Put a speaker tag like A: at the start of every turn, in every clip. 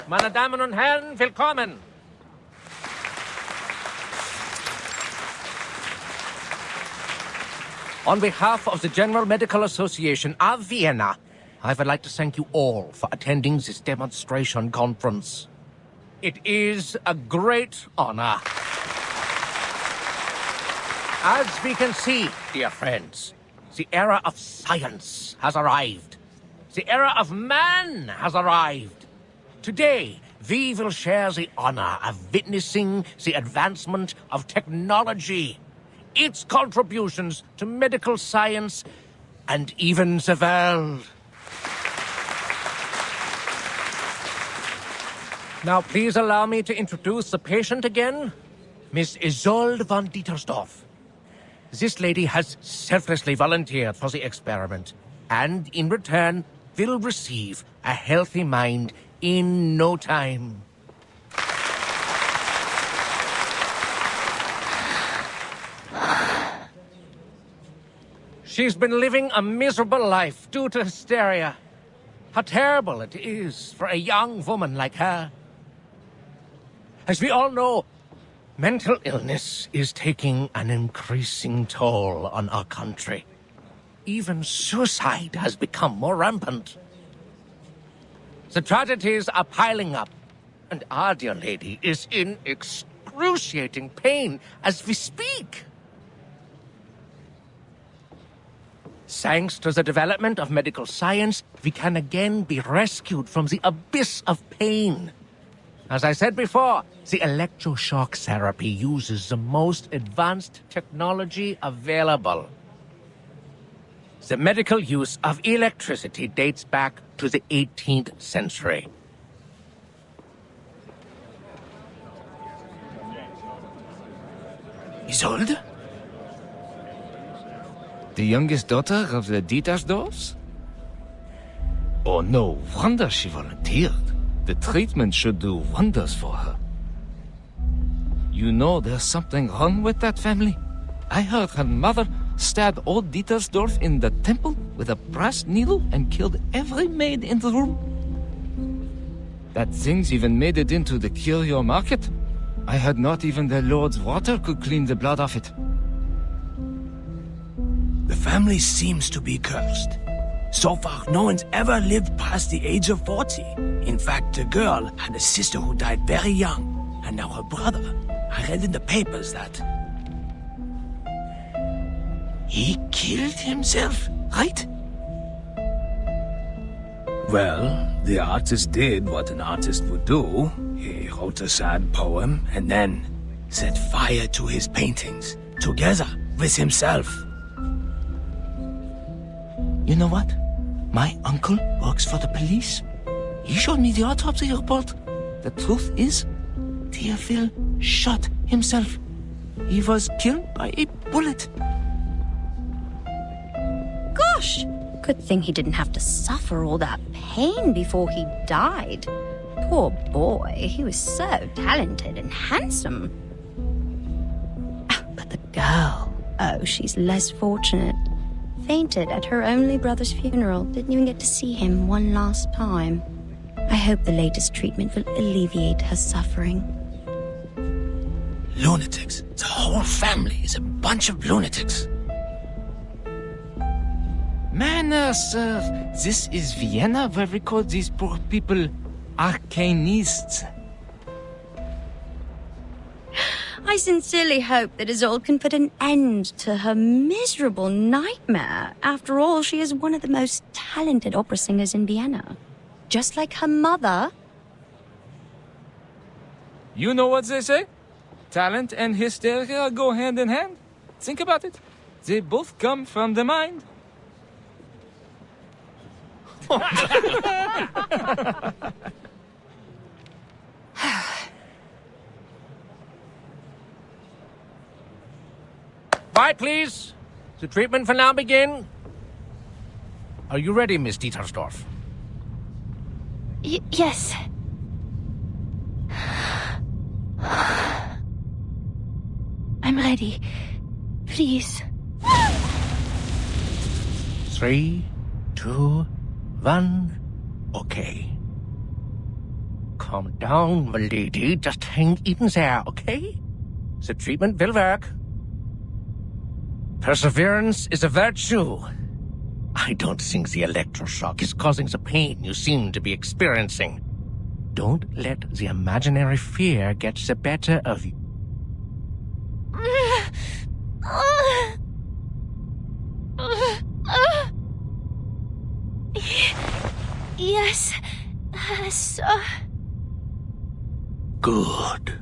A: Meine Damen und Herren, willkommen. On behalf of the General Medical Association of Vienna, I would like to thank you all for attending this demonstration conference. It is a great honor. As we can see, dear friends, the era of science has arrived. The era of man has arrived. Today, we will share the honor of witnessing the advancement of technology, its contributions to medical science, and even the world. Now, please allow me to introduce the patient again, Miss Isolde von Dietersdorf. This lady has selflessly volunteered for the experiment, and in return will receive a healthy mind in no time. She's been living a miserable life due to hysteria. How terrible it is for a young woman like her. As we all know, mental illness is taking an increasing toll on our country. Even suicide has become more rampant. The tragedies are piling up, and our dear lady is in excruciating pain as we speak. Thanks to the development of medical science, we can again be rescued from the abyss of pain. As I said before, the electroshock therapy uses the most advanced technology available. The medical use of electricity dates back to the 18th century.
B: Isolde? The youngest daughter of the Dietersdorfs? Oh, no wonder she volunteered. The treatment should do wonders for her. You know there's something wrong with that family. I heard her mother stabbed old Dietersdorf in the temple with a brass needle and killed every maid in the room. That thing's even made it into the curio market. I heard not even the Lord's water could clean the blood off it.
C: The family seems to be cursed. So far, no one's ever lived past the age of 40. In fact, the girl had a sister who died very young, and now her brother. I read in the papers that he killed himself, right? Well, the artist did what an artist would do. He wrote a sad poem and then set fire to his paintings, together with himself.
B: You know what? My uncle works for the police. He showed me the autopsy report. The truth is, Devibul shot himself. He was killed by a bullet.
D: Gosh! Good thing he didn't have to suffer all that pain before he died. Poor boy, he was so talented and handsome. But the girl, oh, she's less fortunate. Fainted at her only brother's funeral. Didn't even get to see him one last time. I hope the latest treatment will alleviate her suffering.
C: Lunatics. The whole family is a bunch of lunatics.
B: Manners, sir. This is Vienna where we call these poor people arcanists.
D: I sincerely hope that Isolde can put an end to her miserable nightmare. After all, she is one of the most talented opera singers in Vienna. Just like her mother.
B: You know what they say? Talent and hysteria go hand in hand. Think about it. They both come from the mind.
A: Quiet, please. The treatment will now begin. Are you ready, Miss Dietersdorf?
D: Yes. I'm ready. Please.
A: 3, 2, 1. Okay. calm down, my lady. Just hang in there, okay? The treatment will work. Perseverance is a virtue. I don't think the electroshock is causing the pain you seem to be experiencing. Don't let the imaginary fear get the better of you.
E: Yes, sir.
A: Good.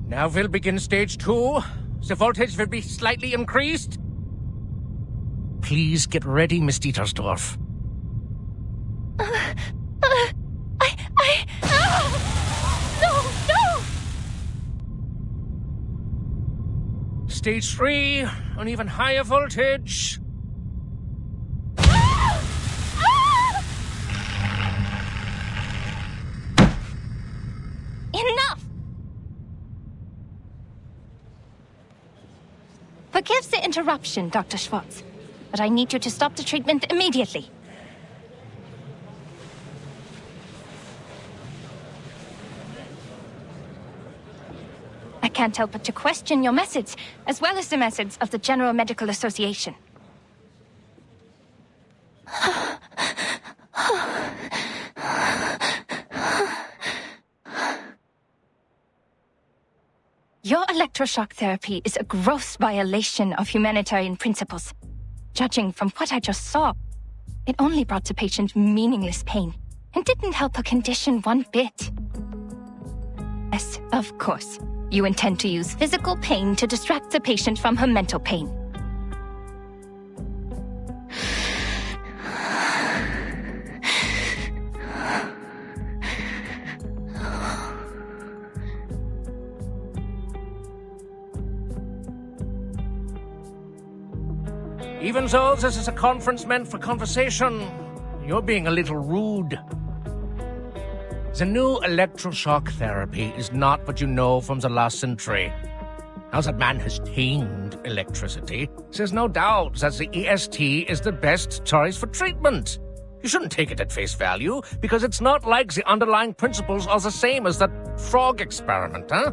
A: Now we'll begin stage 2. The voltage will be slightly increased. Please get ready, Miss Dietersdorf.
E: No!
A: Stage 3, an even higher voltage.
E: Enough! Forgive the interruption, Dr. Schwartz, but I need you to stop the treatment immediately. I can't help but to question your methods, as well as the methods of the General Medical Association. Your electroshock therapy is a gross violation of humanitarian principles. Judging from what I just saw, it only brought the patient meaningless pain and didn't help her condition one bit. Yes, of course. You intend to use physical pain to distract the patient from her mental pain.
A: Even though this is a conference meant for conversation, you're being a little rude. The new electroshock therapy is not what you know from the last century. Now that man has tamed electricity, there's no doubt that the EST is the best choice for treatment. You shouldn't take it at face value, because it's not like the underlying principles are the same as that frog experiment, huh?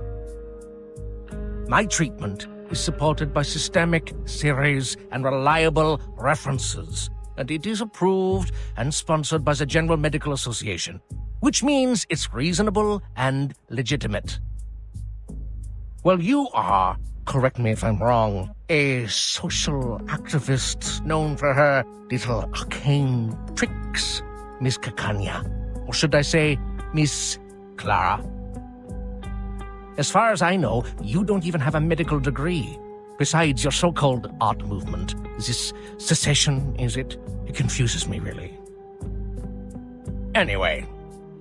A: My treatment is supported by systemic theories and reliable references, and it is approved and sponsored by the General Medical Association, which means it's reasonable and legitimate. Well, you are, correct me if I'm wrong, a social activist known for her little arcane tricks, Miss Cacania. Or should I say, Miss Clara? As far as I know, you don't even have a medical degree. Besides your so-called art movement. This secession, is it? It confuses me, really. Anyway,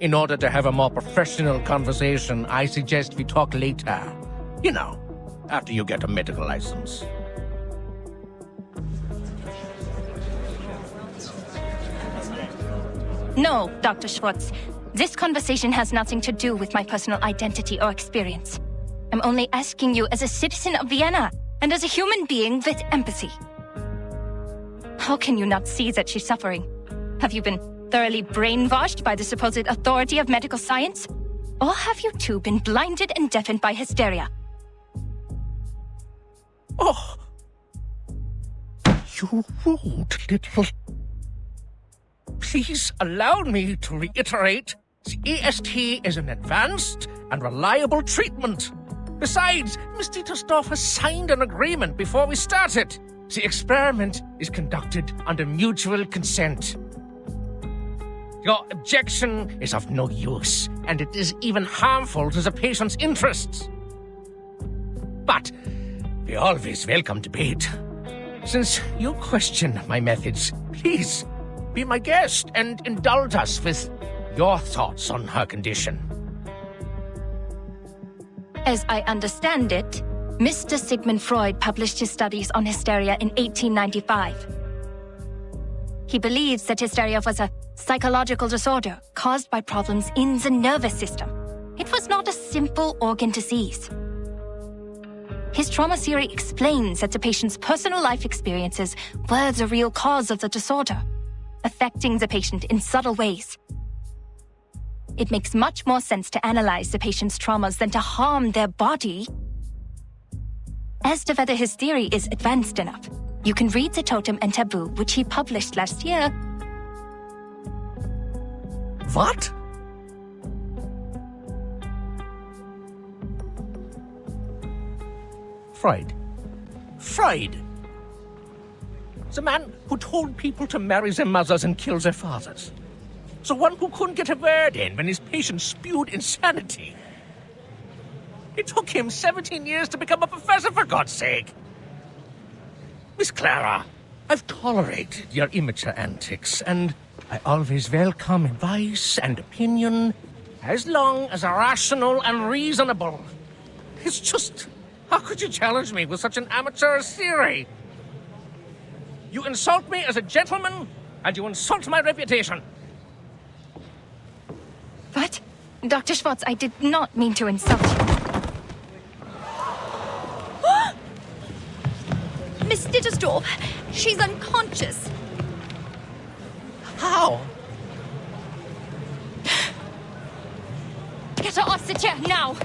A: in order to have a more professional conversation, I suggest we talk later. You know, after you get a medical license.
E: No, Dr. Schwartz. This conversation has nothing to do with my personal identity or experience. I'm only asking you as a citizen of Vienna and as a human being with empathy. How can you not see that she's suffering? Have you been thoroughly brainwashed by the supposed authority of medical science? Or have you two been blinded and deafened by hysteria?
A: Oh! You rude little... Please allow me to reiterate, the EST is an advanced and reliable treatment. Besides, Miss Dietersdorf has signed an agreement before we started. The experiment is conducted under mutual consent. Your objection is of no use, and it is even harmful to the patient's interests. But we always welcome debate. Since you question my methods, please be my guest and indulge us with your thoughts on her condition.
E: As I understand it, Mr. Sigmund Freud published his studies on hysteria in 1895. He believes that hysteria was a psychological disorder caused by problems in the nervous system. It was not a simple organ disease. His trauma theory explains that the patient's personal life experiences were the real cause of the disorder, affecting the patient in subtle ways. it makes much more sense to analyze the patient's traumas than to harm their body. As to whether his theory is advanced enough, you can read the Totem and Taboo, which he published last year.
A: What? Freud. Freud! The man who told people to marry their mothers and kill their fathers. The one who couldn't get a word in when his patients spewed insanity. It took him 17 years to become a professor, for God's sake. Miss Clara, I've tolerated your immature antics, and I always welcome advice and opinion, as long as they're rational and reasonable. It's just, how could you challenge me with such an amateur theory? You insult me as a gentleman, and you insult my reputation.
E: What? Dr. Schwartz, I did not mean to insult you.
D: Miss Dittersdorf, she's unconscious.
A: How?
E: Get her off the chair, now!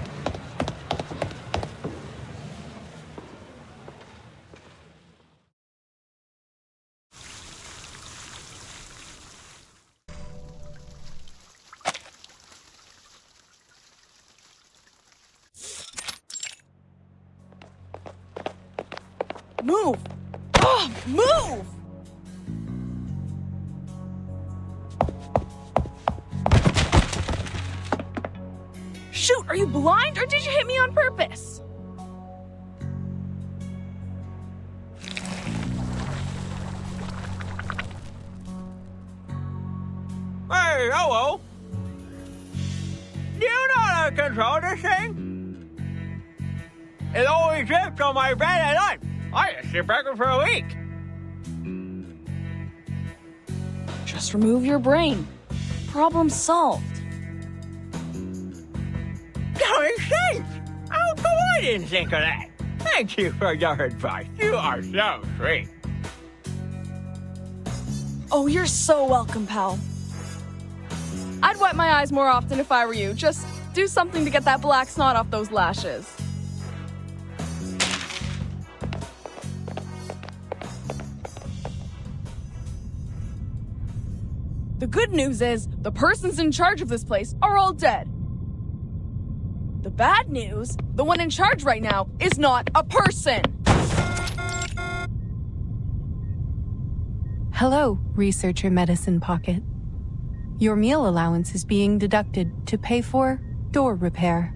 F: Move! Oh, move! Shoot, are you blind or did you hit me on purpose?
G: Hey, hello! Do you know how to control this thing? It always drips on my bed at night. I just sit back for a week.
F: Just remove your brain. Problem solved.
G: Going safe! How come I didn't think of that? Thank you for your advice. You are so sweet.
F: Oh, you're so welcome, pal. I'd wipe my eyes more often if I were you. Just do something to get that black snot off those lashes. The good news is, the persons in charge of this place are all dead. The bad news, the one in charge right now is not a person!
H: Hello, Researcher Medicine Pocket. Your meal allowance is being deducted to pay for door repair.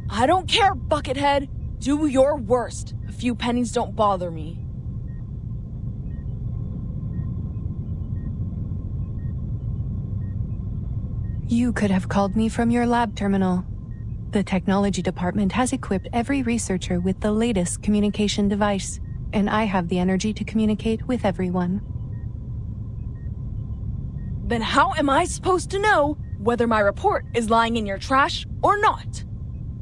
F: I don't care, Buckethead. Do your worst. A few pennies don't bother me.
H: You could have called me from your lab terminal. The technology department has equipped every researcher with the latest communication device, and I have the energy to communicate with everyone.
F: Then how am I supposed to know whether my report is lying in your trash or not?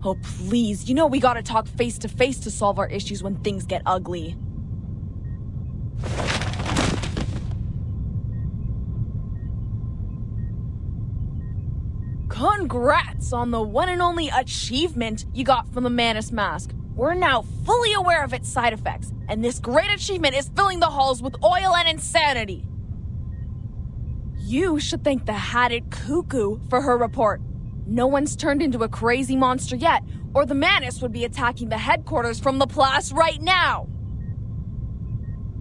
F: Oh, please, you know we gotta talk face to face to solve our issues when things get ugly. Congrats on the one and only achievement you got from the Manus Mask. We're now fully aware of its side effects, and this great achievement is filling the halls with oil and insanity. You should thank the Hatted Cuckoo for her report. No one's turned into a crazy monster yet, or the Manus would be attacking the headquarters from the Place right now.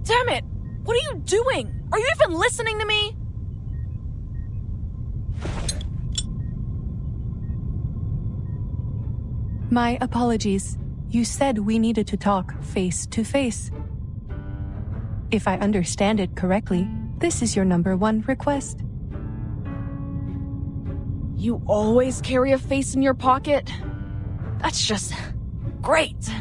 F: Damn it! What are you doing? Are you even listening to me?
H: My apologies. You said we needed to talk face to face. If I understand it correctly, this is your #1 request.
F: You always carry a face in your pocket? That's just great.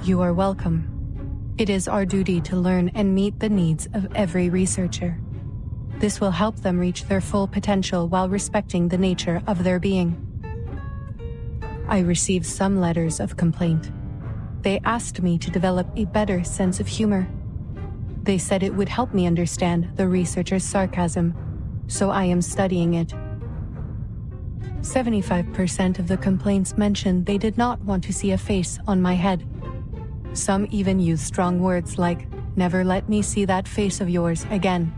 H: You are welcome. It is our duty to learn and meet the needs of every researcher. This will help them reach their full potential while respecting the nature of their being. I received some letters of complaint. They asked me to develop a better sense of humor. They said it would help me understand the researcher's sarcasm, so I am studying it. 75% of the complaints mentioned they did not want to see a face on my head. Some even use strong words like, "Never let me see that face of yours again."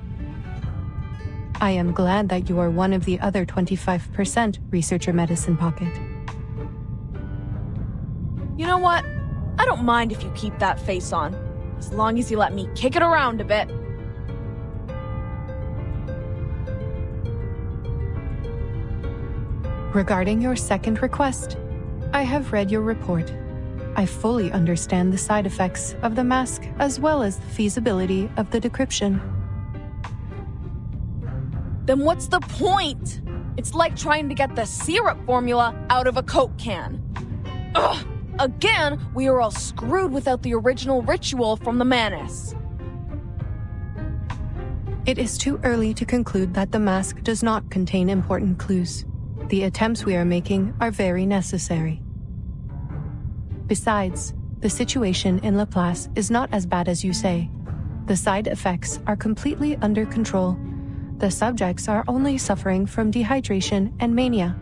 H: I am glad that you are one of the other 25%, Researcher Medicine Pocket.
F: You know what? I don't mind if you keep that face on, as long as you let me kick it around a bit.
H: Regarding your second request, I have read your report. I fully understand the side effects of the mask as well as the feasibility of the decryption.
F: Then what's the point? It's like trying to get the syrup formula out of a Coke can. Ugh! Again, we are all screwed without the original ritual from the Manus.
H: It is too early to conclude that the mask does not contain important clues. The attempts we are making are very necessary. Besides, the situation in Laplace is not as bad as you say. The side effects are completely under control. The subjects are only suffering from dehydration and mania.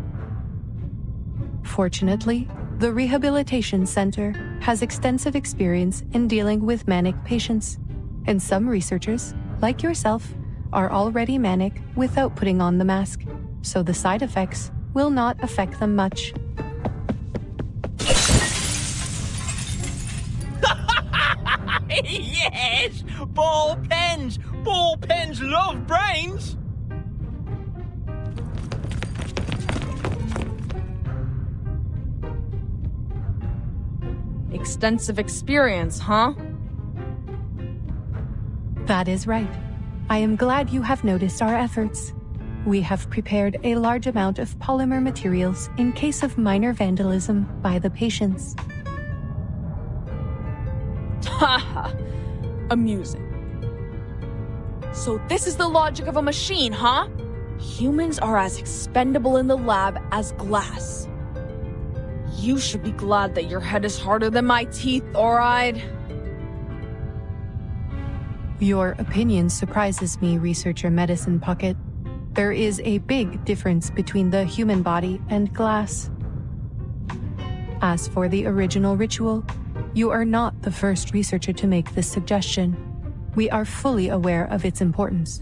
H: Fortunately, the Rehabilitation Center has extensive experience in dealing with manic patients, and some researchers, like yourself, are already manic without putting on the mask, so the side effects will not affect them much.
G: Yes! Ball pens! Ball pens love brains!
F: Extensive experience, huh?
H: That is right. I am glad you have noticed our efforts. We have prepared a large amount of polymer materials in case of minor vandalism by the patients.
F: Haha, amusing. So this is the logic of a machine, huh? Humans are as expendable in the lab as glass. You should be glad that your head is harder than my teeth, or I'd...
H: Your opinion surprises me, Researcher Medicine Pocket. There is a big difference between the human body and glass. As for the original ritual, you are not the first researcher to make this suggestion. We are fully aware of its importance.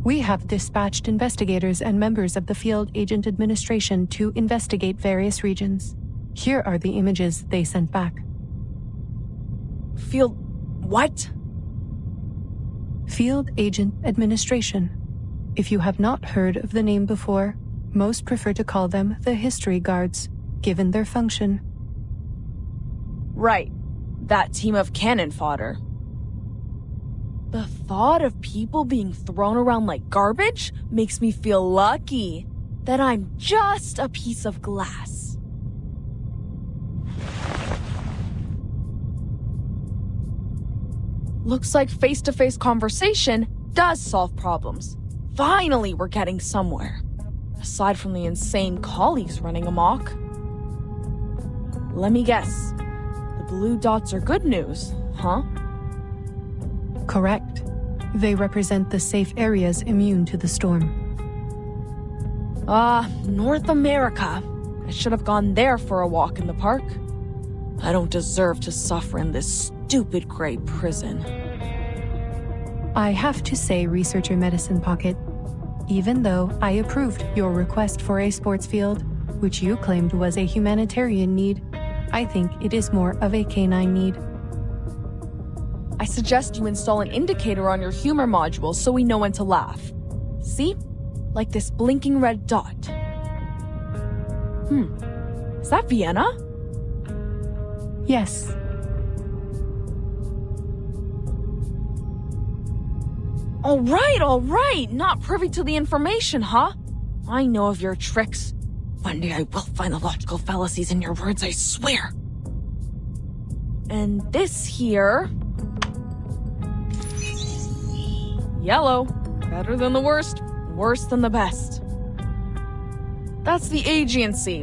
H: We have dispatched investigators and members of the Field Agent Administration to investigate various regions. Here are the images they sent back.
F: Field... what?
H: Field Agent Administration. If you have not heard of the name before, most prefer to call them the History Guards, given their function.
F: Right. That team of cannon fodder. The thought of people being thrown around like garbage makes me feel lucky that I'm just a piece of glass. Looks like face-to-face conversation does solve problems. Finally, we're getting somewhere. Aside from the insane colleagues running amok. Let me guess. The blue dots are good news, huh?
H: Correct. They represent the safe areas immune to the storm.
F: North America. I should have gone there for a walk in the park. I don't deserve to suffer in this stupid gray prison.
H: I have to say, Researcher Medicine Pocket, even though I approved your request for a sports field, which you claimed was a humanitarian need, I think it is more of a canine need.
F: I suggest you install an indicator on your humor module so we know when to laugh. See? Like this blinking red dot. Is that Vienna?
H: Yes.
F: All right. Not privy to the information, huh? I know of your tricks. One day I will find the logical fallacies in your words, I swear. And this here... yellow. Better than the worst, worse than the best. That's the agency.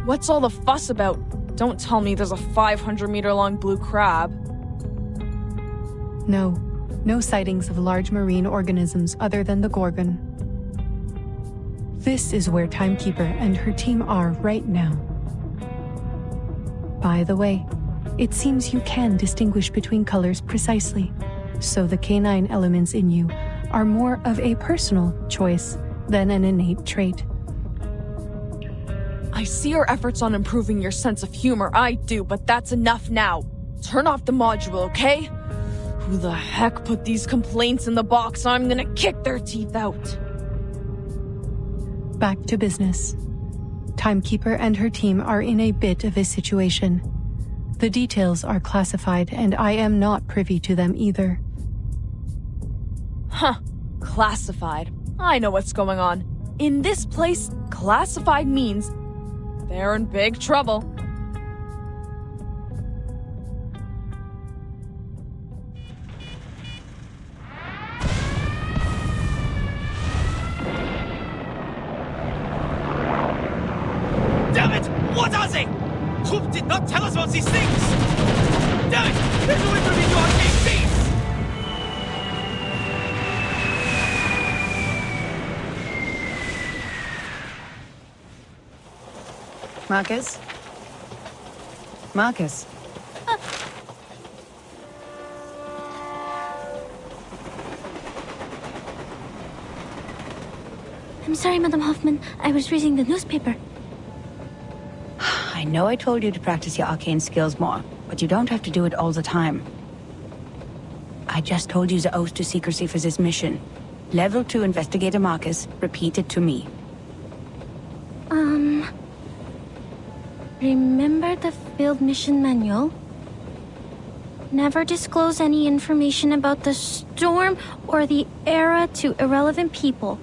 F: What's all the fuss about Don't tell me there's a 500-meter-long blue crab.
H: No sightings of large marine organisms other than the Gorgon. This is where Timekeeper and her team are right now. By the way, it seems you can distinguish between colors precisely, so the canine elements in you are more of a personal choice than an innate trait.
F: I see your efforts on improving your sense of humor, I do, but that's enough now. Turn off the module, okay? Who the heck put these complaints in the box? I'm gonna kick their teeth out.
H: Back to business. Timekeeper and her team are in a bit of a situation. The details are classified, and I am not privy to them either.
F: Huh. Classified. I know what's going on. In this place, classified means they're in big trouble.
C: Damn it! What are they? Troop did not tell us about these things! Damn it! They're doing for me to arcade base!
I: Marcus? Marcus?
D: I'm sorry, Madam Hoffman. I was reading the newspaper.
I: I know I told you to practice your arcane skills more, but you don't have to do it all the time. I just told you the oath to secrecy for this mission. Level 2 Investigator Marcus, repeat it to me.
D: Remember the field mission manual? Never disclose any information about the storm or the era to irrelevant people.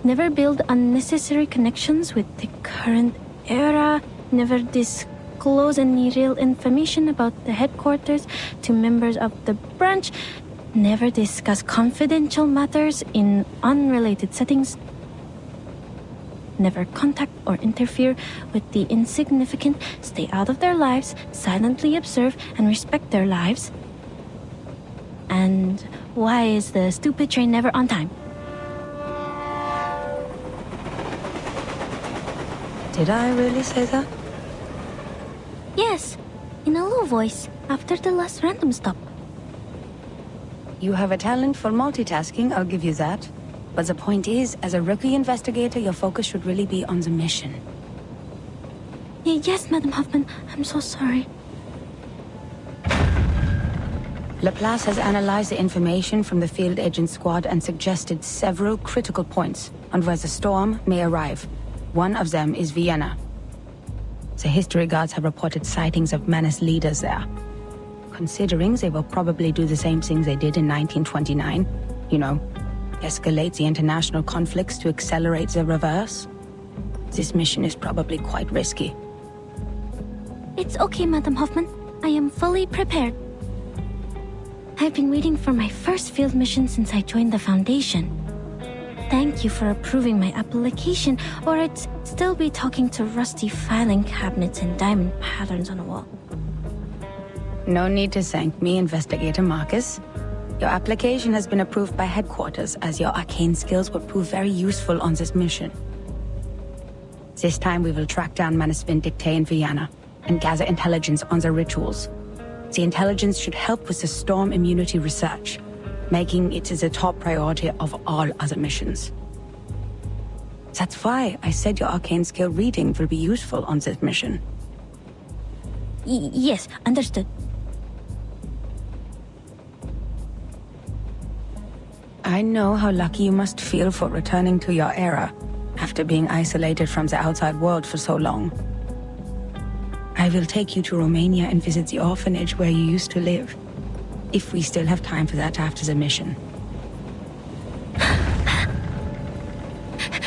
D: Never build unnecessary connections with the current era. Never disclose any real information about the headquarters to members of the branch. Never discuss confidential matters in unrelated settings. Never contact or interfere with the insignificant. Stay out of their lives, silently observe and respect their lives. And why is the stupid train never on time?
I: Did I really say that?
D: Yes, in a low voice, after the last random stop.
I: You have a talent for multitasking, I'll give you that. But the point is, as a rookie investigator, your focus should really be on the mission.
D: Yes, Madam Hoffman, I'm so sorry.
I: Laplace has analyzed the information from the field agent squad and suggested several critical points on where the storm may arrive. One of them is Vienna. The history guards have reported sightings of menace leaders there. Considering they will probably do the same things they did in 1929, you know, escalate the international conflicts to accelerate the reverse, this mission is probably quite risky.
D: It's okay, Madam Hoffman. I am fully prepared. I've been waiting for my first field mission since I joined the Foundation. Thank you for approving my application, or I'd still be talking to rusty filing cabinets and diamond patterns on a wall.
I: No need to thank me, Investigator Marcus. Your application has been approved by headquarters, as your arcane skills will prove very useful on this mission. This time we will track down Menace Vindictae in Vienna and gather intelligence on their rituals. The intelligence should help with the storm immunity research, making it the top priority of all other missions. That's why I said your arcane skill reading will be useful on this mission.
D: Yes, understood.
I: I know how lucky you must feel for returning to your era, after being isolated from the outside world for so long. I will take you to Romania and visit the orphanage where you used to live, if we still have time for that after the mission.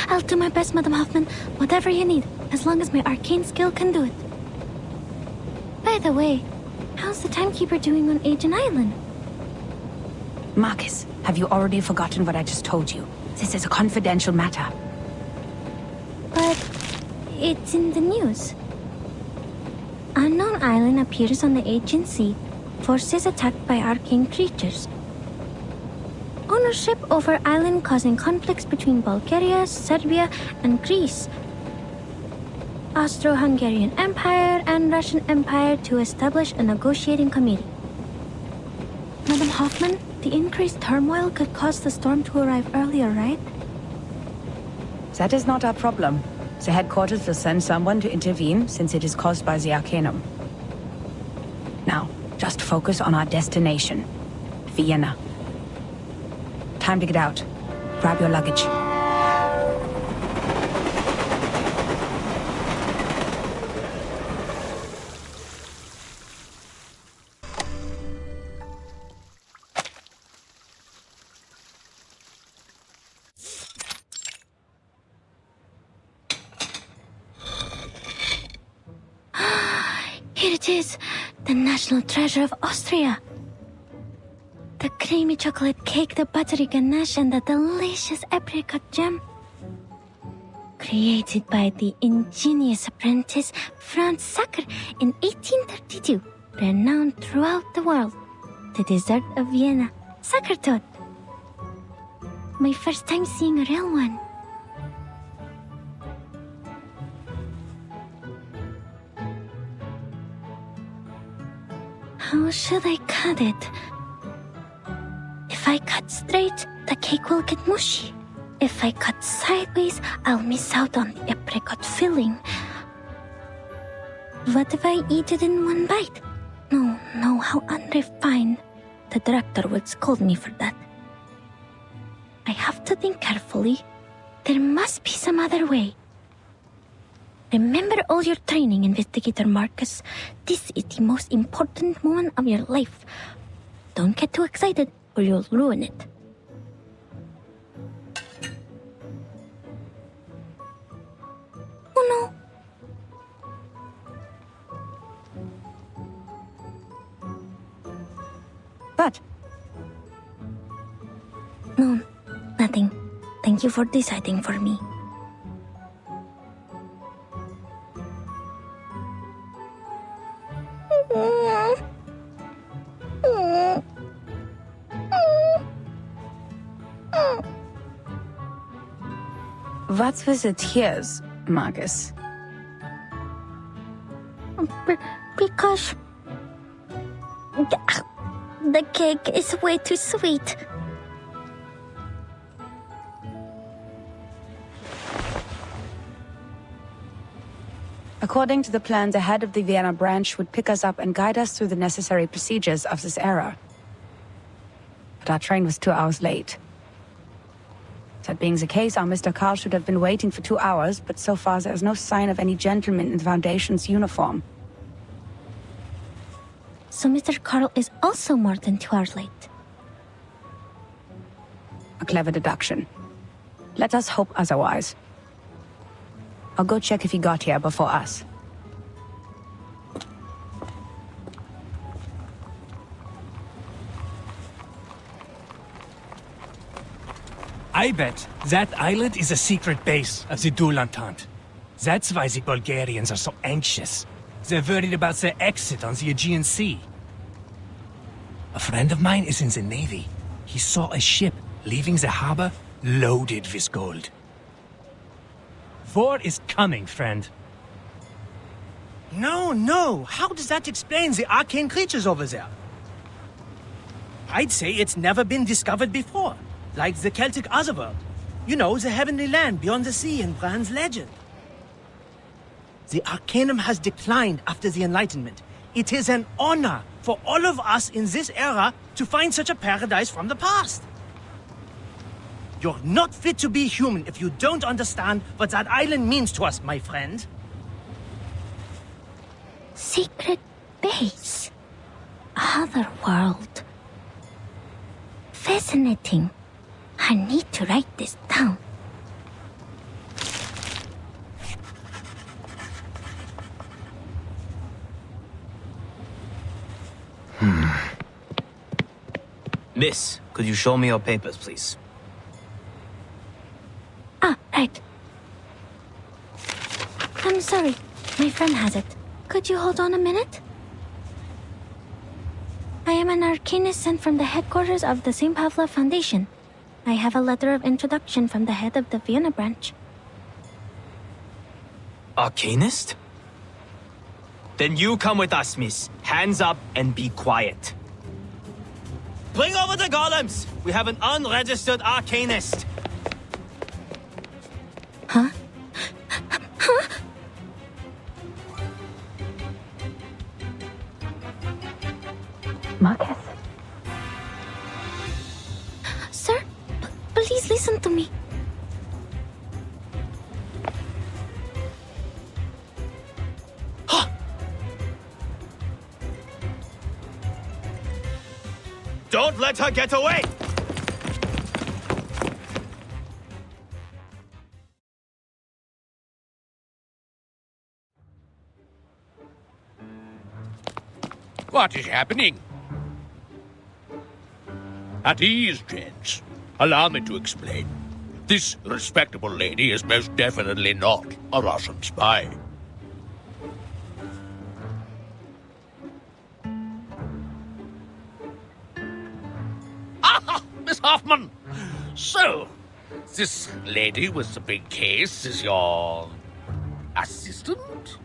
D: I'll do my best, Madam Hoffman. Whatever you need, as long as my arcane skill can do it. By the way, how's the Timekeeper doing on Aegean Island?
I: Marcus, have you already forgotten what I just told you? This is a confidential matter.
D: But it's in the news.
J: Unknown island appears on the Aegean Sea. Forces attacked by arcane creatures. Ownership over island causing conflicts between Bulgaria, Serbia, and Greece. Austro-Hungarian Empire and Russian Empire to establish a negotiating committee. Madam Hoffman, the increased turmoil could cause the storm to arrive earlier, right?
I: That is not our problem. The headquarters will send someone to intervene since it is caused by the Arcanum. Now, just focus on our destination, Vienna. Time to get out. Grab your luggage.
J: Here it is, the national treasure of Austria. The creamy chocolate cake, the buttery ganache, and the delicious apricot jam. Created by the ingenious apprentice Franz Sacker in 1832, renowned throughout the world. The dessert of Vienna, Sackertorte. My first time seeing a real one. How should I cut it? If I cut straight, the cake will get mushy. If I cut sideways, I'll miss out on the apricot filling. What if I eat it in one bite? No, how unrefined. The director would scold me for that. I have to think carefully. There must be some other way. Remember all your training, Investigator Marcus. This is the most important moment of your life. Don't get too excited, or you'll ruin it. Oh no!
I: What?
J: No, nothing. Thank you for deciding for me.
I: What's with the tears, Marcus?
J: Because the cake is way too sweet.
I: According to the plan, the head of the Vienna branch would pick us up and guide us through the necessary procedures of this era. But our train was 2 hours late. That being the case, our Mr. Carl should have been waiting for 2 hours, but so far there's no sign of any gentleman in the Foundation's uniform.
J: So Mr. Carl is also more than 2 hours late.
I: A clever deduction. Let us hope otherwise. I'll go check if he got here before us.
C: I bet that island is a secret base of the Duel Entente. That's why the Bulgarians are so anxious. They're worried about their exit on the Aegean Sea. A friend of mine is in the Navy. He saw a ship leaving the harbor loaded with gold. War is coming, friend.
G: No. How does that explain the arcane creatures over there? I'd say it's never been discovered before. Like the Celtic Otherworld. You know, the heavenly land beyond the sea in Bran's legend. The Arcanum has declined after the Enlightenment. It is an honor for all of us in this era to find such a paradise from the past. You're not fit to be human if you don't understand what that island means to us, my friend.
J: Secret base. Other world. Fascinating. I need to write this down.
K: Miss, could you show me your papers, please?
J: Ah, right. I'm sorry. My friend has it. Could you hold on a minute? I am an arcanist sent from the headquarters of the St. Pavlov Foundation. I have a letter of introduction from the head of the Vienna branch.
K: Arcanist? Then you come with us, miss. Hands up and be quiet. Bring over the golems! We have an unregistered arcanist!
J: Huh?
I: Marcus?
J: Sir, please listen to me.
K: Don't let her get away!
A: What is happening? At ease, gents. Allow me to explain. This respectable lady is most definitely not a Russian spy. Ah, Miss Hoffman! So, this lady with the big case is your assistant?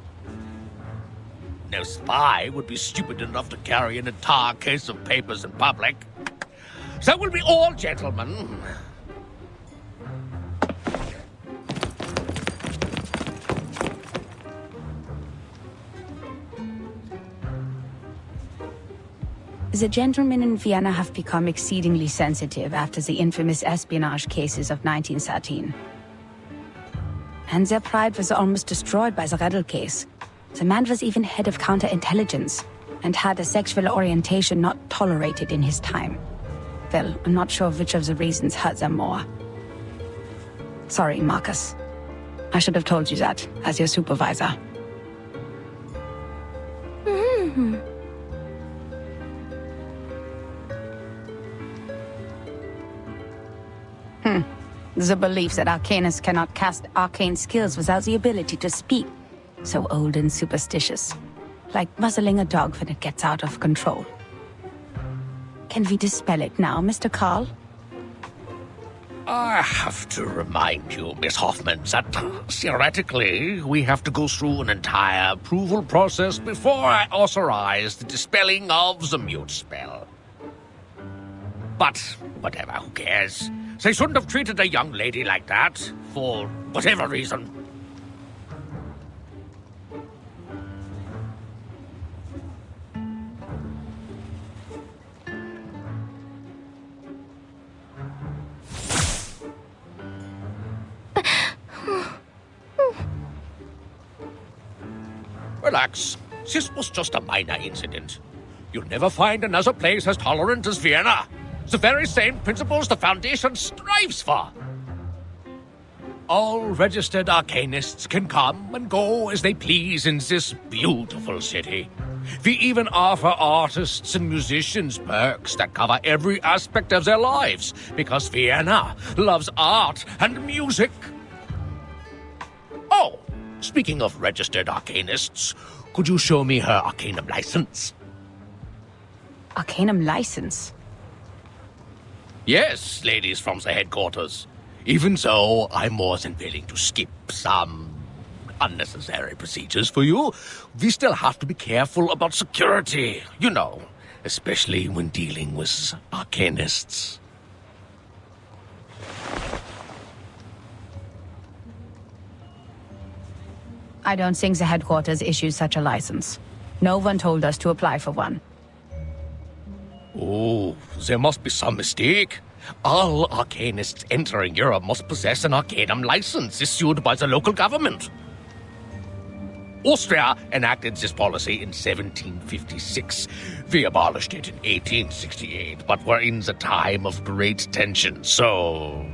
A: No spy would be stupid enough to carry an entire case of papers in public. So will be all, gentlemen.
I: The gentlemen in Vienna have become exceedingly sensitive after the infamous espionage cases of 1913. And their pride was almost destroyed by the Gretel case. The man was even head of counterintelligence, and had a sexual orientation not tolerated in his time. Well, I'm not sure which of the reasons hurt them more. Sorry, Marcus. I should have told you that, as your supervisor. The belief that arcanists cannot cast arcane skills without the ability to speak. So old and superstitious. Like muzzling a dog when it gets out of control. Can we dispel it now, Mr. Carl?
A: I have to remind you, Miss Hoffman, that theoretically we have to go through an entire approval process before I authorize the dispelling of the mute spell. But whatever, who cares? They shouldn't have treated a young lady like that, for whatever reason. Relax. This was just a minor incident. You'll never find another place as tolerant as Vienna. The very same principles the Foundation strives for. All registered arcanists can come and go as they please in this beautiful city. We even offer artists and musicians perks that cover every aspect of their lives, because Vienna loves art and music. Oh, speaking of registered arcanists, could you show me her arcanum license?
I: Arcanum license?
A: Yes, ladies from the headquarters. Even so, I'm more than willing to skip some unnecessary procedures for you. We still have to be careful about security, you know, especially when dealing with arcanists.
I: I don't think the headquarters issues such a license. No one told us to apply for one.
A: Oh, there must be some mistake. All arcanists entering Europe must possess an arcanum license issued by the local government. Austria enacted this policy in 1756. We abolished it in 1868, but we're in the time of great tension, so...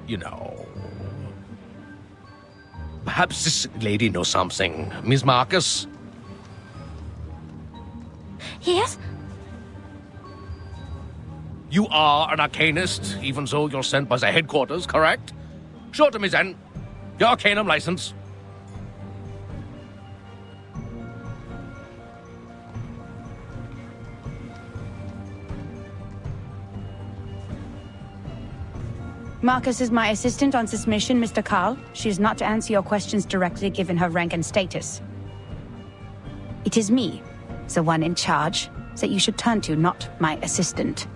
A: you know... Perhaps this lady knows something. Miss Marcus?
J: Yes?
A: You are an arcanist, even though you're sent by the headquarters, correct? Show to me then. Your arcanum license.
I: Marcus is my assistant on this mission, Mr. Carl. She is not to answer your questions directly given her rank and status. It is me, the one in charge, that you should turn to, not my assistant.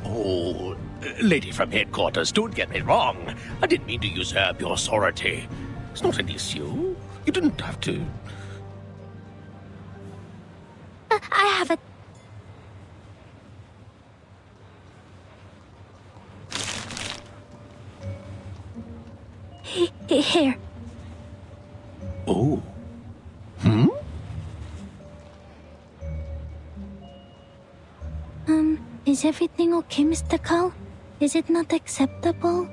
A: Oh, lady from headquarters, don't get me wrong. I didn't mean to usurp your authority. It's not an issue. You didn't have to.
J: I have it. Here.
A: Oh.
J: Is everything okay, Mr. Carl? Is it not acceptable?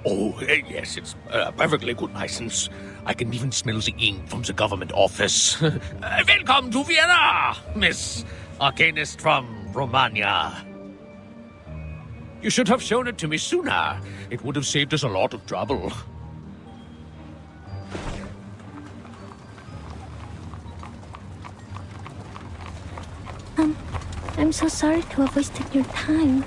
A: Oh, yes, it's a perfectly good license. I can even smell the ink from the government office. Welcome to Vienna, Miss Arcanist from Romania. You should have shown it to me sooner. It would have saved us a lot of trouble.
J: I'm so sorry to have wasted your time.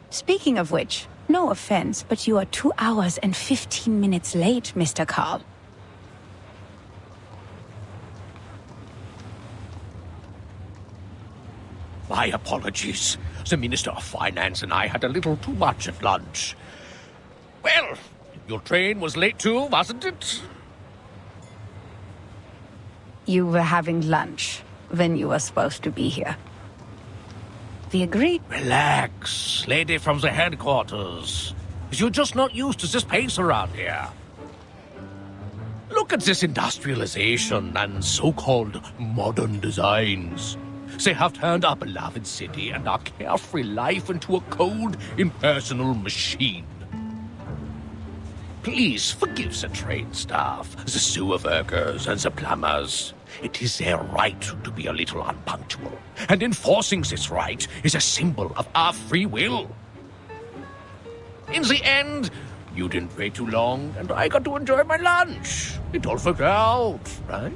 I: Speaking of which, no offense, but you are 2 hours and 15 minutes late, Mr. Carl.
A: My apologies. The Minister of Finance and I had a little too much at lunch. Well, your train was late too, wasn't it?
I: You were having lunch when you were supposed to be here. We agreed.
A: Relax, lady from the headquarters. You're just not used to this pace around here. Look at this industrialization and so-called modern designs. They have turned our beloved city and our carefree life into a cold, impersonal machine. Please forgive the train staff, the sewer workers, and the plumbers. It is their right to be a little unpunctual, and enforcing this right is a symbol of our free will. In the end, you didn't wait too long, and I got to enjoy my lunch. It all worked out, right?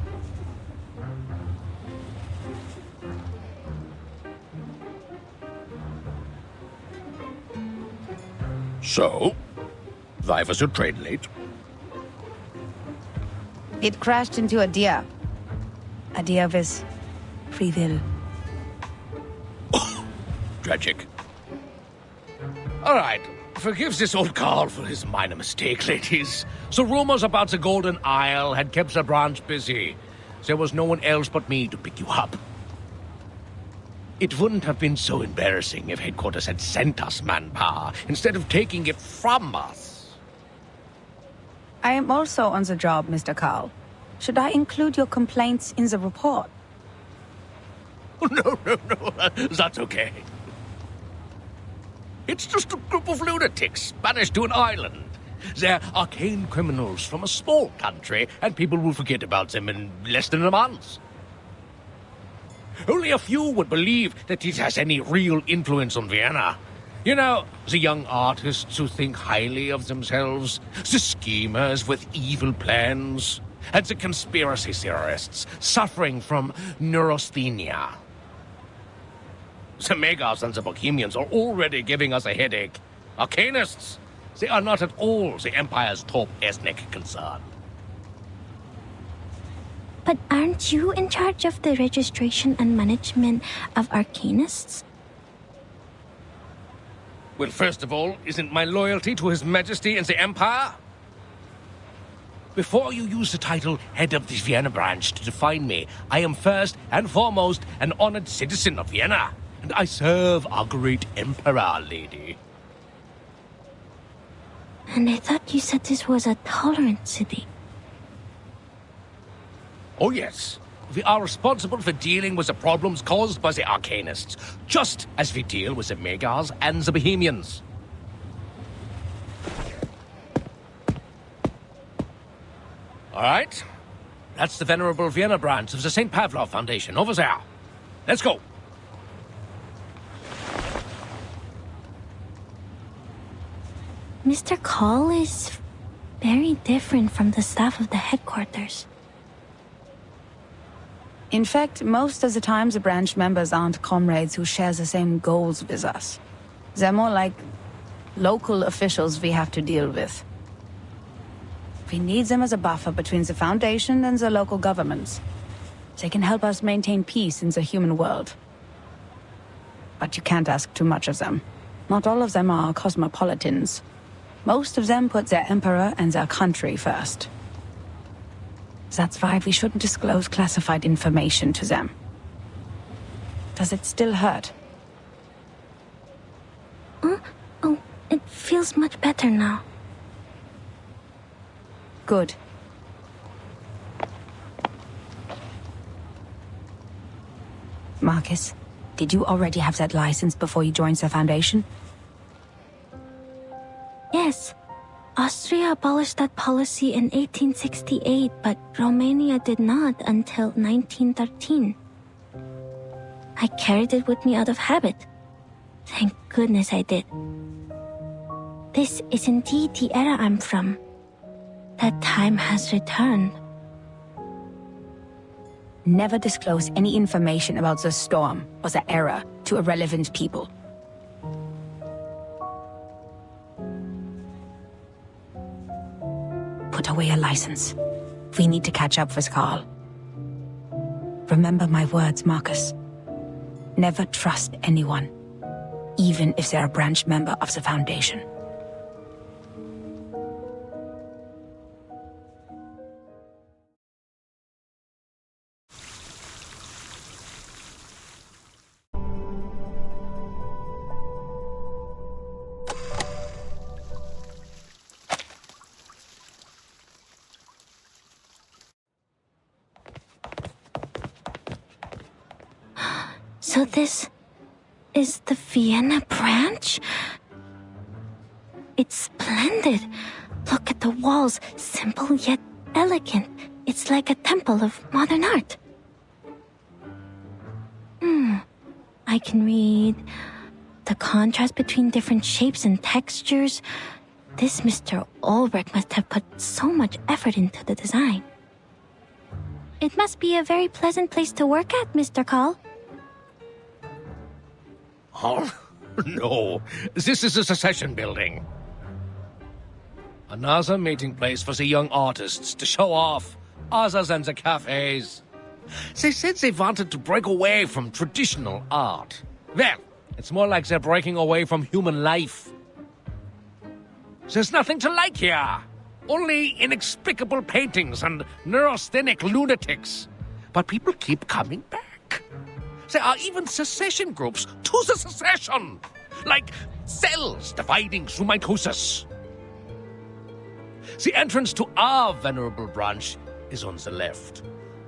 A: So, why was your train late?
I: It crashed into a deer. A deer with free will.
A: Tragic. All right, forgive this old Carl for his minor mistake, ladies. So rumors about the Golden Isle had kept the branch busy. There was no one else but me to pick you up. It wouldn't have been so embarrassing if headquarters had sent us manpower instead of taking it from us.
I: I am also on the job, Mr. Carl. Should I include your complaints in the report?
A: No, that's okay. It's just a group of lunatics banished to an island. They're arcane criminals from a small country, and people will forget about them in less than a month. Only a few would believe that it has any real influence on Vienna. You know, the young artists who think highly of themselves, the schemers with evil plans, and the conspiracy theorists suffering from neurasthenia. The Megars and the Bohemians are already giving us a headache. Arcanists, they are not at all the Empire's top ethnic concern.
J: But aren't you in charge of the registration and management of Arcanists?
A: Well, first of all, isn't my loyalty to His Majesty and the Empire? Before you use the title Head of the Vienna Branch to define me, I am first and foremost an honored citizen of Vienna, and I serve our great Emperor, lady.
J: And I thought you said this was a tolerant city.
A: Oh, yes. We are responsible for dealing with the problems caused by the Arcanists, just as we deal with the Megars and the Bohemians. All right. That's the Venerable Vienna branch of the St. Pavlov Foundation over there. Let's go.
J: Mr. Call is very different from the staff of the headquarters.
I: In fact, most of the time the branch members aren't comrades who share the same goals with us. They're more like local officials we have to deal with. We need them as a buffer between the Foundation and the local governments. They can help us maintain peace in the human world. But you can't ask too much of them. Not all of them are cosmopolitans. Most of them put their emperor and their country first. That's why we shouldn't disclose classified information to them. Does it still hurt?
J: Oh, it feels much better now.
I: Good. Marcus, did you already have that license before you joined the Foundation?
J: Yes. Austria abolished that policy in 1868, but Romania did not until 1913. I carried it with me out of habit. Thank goodness I did. This is indeed the era I'm from. That time has returned.
I: Never disclose any information about the storm or the era to irrelevant people. Put away your license. We need to catch up with Carl. Remember my words, Marcus. Never trust anyone, even if they're a branch member of the Foundation.
J: So this is the Vienna branch? It's splendid. Look at the walls, simple yet elegant. It's like a temple of modern art. I can read the contrast between different shapes and textures. This Mr. Ulrich must have put so much effort into the design. It must be a very pleasant place to work at, Mr. Carl.
A: Oh, no. This is the Secession Building. Another meeting place for the young artists to show off, other than the cafes. They said they wanted to break away from traditional art. Well, it's more like they're breaking away from human life. There's nothing to like here. Only inexplicable paintings and neurasthenic lunatics. But people keep coming back. There are even secession groups to the secession. Like cells dividing through mitosis. The entrance to our venerable branch is on the left.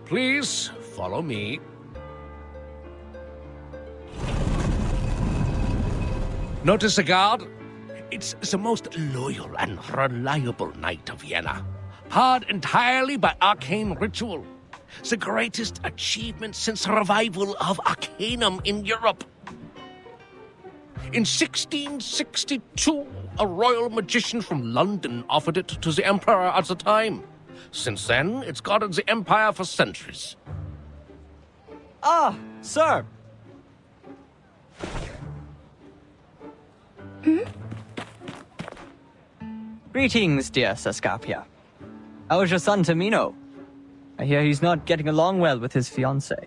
A: Please follow me. Notice the guard? It's the most loyal and reliable knight of Vienna. Powered entirely by arcane ritual. The greatest achievement since the revival of Arcanum in Europe. In 1662, a royal magician from London offered it to the emperor at the time. Since then, it's guarded the empire for centuries.
K: Ah, sir. Greetings, dear Sascapia. How is your son, Tamino? I hear he's not getting along well with his fiancée.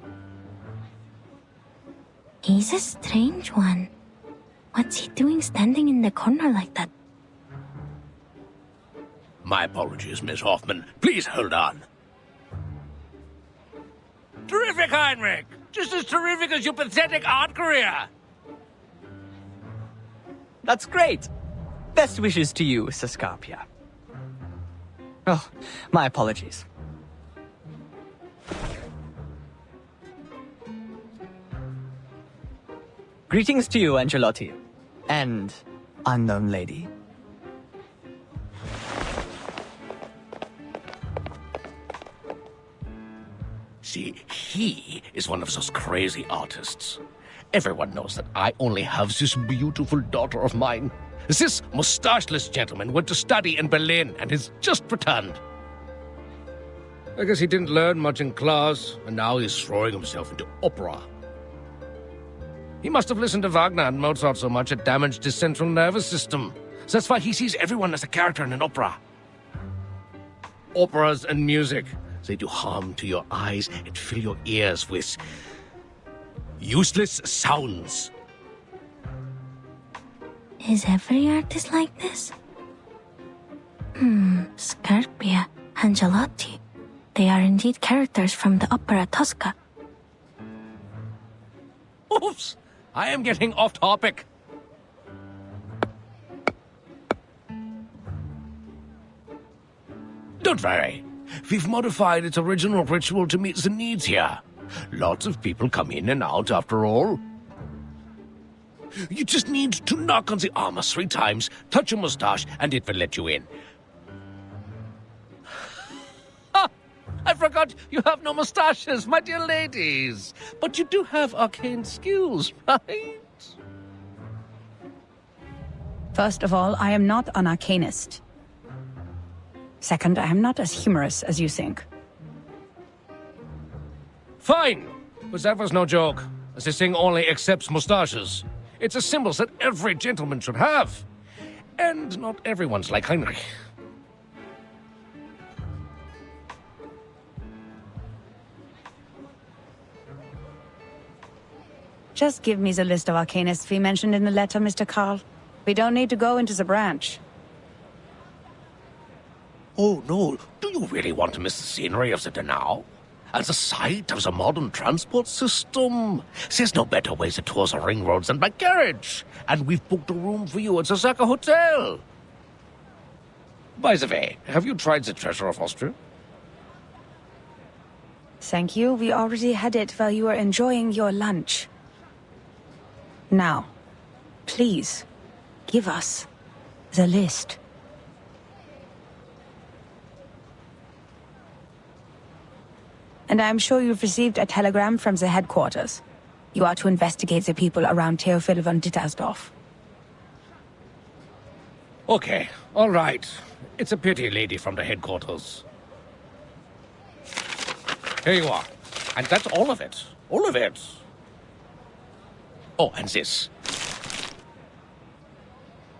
J: He's a strange one. What's he doing standing in the corner like that?
A: My apologies, Miss Hoffman. Please hold on. Terrific, Heinrich! Just as terrific as your pathetic art career!
K: That's great! Best wishes to you, Sascapia. Oh, my apologies. Greetings to you, Angelotti. And unknown lady.
A: See, he is one of those crazy artists. Everyone knows that I only have this beautiful daughter of mine. This mustacheless gentleman went to study in Berlin and has just returned. I guess he didn't learn much in class, and now he's throwing himself into opera. He must have listened to Wagner and Mozart so much it damaged his central nervous system. So that's why he sees everyone as a character in an opera. Operas and music, they do harm to your eyes and fill your ears with useless sounds.
J: Is every artist like this? Scarpia, Angelotti. They are indeed characters from the opera Tosca.
A: Oops! I am getting off topic. Don't worry. We've modified its original ritual to meet the needs here. Lots of people come in and out after all. You just need to knock on the armor 3 times, touch your mustache, and it will let you in. I forgot you have no mustaches, my dear ladies. But you do have arcane skills, right?
I: First of all, I am not an arcanist. Second, I am not as humorous as you think.
A: Fine, but that was no joke. This thing only accepts mustaches. It's a symbol that every gentleman should have. And not everyone's like Heinrich.
I: Just give me the list of arcanists we mentioned in the letter, Mr. Carl. We don't need to go into the branch.
A: Oh no, do you really want to miss the scenery of the Donau? And the sight of the modern transport system? There's no better way to tour the ring roads than by carriage. And we've booked a room for you at the Sacker Hotel. By the way, have you tried the treasure of Austria?
I: Thank you. We already had it while you were enjoying your lunch. Now, please, give us the list. And I'm sure you've received a telegram from the headquarters. You are to investigate the people around Theophil von Dittersdorf.
A: Okay, all right. It's a pity, lady from the headquarters. Here you are. And that's all of it. All of it. Oh, and this.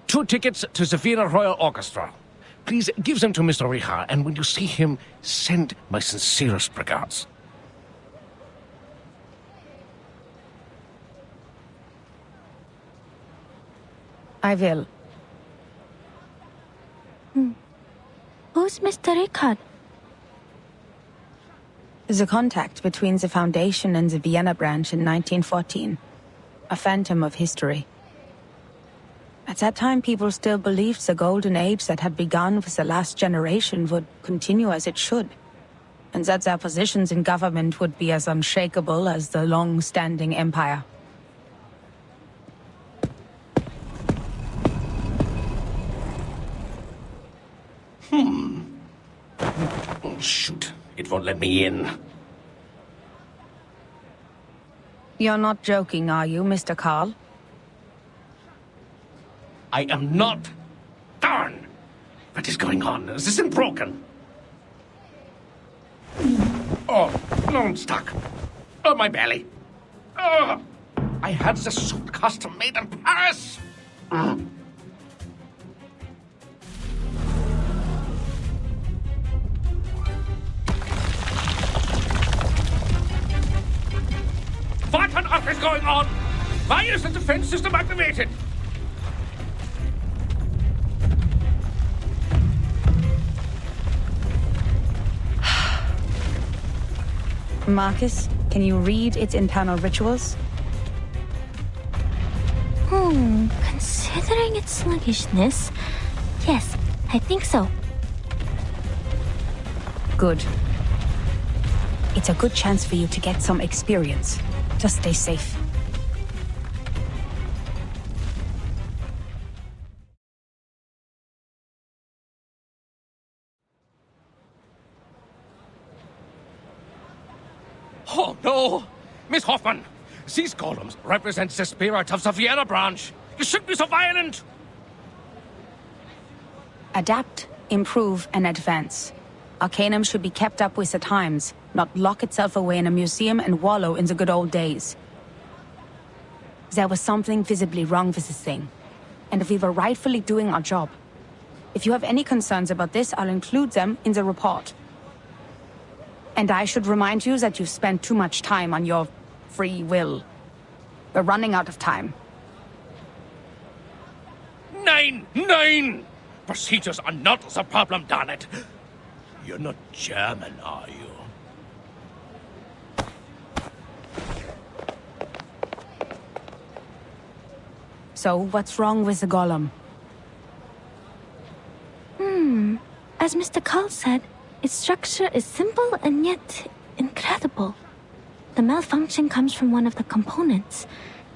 A: 2 tickets to the Vienna Royal Orchestra. Please give them to Mr. Richard, and when you see him, send my sincerest regards.
I: I will.
J: Who's Mr. Richard?
I: The contact between the Foundation and the Vienna branch in 1914. A phantom of history. At that time, people still believed the golden age that had begun with the last generation would continue as it should, and that their positions in government would be as unshakable as the long-standing empire.
A: Oh, shoot. It won't let me in.
I: You're not joking, are you, Mr. Carl?
A: I am not. Darn! What is going on? Is this thing broken? Oh, no, I'm stuck. Oh, my belly. Oh, I had the suit custom made in Paris. What on earth is going on? Why is the defense system activated?
I: Marcus, can you read its internal rituals?
J: Considering its sluggishness, yes, I think so.
I: Good. It's a good chance for you to get some experience. Just stay safe.
A: Oh, no! Miss Hoffman, these columns represent the spirit of the Vienna branch. You shouldn't be so violent!
I: Adapt, improve, and advance. Arcanum should be kept up with the times, not lock itself away in a museum and wallow in the good old days. There was something visibly wrong with this thing, and we were rightfully doing our job. If you have any concerns about this, I'll include them in the report. And I should remind you that you've spent too much time on your free will. We're running out of time.
A: Nein! Nein! Procedures are not the problem, darn it. You're not German, are you?
I: So, what's wrong with the golem?
J: As Mr. Carl said, its structure is simple and yet incredible. The malfunction comes from one of the components.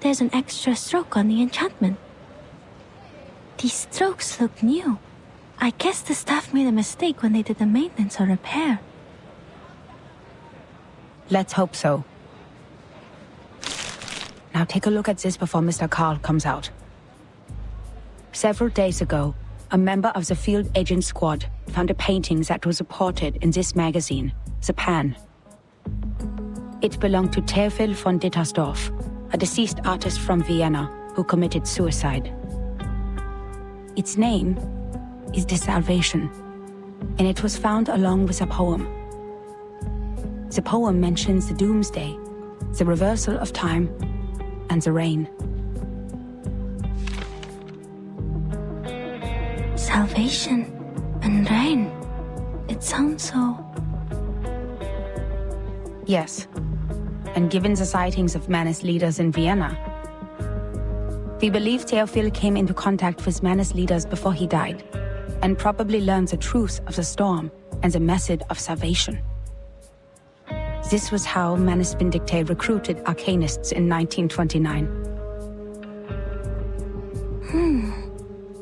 J: There's an extra stroke on the enchantment. These strokes look new. I guess the staff made a mistake when they did the maintenance or repair.
I: Let's hope so. Now take a look at this before Mr. Carl comes out. Several days ago, a member of the field agent squad found a painting that was reported in this magazine, The Pan. It belonged to Devibul von Dittersdorf, a deceased artist from Vienna who committed suicide. Its name is The Salvation, and it was found along with a poem. The poem mentions the doomsday, the reversal of time, and the rain.
J: Salvation and rain. It sounds so...
I: Yes, and given the sightings of Manus leaders in Vienna, we believe Theophil came into contact with Manus leaders before he died, and probably learned the truth of the storm and the method of salvation. This was how Manus Vindicte recruited arcanists in 1929.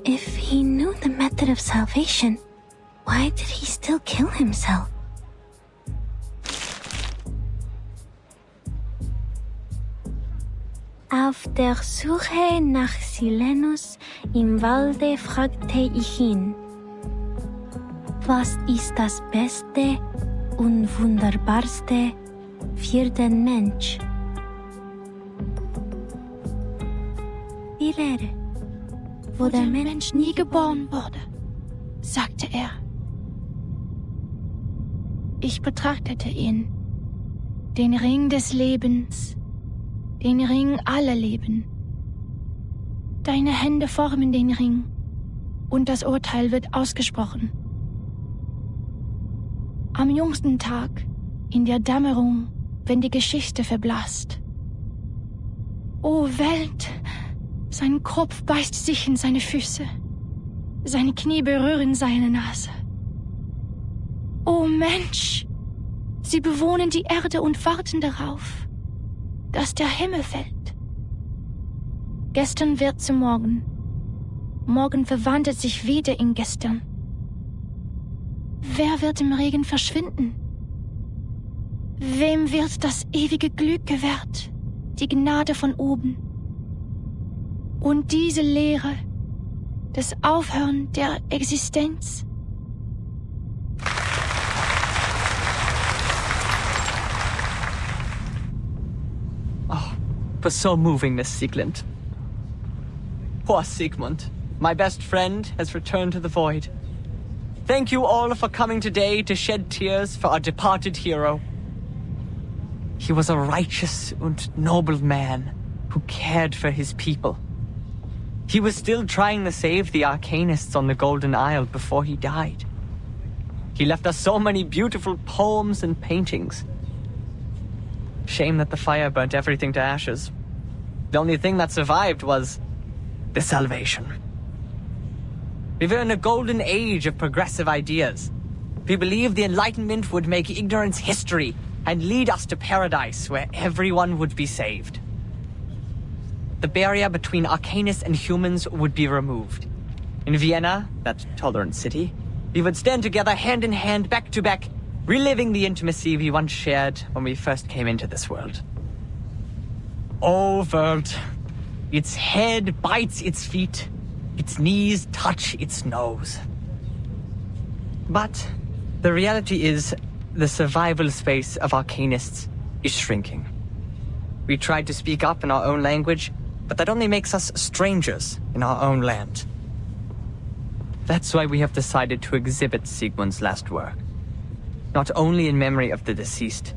J: If he knew the method of salvation, why did he still kill himself? Auf der Suche nach Silenus im Walde fragte ich ihn: Was ist das Beste und Wunderbarste für den Mensch? Die Lehre, wo der Mensch nie geboren wurde, sagte er.
L: Ich betrachtete ihn, den Ring des Lebens, den Ring aller Leben. Deine Hände formen den Ring, und das Urteil wird ausgesprochen. Am jüngsten Tag, in der Dämmerung, wenn die Geschichte verblasst. O Welt, sein Kopf beißt sich in seine Füße, seine Knie berühren seine Nase. O Mensch, sie bewohnen die Erde und warten darauf, dass der Himmel fällt. Gestern wird zu morgen. Morgen verwandelt sich wieder in gestern. Wer wird im Regen verschwinden? Wem wird das ewige Glück gewährt, die Gnade von oben? Und diese Lehre, das Aufhören der Existenz?
K: Was so moving, Miss Sieglund. Poor Sigmund, my best friend, has returned to the void. Thank you all for coming today to shed tears for our departed hero. He was a righteous and noble man who cared for his people. He was still trying to save the Arcanists on the Golden Isle before he died. He left us so many beautiful poems and paintings. Shame that the fire burnt everything to ashes. The only thing that survived was the Salvation. We were in a golden age of progressive ideas. We believed the Enlightenment would make ignorance history and lead us to paradise where everyone would be saved. The barrier between Arcanists and humans would be removed. In Vienna, that tolerant city, we would stand together hand in hand, back to back, reliving the intimacy we once shared when we first came into this world. Oh, world. Its head bites its feet. Its knees touch its nose. But
M: The reality is, the survival space of arcanists is shrinking. We tried to speak up in our own language, but that only makes us strangers in our own land. That's why we have decided to exhibit Sigmund's last work. Not only in memory of the deceased,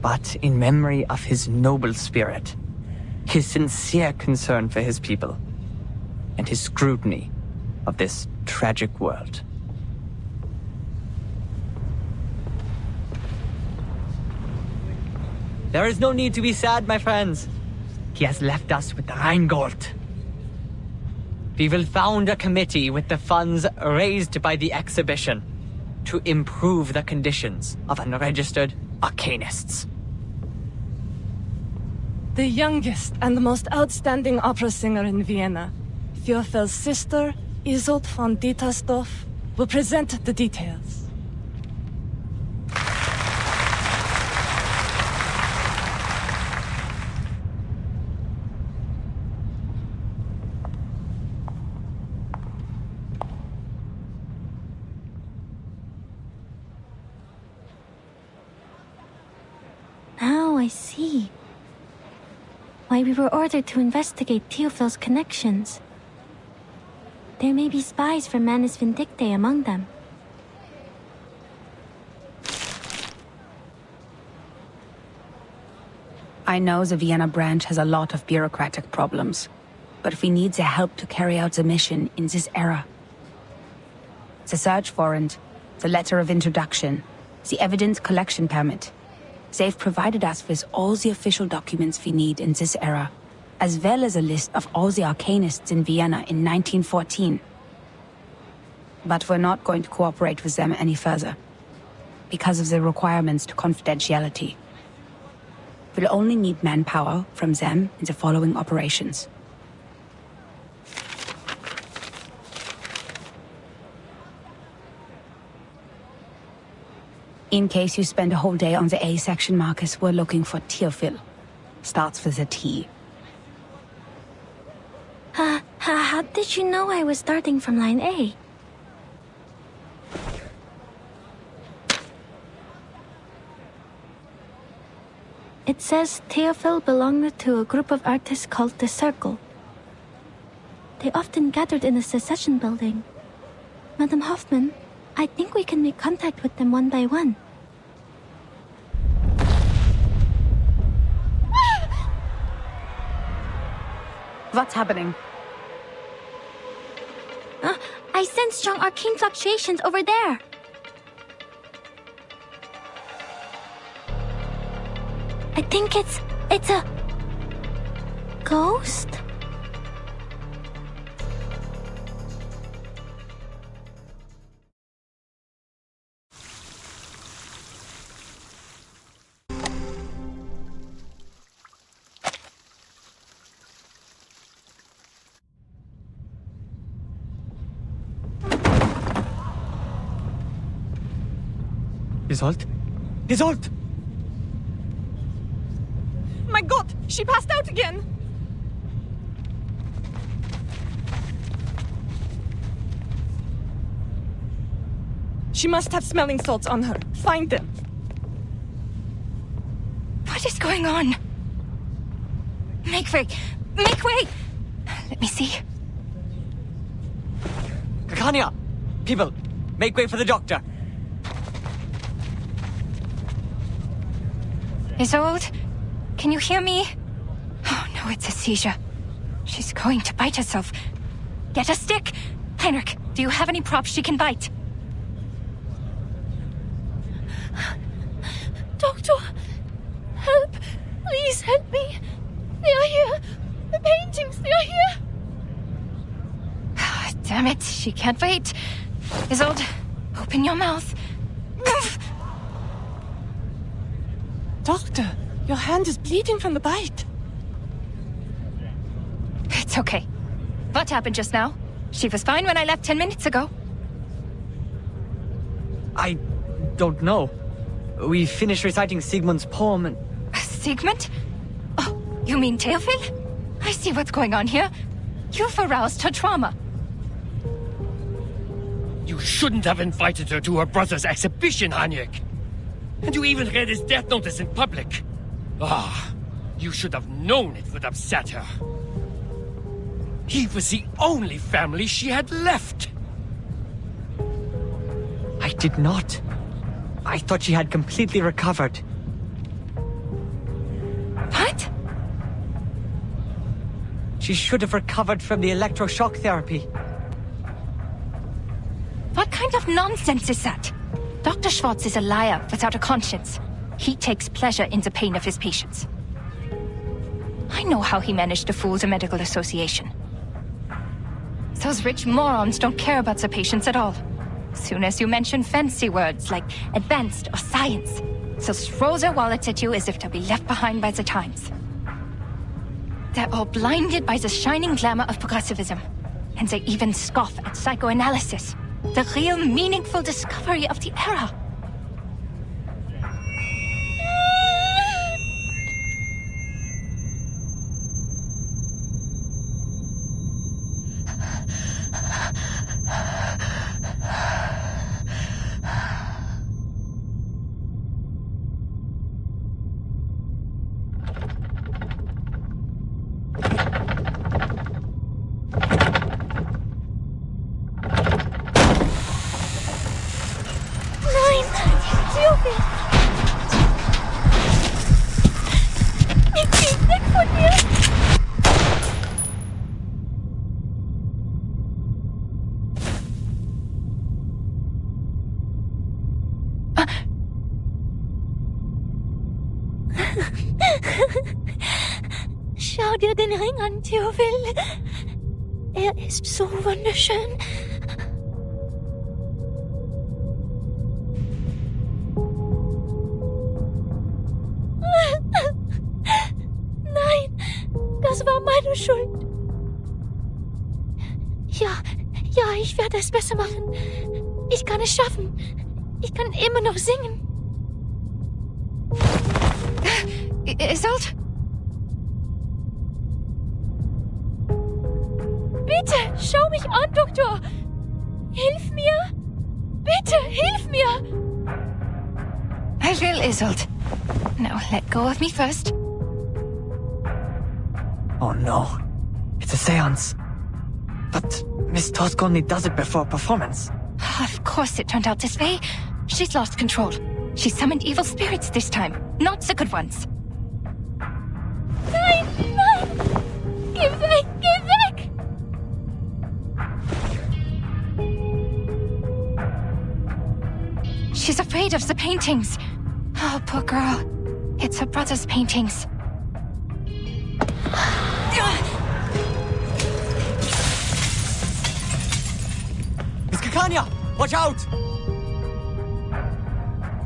M: but in memory of his noble spirit, his sincere concern for his people, and his scrutiny of this tragic world. There is no need to be sad, my friends. He has left us with the Rheingold. We will found a committee with the funds raised by the exhibition to improve the conditions of unregistered arcanists.
N: The youngest and the most outstanding opera singer in Vienna, Theophel's sister, Isolde von Dietersdorf, will present the details.
J: Now I see why we were ordered to investigate Theophel's connections. There may be spies from Manus Vindictae among them.
I: I know the Vienna branch has a lot of bureaucratic problems, but we need the help to carry out the mission in this era. The search warrant, the letter of introduction, the evidence collection permit. They've provided us with all the official documents we need in this era, as well as a list of all the arcanists in Vienna in 1914. But we're not going to cooperate with them any further, because of the requirements to confidentiality. We'll only need manpower from them in the following operations. In case you spend a whole day on the A section, Marcus, we're looking for Theophil. Starts with a T.
J: How did you know I was starting from line A? It says Theophil belonged to a group of artists called the Circle. They often gathered in the Secession Building. Madam Hoffman, I think we can make contact with them one by one.
I: What's happening?
J: I sense strong arcane fluctuations over there. I think it's a ghost?
M: Isolde? Isolde!
N: My God, she passed out again! She must have smelling salts on her. Find them.
E: What is going on? Make way! Make way! Let me see.
M: Kakania! People, make way for the doctor!
E: Isolde, can you hear me? Oh no, it's a seizure. She's going to bite herself. Get a stick! Heinrich, do you have any props she can bite?
J: Doctor, help! Please help me! They are here! The paintings, they are here!
E: Damn it, she can't wait. Isolde, open your mouth.
N: Doctor, your hand is bleeding from the bite.
E: It's okay. What happened just now? She was fine when I left 10 minutes ago.
M: I don't know. We finished reciting Sigmund's poem and...
E: Sigmund? Oh, you mean Theophil? I see what's going on here. You've aroused her trauma.
O: You shouldn't have invited her to her brother's exhibition, Hanyek. And you even read his death notice in public. Ah, you should have known it would upset her. He was the only family she had left.
M: I did not. I thought she had completely recovered.
E: What?
M: She should have recovered from the electroshock therapy.
E: What kind of nonsense is that? Dr. Schwartz is a liar without a conscience. He takes pleasure in the pain of his patients. I know how he managed to fool the medical association. Those rich morons don't care about the patients at all. Soon as you mention fancy words like advanced or science, they'll throw their wallets at you as if they'll be left behind by the times. They're all blinded by the shining glamour of progressivism. And they even scoff at psychoanalysis, the real meaningful discovery of the era.
J: Schau dir den Ring an, Devibul. Er ist so wunderschön. Nein, das war meine Schuld. Ja, ich werde es besser machen. Ich kann es schaffen. Ich kann immer noch singen.
E: Isolde?
J: Bitte, schau mich an, Doktor. Hilf mir. Bitte, hilf mir.
E: I will, Isolde. Now let go of me first.
M: Oh no. It's a seance. But Miss Torte only does it before a performance.
E: Of course it turned out this way. She's lost control. She summoned evil spirits this time, not the good ones.
J: Nein, nein! Geh weg, geh weg!
E: She's afraid of the paintings. Oh, poor girl. It's her brother's paintings.
M: Miss Kakanya! Watch out!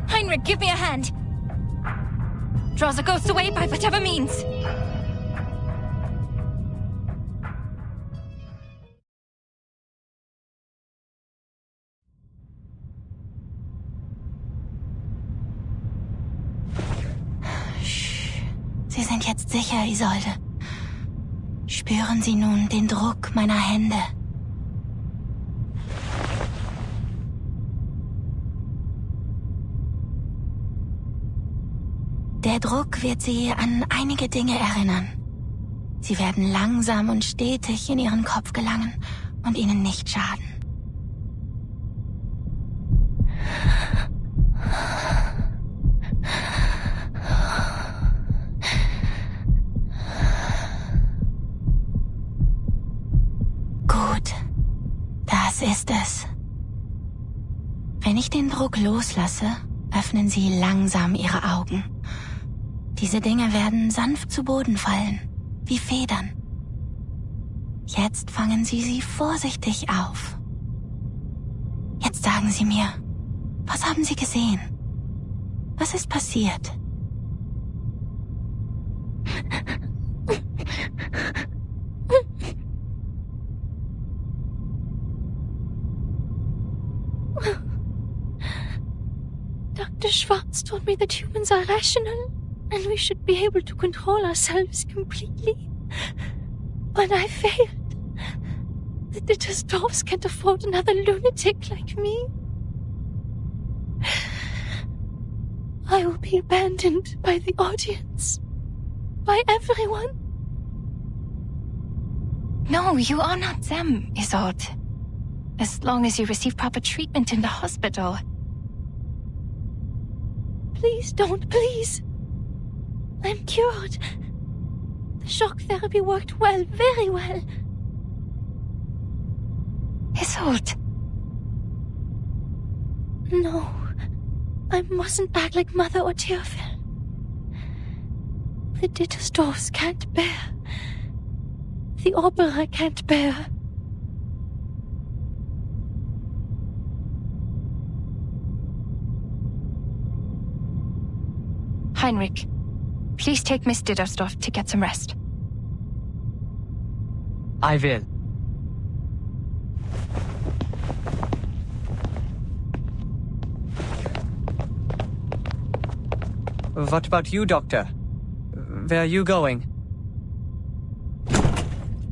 E: Heinrich, give me a hand. Draw the ghost away by whatever means.
J: Sie sind jetzt sicher, Isolde. Spüren Sie nun den Druck meiner Hände. Der Druck wird Sie an einige Dinge erinnern. Sie werden langsam und stetig in Ihren Kopf gelangen und Ihnen nicht schaden. Gut, das ist es. Wenn ich den Druck loslasse, öffnen Sie langsam Ihre Augen. Diese Dinge werden sanft zu Boden fallen, wie Federn. Jetzt fangen Sie sie vorsichtig auf. Jetzt sagen Sie mir, was haben Sie gesehen? Was ist passiert? Dr. Schwartz told me that humans are rational and we should be able to control ourselves completely. But I failed.
L: The Dittersdorfs can't afford another lunatic like me. I will be abandoned by the audience. By everyone.
E: No, you are not them, Isolde. As long as you receive proper treatment in the hospital.
L: Please don't, please. I'm cured. The shock therapy worked well, very well.
E: Isolde.
L: No, I mustn't act like Mother or Teofil. The Dittersdorfs can't bear. The opera can't bear.
E: Heinrich, please take Miss Dittersdorf to get some rest.
M: I will. What about you, Doctor? Where are you going?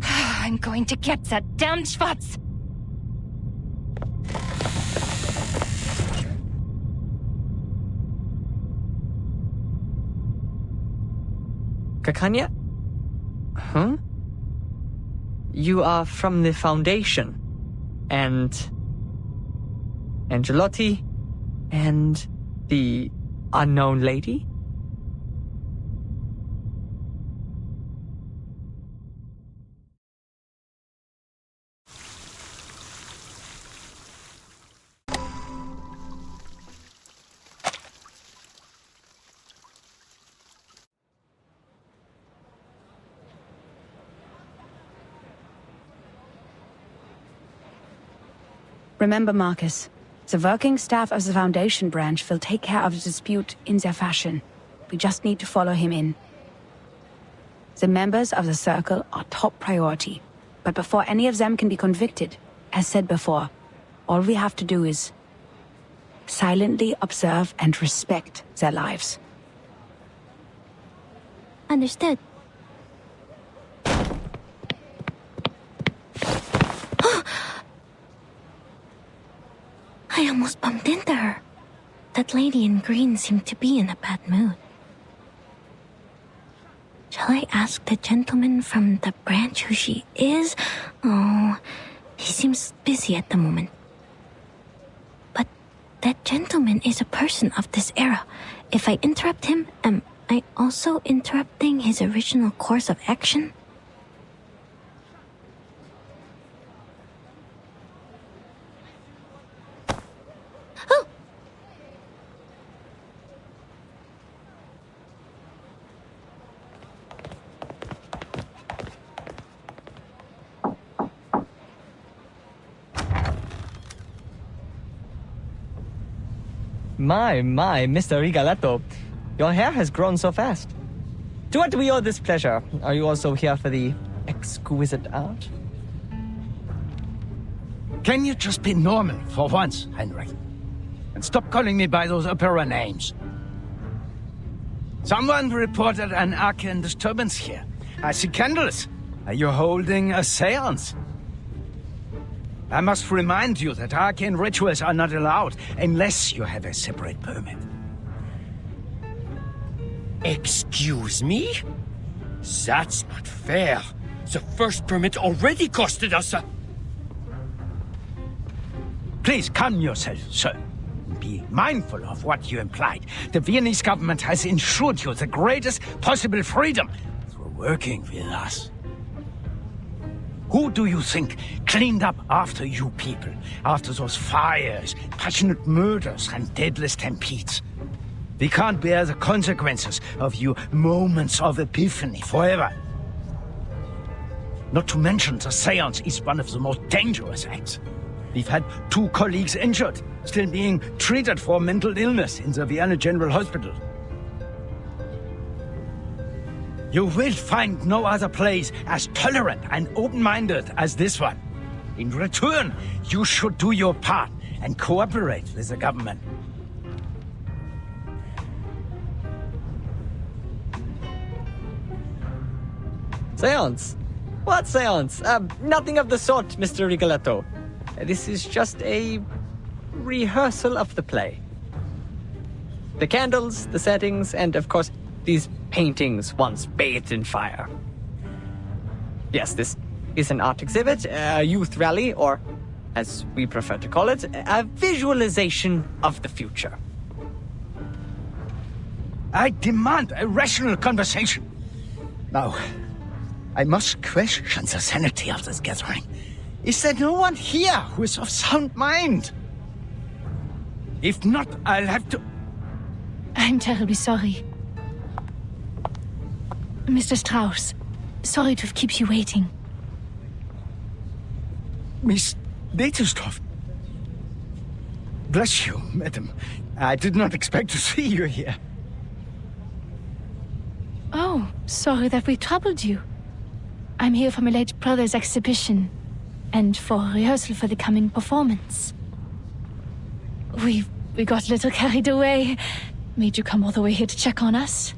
E: I'm going to get that damned Schwarz!
M: Kakanya? Huh? You are from the Foundation. And Angelotti? And the unknown lady?
I: Remember, Marcus, the working staff of the Foundation branch will take care of the dispute in their fashion. We just need to follow him in. The members of the Circle are top priority. But before any of them can be convicted, as said before, all we have to do is silently observe and respect their lives.
J: Understood. I almost bumped into her. That lady in green seemed to be in a bad mood. Shall I ask the gentleman from the branch who she is? Oh, he seems busy at the moment. But that gentleman is a person of this era. If I interrupt him, am I also interrupting his original course of action?
M: My, Mr. Rigoletto. Your hair has grown so fast. To what do we owe this pleasure? Are you also here for the exquisite art?
C: Can you just be normal for once, Heinrich? And stop calling me by those opera names. Someone reported an arcane disturbance here. I see candles. Are you holding a seance? I must remind you that arcane rituals are not allowed unless you have a separate permit.
O: Excuse me? That's not fair. The first permit already costed us a...
C: Please calm yourself, sir. Be mindful of what you implied. The Viennese government has ensured you the greatest possible freedom through working with us. Who do you think cleaned up after you people? After those fires, passionate murders, and deadly stampedes? We can't bear the consequences of your moments of epiphany forever. Not to mention the seance is one of the most dangerous acts. We've had 2 colleagues injured, still being treated for mental illness in the Vienna General Hospital. You will find no other place as tolerant and open-minded as this one. In return, you should do your part and cooperate with the government.
M: Seance? What seance? Nothing of the sort, Mr. Rigoletto. This is just a rehearsal of the play. The candles, the settings, and of course, these paintings once bathed in fire. Yes, this is an art exhibit, a youth rally, or, as we prefer to call it, a visualization of the future.
P: I demand a rational conversation. Now, I must question the sanity of this gathering. Is there no one here who is of sound mind? If not, I'll have to...
L: I'm terribly sorry. Mr. Strauss, sorry to keep you waiting.
P: Miss Detestorf. Bless you, madam. I did not expect to see you here.
L: Oh, sorry that we troubled you. I'm here for my late brother's exhibition, and for rehearsal for the coming performance. We got a little carried away. Made you come all the way here to check on us.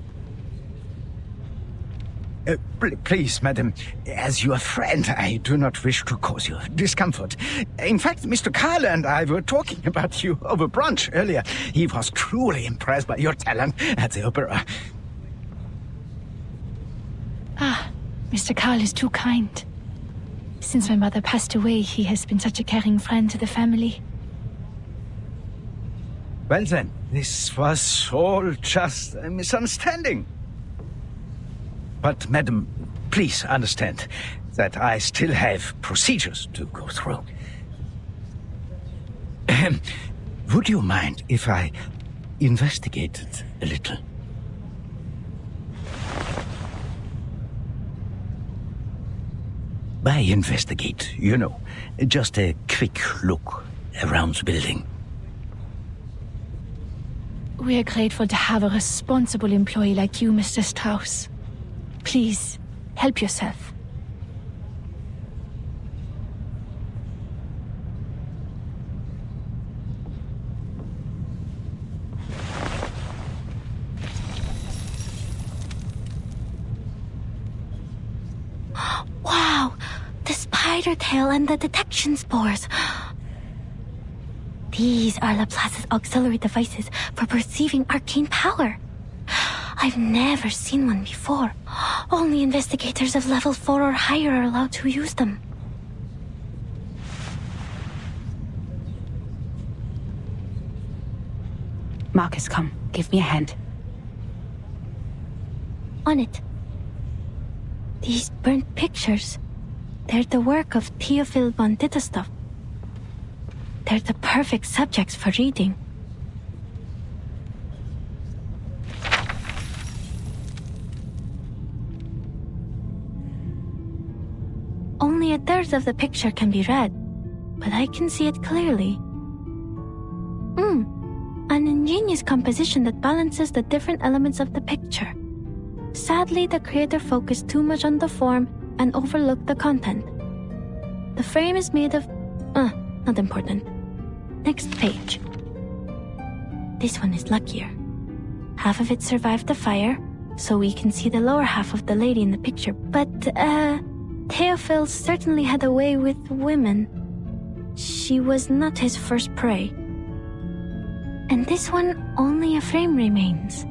P: Please, madam, as your friend, I do not wish to cause you discomfort. In fact, Mr. Carl and I were talking about you over brunch earlier. He was truly impressed by your talent at the opera.
L: Ah, Mr. Carl is too kind. Since my mother passed away, he has been such a caring friend to the family.
P: Well then, this was all just a misunderstanding. But, madam, please understand that I still have procedures to go through. Would you mind if I investigated a little? By investigate, you know, just a quick look around the building.
L: We are grateful to have a responsible employee like you, Mr. Strauss. Please, help yourself.
J: Wow! The spider tail and the detection spores. These are Laplace's auxiliary devices for perceiving arcane power. I've never seen one before. Only investigators of level 4 or higher are allowed to use them.
I: Marcus, come. Give me a hand.
J: On it. These burnt pictures. They're the work of Theophil von Ditterstoff. They're the perfect subjects for reading. Only a third of the picture can be read, but I can see it clearly. An ingenious composition that balances the different elements of the picture. Sadly, the creator focused too much on the form and overlooked the content. The frame is made of... not important. Next page. This one is luckier. Half of it survived the fire, so we can see the lower half of the lady in the picture. But, Theophil certainly had a way with women. She was not his first prey. And this one, only a frame remains.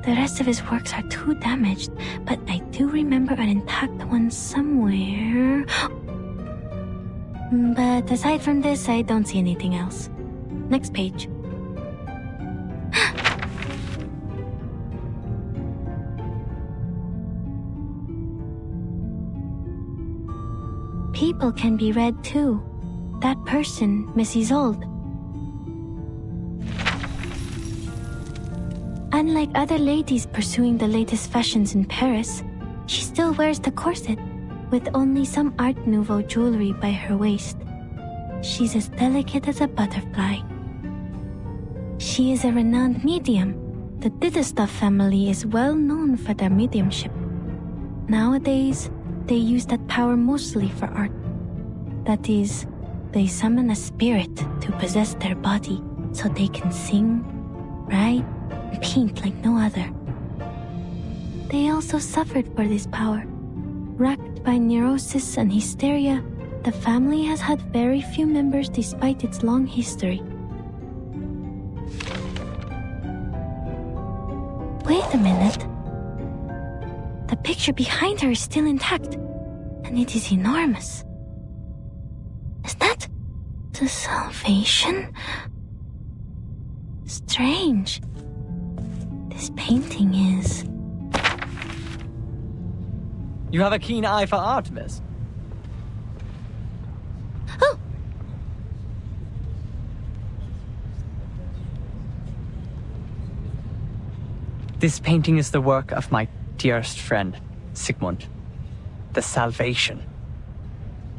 J: The rest of his works are too damaged, but I do remember an intact one somewhere. But aside from this, I don't see anything else. Next page. People can be read too. That person, Miss Isolde. Unlike other ladies pursuing the latest fashions in Paris, she still wears the corset, with only some Art Nouveau jewelry by her waist. She's as delicate as a butterfly. She is a renowned medium. The Ditterstoff family is well known for their mediumship. Nowadays, they use that power mostly for art. That is, they summon a spirit to possess their body so they can sing, write, paint like no other. They also suffered for this power, Racked by neurosis and hysteria, the family has had very few members despite its long history. Wait a minute. The picture behind her is still intact, and it is enormous. Is that the Salvation? Strange. This painting is...
M: You have a keen eye for art, miss.
J: Oh!
M: This painting is the work of my dearest friend, Sigmund. The Salvation.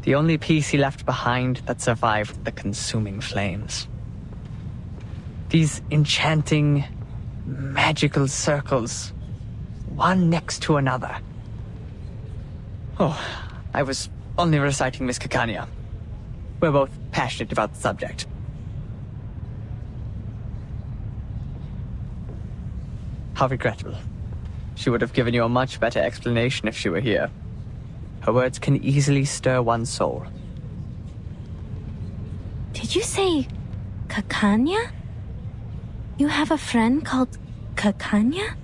M: The only piece he left behind that survived the consuming flames. These enchanting, magical circles, one next to another. Oh, I was only reciting Miss Caccania. We're both passionate about the subject. How regrettable. She would have given you a much better explanation if she were here. Her words can easily stir one's soul.
J: Did you say Caccania? You have a friend called Caccania?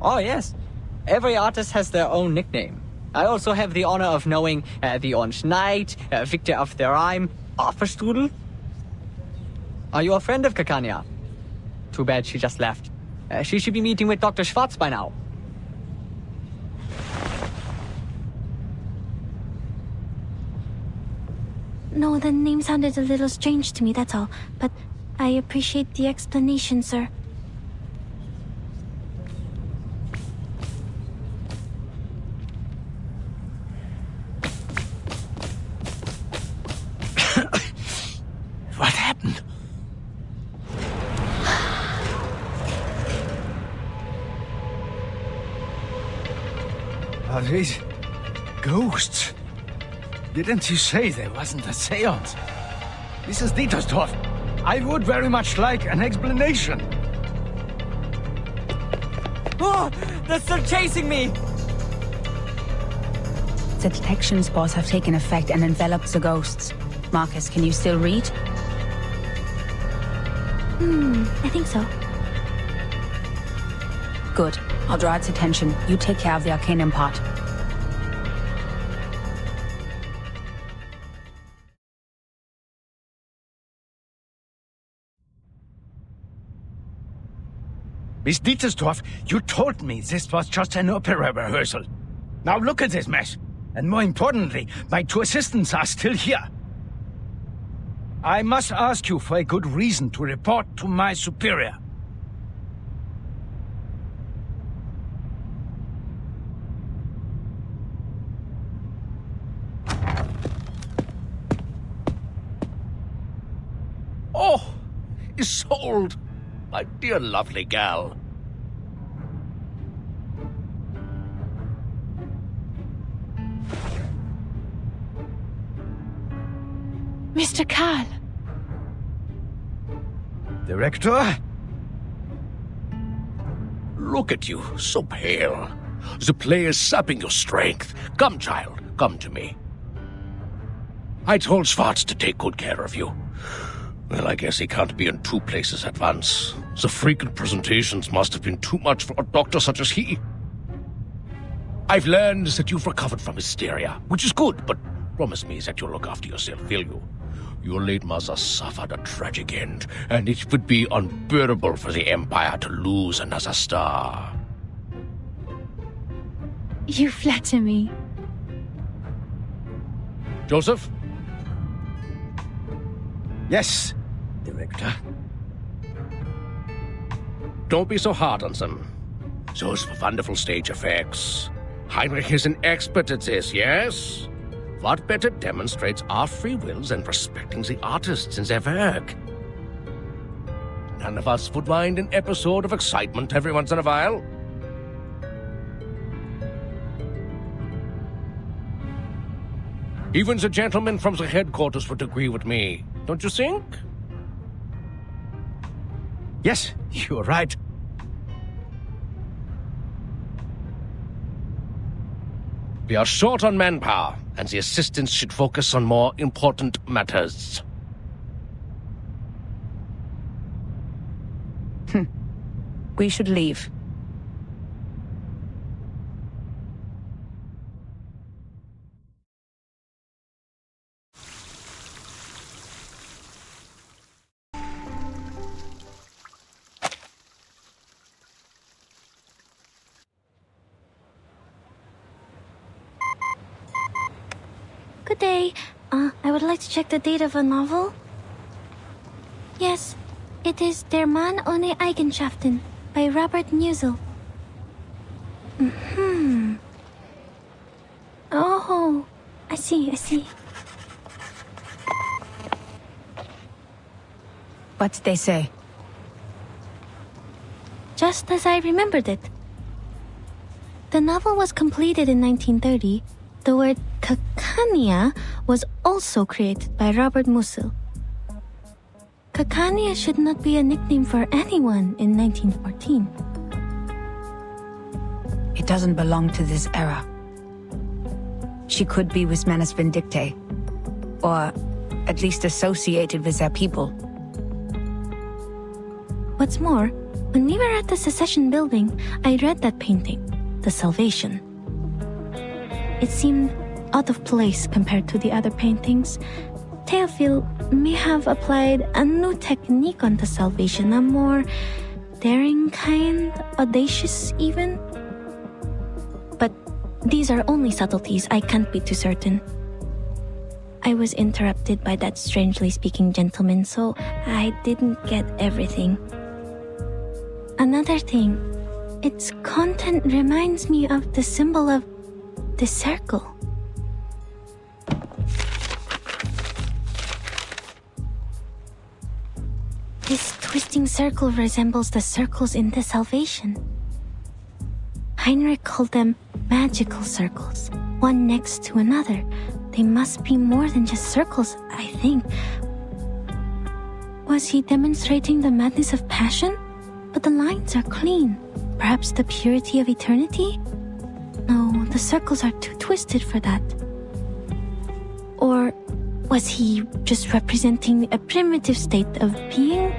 M: Oh, yes. Every artist has their own nickname. I also have the honor of knowing the Orange Knight, Victor of the Rhyme, Arthurstrudel. Are you a friend of Caccania? Too bad she just left. She should be meeting with Dr. Schwartz by now.
J: No, the name sounded a little strange to me, that's all. But I appreciate the explanation, sir.
P: What happened? Are these ghosts? Didn't you say there wasn't a seance? This is Dietersdorf. I would very much like an explanation.
M: Oh, they're still chasing me!
I: The detection spores have taken effect and enveloped the ghosts. Marcus, can you still read?
J: I think so.
I: Good. I'll draw its attention. You take care of the arcanum part.
P: Miss Dietersdorf, you told me this was just an opera rehearsal. Now look at this mess. And more importantly, my two assistants are still here. I must ask you for a good reason to report to my superior.
A: Oh, Isolde, my dear lovely gal.
L: Mr. Karl.
P: Director?
A: Look at you, so pale. The play is sapping your strength. Come, child, come to me. I told Schwartz to take good care of you. Well, I guess he can't be in two places at once. The frequent presentations must have been too much for a doctor such as he. I've learned that you've recovered from hysteria, which is good, but promise me that you'll look after yourself, will you? Your late mother suffered a tragic end, and it would be unbearable for the Empire to lose another star.
L: You flatter me.
A: Joseph?
P: Yes, Director.
A: Don't be so hard on them. Those wonderful stage effects. Heinrich is an expert at this, yes? What better demonstrates our free wills than respecting the artists in their work? None of us would mind an episode of excitement every once in a while. Even the gentlemen from the headquarters would agree with me, don't you think?
P: Yes, you're right.
A: We are short on manpower, and the assistants should focus on more important matters.
I: We should leave.
J: Good day. I would like to check the date of a novel. Yes, it is Der Mann ohne Eigenschaften by Robert Musil. Oh, I see.
I: What'd they say?
J: Just as I remembered it. The novel was completed in 1930. The word Cacania was also created by Robert Musil. Cacania should not be a nickname for anyone in 1914.
I: It doesn't belong to this era. She could be with Manus Vindictae, or at least associated with their people.
J: What's more, when we were at the Secession Building, I read that painting, The Salvation. It seemed out of place compared to the other paintings. Théophile may have applied a new technique on the Salvation, a more daring kind, audacious even. But these are only subtleties, I can't be too certain. I was interrupted by that strangely speaking gentleman, so I didn't get everything. Another thing, its content reminds me of the symbol of the circle. This twisting circle resembles the circles in the Salvation. Heinrich called them magical circles, one next to another. They must be more than just circles, I think. Was he demonstrating the madness of passion? But the lines are clean. Perhaps the purity of eternity? No, the circles are too twisted for that. Or was he just representing a primitive state of being?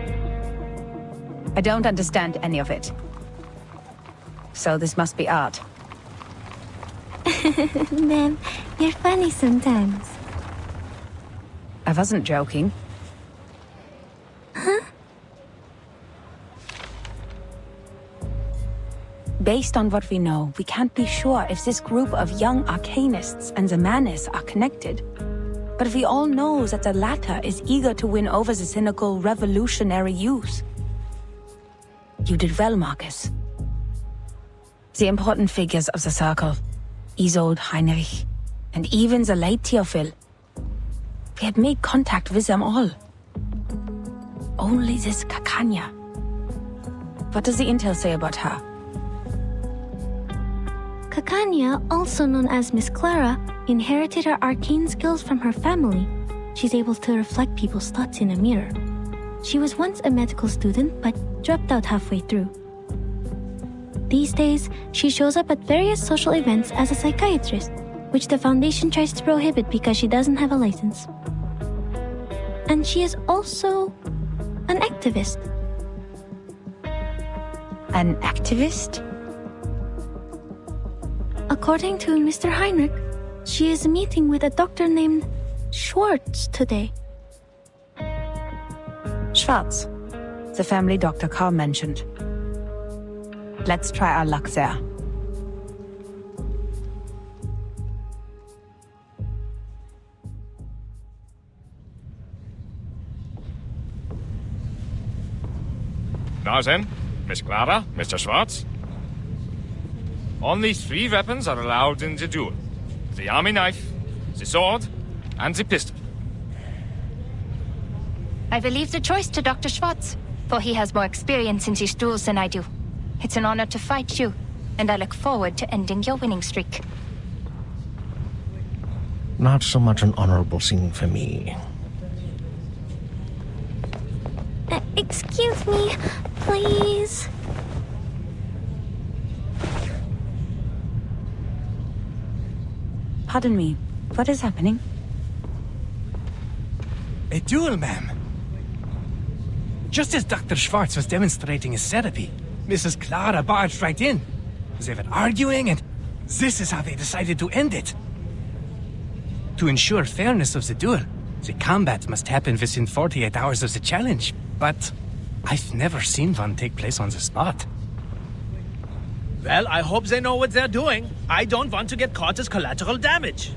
I: I don't understand any of it. So this must be art.
J: Ma'am, you're funny sometimes.
I: I wasn't joking.
J: Huh?
I: Based on what we know, we can't be sure if this group of young arcanists and the Manus are connected. But we all know that the latter is eager to win over the cynical revolutionary youth. You did well, Marcus. The important figures of the circle, Isolde, Heinrich, and even the late Théophile. We had made contact with them all. Only this Cacania. What does the intel say about her?
J: Cacania, also known as Miss Clara, inherited her arcane skills from her family. She's able to reflect people's thoughts in a mirror. She was once a medical student, but dropped out halfway through. These days, she shows up at various social events as a psychiatrist, which the Foundation tries to prohibit because she doesn't have a license. And she is also an activist.
I: An activist?
J: According to Mr. Heinrich, she is meeting with a doctor named Schwartz today.
I: Schwartz, the family doctor Carl mentioned. Let's try our luck there.
B: Now then, Miss Clara, Mr. Schwartz. Only 3 weapons are allowed in the duel. The army knife, the sword, and the pistol.
E: I will leave the choice to Dr. Schwartz, for he has more experience in these duels than I do. It's an honor to fight you, and I look forward to ending your winning streak.
A: Not so much an honorable scene for me.
J: Excuse me, please.
I: Pardon me. What is happening?
C: A duel, ma'am. Just as Dr. Schwartz was demonstrating his therapy, Mrs. Clara barged right in. They were arguing, and this is how they decided to end it. To ensure fairness of the duel, the combat must happen within 48 hours of the challenge, but I've never seen one take place on the spot.
K: Well, I hope they know what they're doing. I don't want to get caught as collateral damage.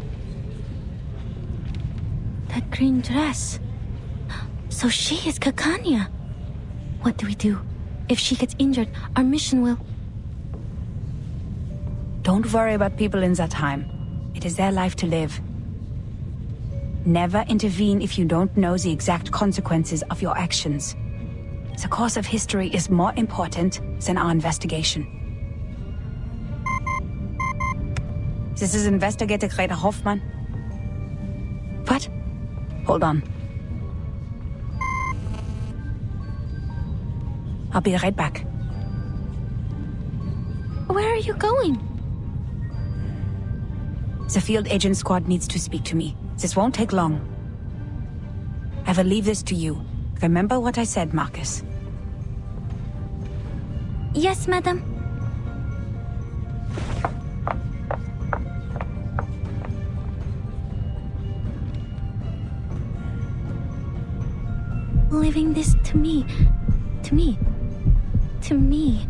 J: That green dress. So she is Kakanya. What do we do? If she gets injured, our mission will...
I: Don't worry about people in that time. It is their life to live. Never intervene if you don't know the exact consequences of your actions. The course of history is more important than our investigation. This is Investigator Greta Hoffmann. What? Hold on. I'll be right back.
J: Where are you going?
I: The field agent squad needs to speak to me. This won't take long. I will leave this to you. Remember what I said, Marcus.
J: Yes, madam. Leaving this to me. To me. To me.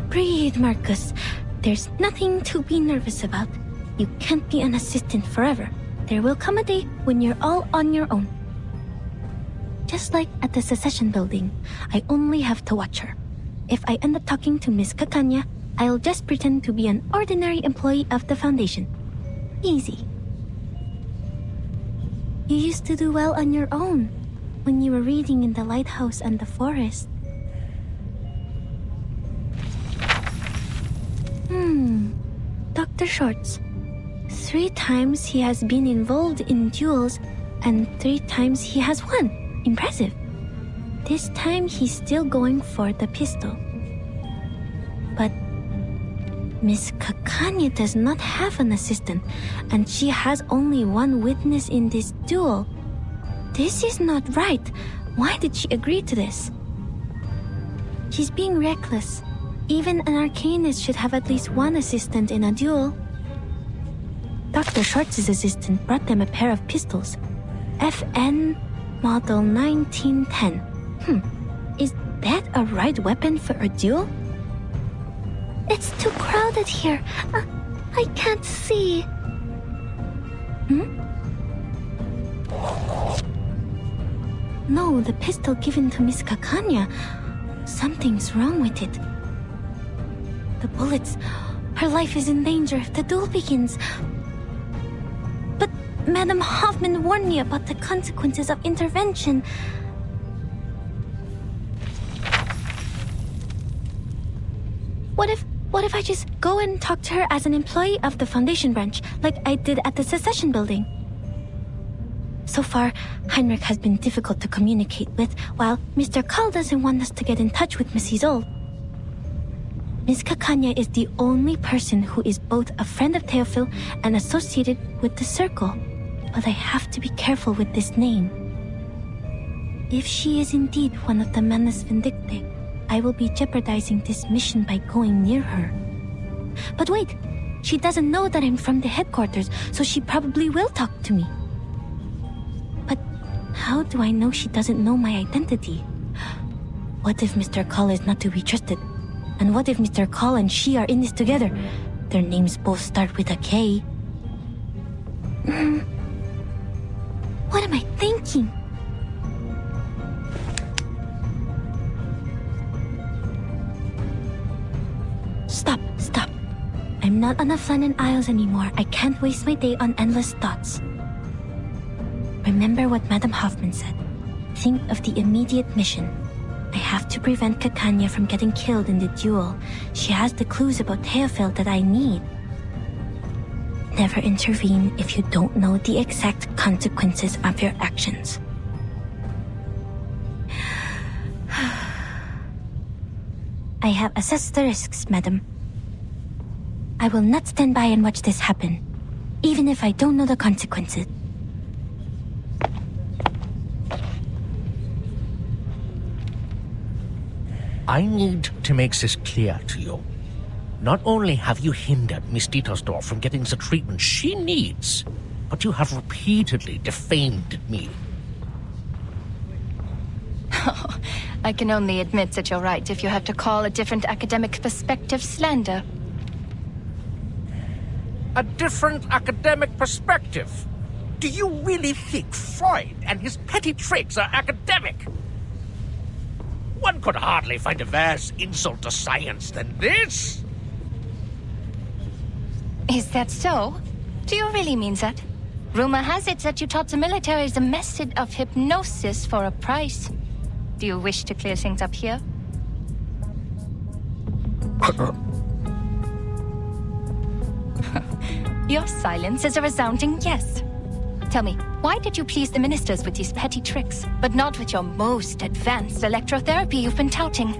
J: Breathe, Marcus. There's nothing to be nervous about. You can't be an assistant forever. There will come a day when you're all on your own. Just like at the Secession Building, I only have to watch her. If I end up talking to Miss Kakanya, I'll just pretend to be an ordinary employee of the Foundation. Easy. You used to do well on your own, when you were reading in the lighthouse and the forest. Dr. Schwartz. 3 times he has been involved in duels, and 3 times he has won. Impressive. This time he's still going for the pistol. But Miss Kakanya does not have an assistant, and she has only 1 witness in this duel. This is not right. Why did she agree to this? She's being reckless. Even an arcanist should have at least 1 assistant in a duel. Dr. Schwartz's assistant brought them a pair of pistols. FN Model 1910. Is that a right weapon for a duel? It's too crowded here. I can't see. No, the pistol given to Miss Kakanya. Something's wrong with it. The bullets. Her life is in danger if the duel begins. But Madam Hoffman warned me about the consequences of intervention. What if I just go and talk to her as an employee of the Foundation branch, like I did at the Secession Building? So far, Heinrich has been difficult to communicate with, while Mr. Call doesn't want us to get in touch with Mrs. Zoll. Miss Kakanya is the only person who is both a friend of Theophil and associated with the Circle, but I have to be careful with this name. If she is indeed one of the Manus Vindictae, I will be jeopardizing this mission by going near her. But wait, she doesn't know that I'm from the headquarters, so she probably will talk to me. But how do I know she doesn't know my identity? What if Mr. Call is not to be trusted? And what if Mr. Call and she are in this together? Their names both start with a K. What am I thinking? Stop. I'm not on the Flannan Isles anymore. I can't waste my day on endless thoughts. Remember what Madam Hoffman said. Think of the immediate mission. I have to prevent Kakanya from getting killed in the duel. She has the clues about Theophil that I need. Never intervene if you don't know the exact consequences of your actions. I I have assessed the risks, madam. I will not stand by and watch this happen, even if I don't know the consequences.
A: I need to make this clear to you. Not only have you hindered Miss Dietersdorf from getting the treatment she needs, but you have repeatedly defamed me.
E: I can only admit that you're right if you have to call a different academic perspective slander.
A: A different academic perspective? Do you really think Freud and his petty tricks are academic? One could hardly find a worse insult to science than this.
E: Is that so? Do you really mean that? Rumor has it that you taught the military the method of hypnosis for a price. Do you wish to clear things up here? Your silence is a resounding yes. Tell me, why did you please the ministers with these petty tricks, but not with your most advanced electrotherapy you've been touting?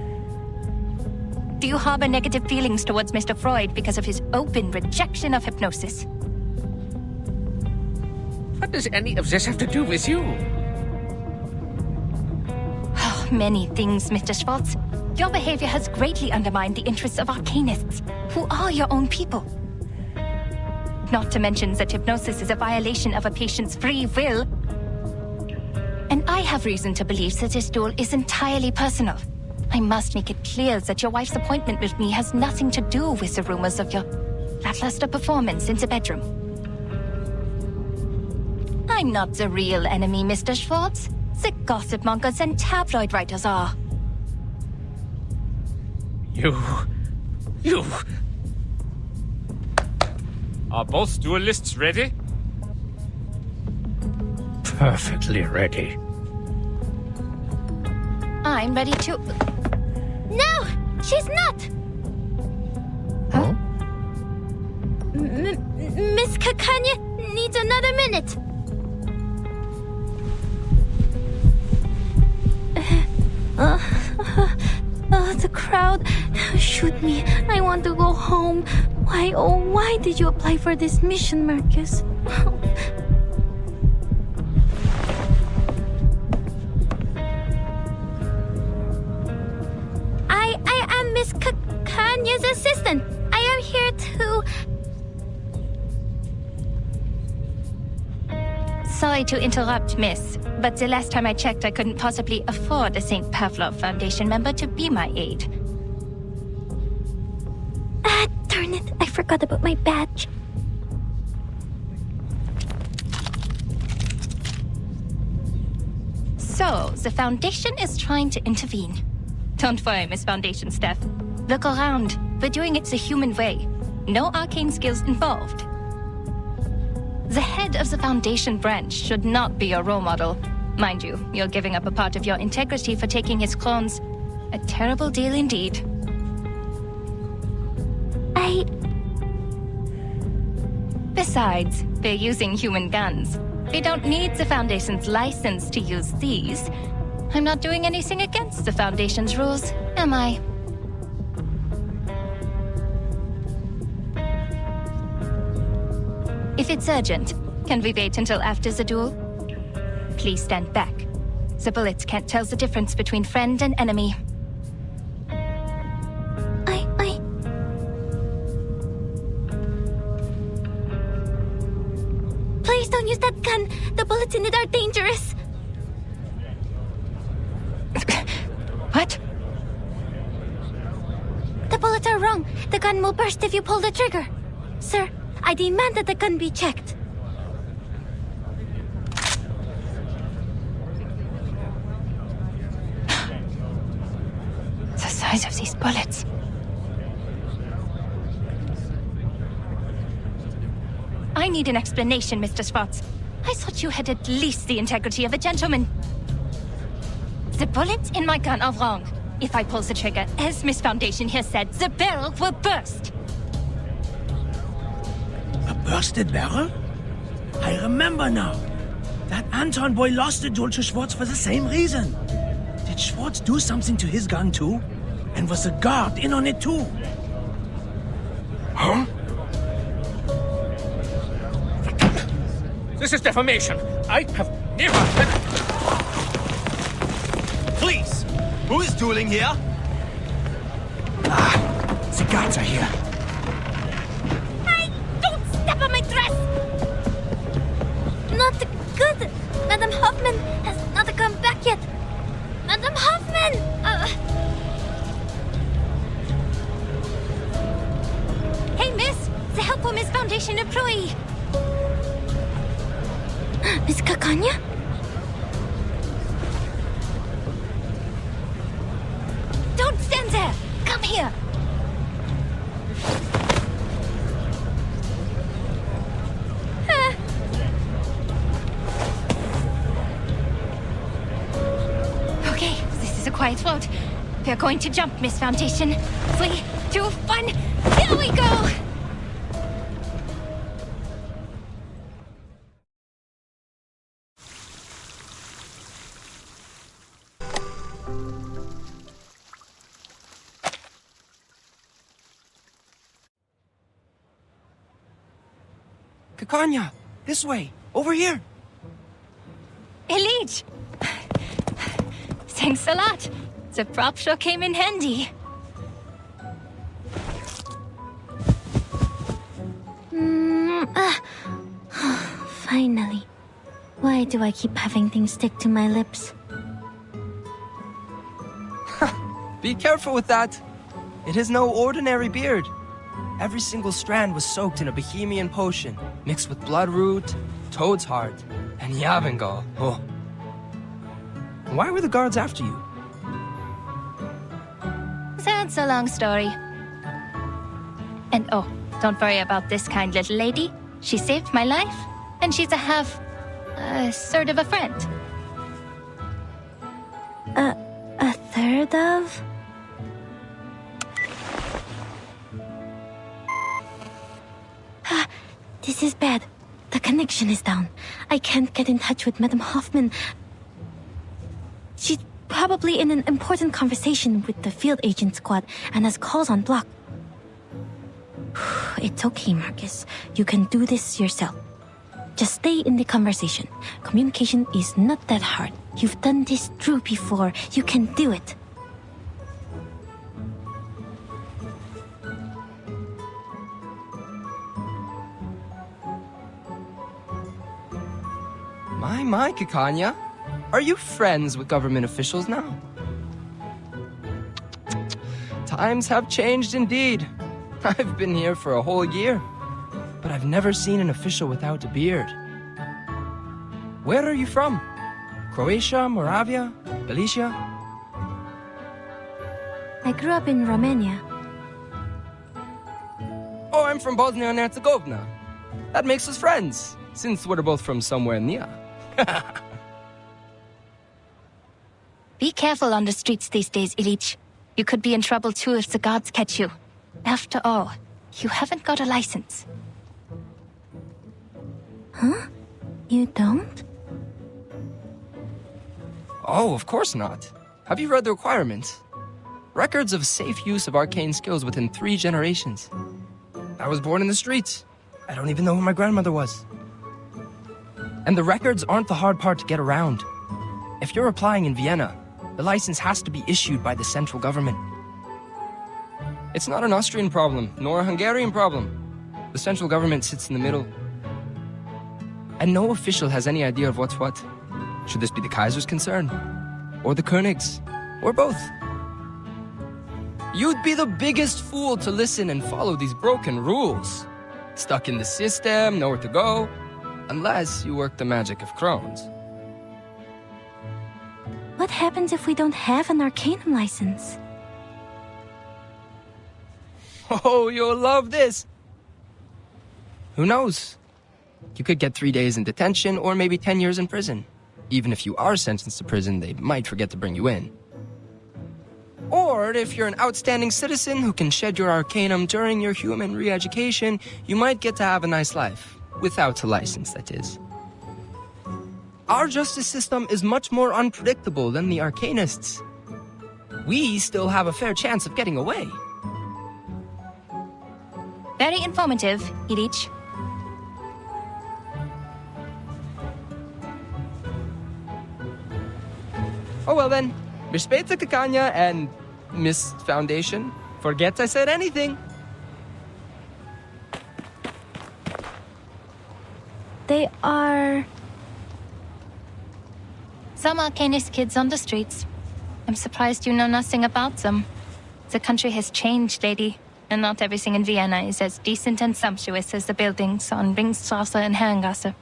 E: Do you harbor negative feelings towards Mr. Freud because of his open rejection of hypnosis?
A: What does any of this have to do with you?
E: Oh, many things, Mr. Schwartz. Your behavior has greatly undermined the interests of arcanists, who are your own people. Not to mention that hypnosis is a violation of a patient's free will. And I have reason to believe that this duel is entirely personal. I must make it clear that your wife's appointment with me has nothing to do with the rumors of your lackluster performance in the bedroom. I'm not the real enemy, Mr. Schwartz. The gossip mongers and tabloid writers are.
A: You...
O: Are both duelists ready?
A: Perfectly ready.
E: I'm ready to...
J: No! She's not!
A: Huh?
J: Miss Kakanya needs another minute. The crowd. Shoot me. I want to go home. Why, oh, why did you apply for this mission, Marcus? I am Miss Kanya's assistant. I am here to...
E: Sorry to interrupt, miss, but the last time I checked, I couldn't possibly afford a St. Pavlov Foundation member to be my aide.
J: Darn it, I forgot about my badge.
E: So, the Foundation is trying to intervene. Don't worry, Miss Foundation staff. Look around. We're doing it the human way. No arcane skills involved. The head of the Foundation branch should not be your role model. Mind you, you're giving up a part of your integrity for taking his clones. A terrible deal indeed. Besides, they're using human guns. They don't need the Foundation's license to use these. I'm not doing anything against the Foundation's rules, am I? If it's urgent, can we wait until after the duel? Please stand back. The bullets can't tell the difference between friend and enemy.
J: Please don't use that gun. The bullets in it are dangerous.
E: What?
J: The bullets are wrong. The gun will burst if you pull the trigger. Sir, I demand that the gun be checked.
E: The size of these bullets. I need an explanation, Mr. Schwartz. I thought you had at least the integrity of a gentleman. The bullets in my gun are wrong. If I pull the trigger, as Miss Foundation here said, the barrel will burst.
C: A bursted barrel? I remember now. That Anton boy lost the duel to Schwartz for the same reason. Did Schwartz do something to his gun too? And was a guard in on it too.
P: Huh?
A: This is defamation. I have never been...
K: Please! Who is dueling here?
C: The guards are here.
J: Hey, don't step on my dress! Not good. Madame Hoffman has not come back yet. Madame Hoffman!
E: Hey, miss! The helpful Miss Foundation employee!
J: Miss Kakanya?
E: Don't stand there! Come here! Okay, this is a quiet vote. We're going to jump, Miss Foundation. 3, 2, 1, here we go!
M: Kakanya, this way, over here.
E: Elite! Thanks a lot. The prop sure came in handy.
J: Finally. Why do I keep having things stick to my lips?
M: Be careful with that. It is no ordinary beard. Every single strand was soaked in a Bohemian potion, mixed with bloodroot, toad's heart, and Yavangal. Oh. Why were the guards after you?
E: That's a long story. And oh, don't worry about this kind little lady. She saved my life, and she's sort of a friend.
J: A third of? This is bad. The connection is down. I can't get in touch with Madame Hoffman. She's probably in an important conversation with the field agent squad and has calls on block. It's okay, Marcus. You can do this yourself. Just stay in the conversation. Communication is not that hard. You've done this through before. You can do it.
M: My, Kakanya. Are you friends with government officials now? Times have changed indeed. I've been here for a whole year, but I've never seen an official without a beard. Where are you from? Croatia, Moravia, Galicia?
J: I grew up in Romania.
M: Oh, I'm from Bosnia and Herzegovina. That makes us friends, since we're both from somewhere near.
E: Be careful on the streets these days, Ilich. You could be in trouble too if the guards catch you. After all, you haven't got a license.
J: Huh? You don't?
M: Oh, of course not. Have you read the requirements? Records of safe use of arcane skills within 3 generations. I was born in the streets. I don't even know who my grandmother was. And the records aren't the hard part to get around. If you're applying in Vienna, the license has to be issued by the central government. It's not an Austrian problem, nor a Hungarian problem. The central government sits in the middle. And no official has any idea of what's what. Should this be the Kaiser's concern? Or the König's? Or both? You'd be the biggest fool to listen and follow these broken rules. Stuck in the system, nowhere to go. Unless you work the magic of Crohn's.
J: What happens if we don't have an Arcanum license?
M: Oh, you'll love this! Who knows? You could get 3 days in detention or maybe 10 years in prison. Even if you are sentenced to prison, they might forget to bring you in. Or if you're an outstanding citizen who can shed your Arcanum during your human re-education, you might get to have a nice life. Without a license, that is. Our justice system is much more unpredictable than the Arcanists.
Q: we still have a fair chance of getting away.
E: Very informative, Ilich.
Q: Oh well then, Miss Beta Kakanya and Miss Foundation, forget I said anything.
J: They are...
E: Some Arcanist kids on the streets. I'm surprised you know nothing about them. The country has changed, lady, and not everything in Vienna is as decent and sumptuous as the buildings on Ringstrasse and Herrengasse.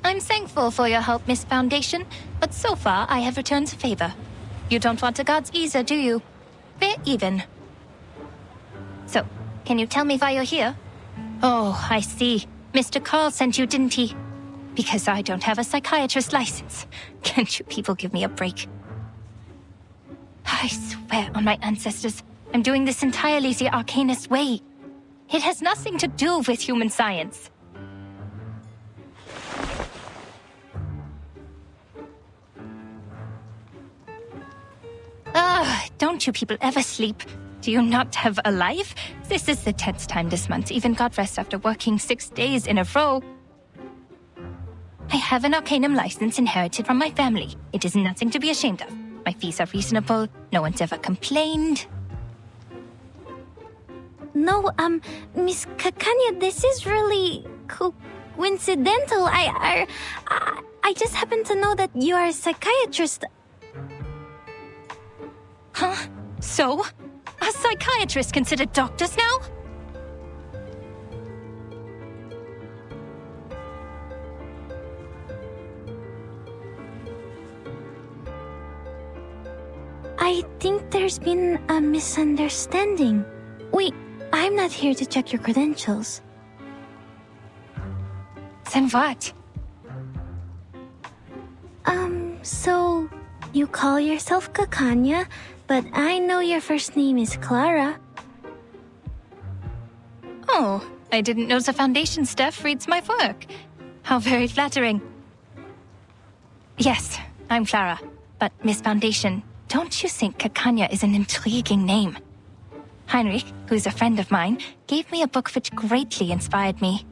E: I'm thankful for your help, Miss Foundation, but so far I have returned the favor. You don't want the gods either, do you? Fair even. So, can you tell me why you're here? Oh, I see. Mr. Carl sent you, didn't he? Because I don't have a psychiatrist license. Can't you people give me a break? I swear on my ancestors, I'm doing this entirely the Arcanist way. It has nothing to do with human science. Don't you people ever sleep? Do you not have a life? This is the 10th time this month. Even got rest after working 6 days in a row. I have an Arcanum license inherited from my family. It is nothing to be ashamed of. My fees are reasonable. No one's ever complained.
J: No, Miss Kakanya, this is really coincidental. I just happen to know that you are a psychiatrist.
E: Huh? So? Are psychiatrists considered doctors now?
J: I think there's been a misunderstanding. Wait, I'm not here to check your credentials.
E: Then what?
J: So you call yourself Kakanya, but I know your first name is Clara.
E: Oh, I didn't know the Foundation staff reads my work. How very flattering. Yes, I'm Clara. But Miss Foundation, don't you think Kakanya is an intriguing name? Heinrich, who's a friend of mine, gave me a book which greatly inspired me.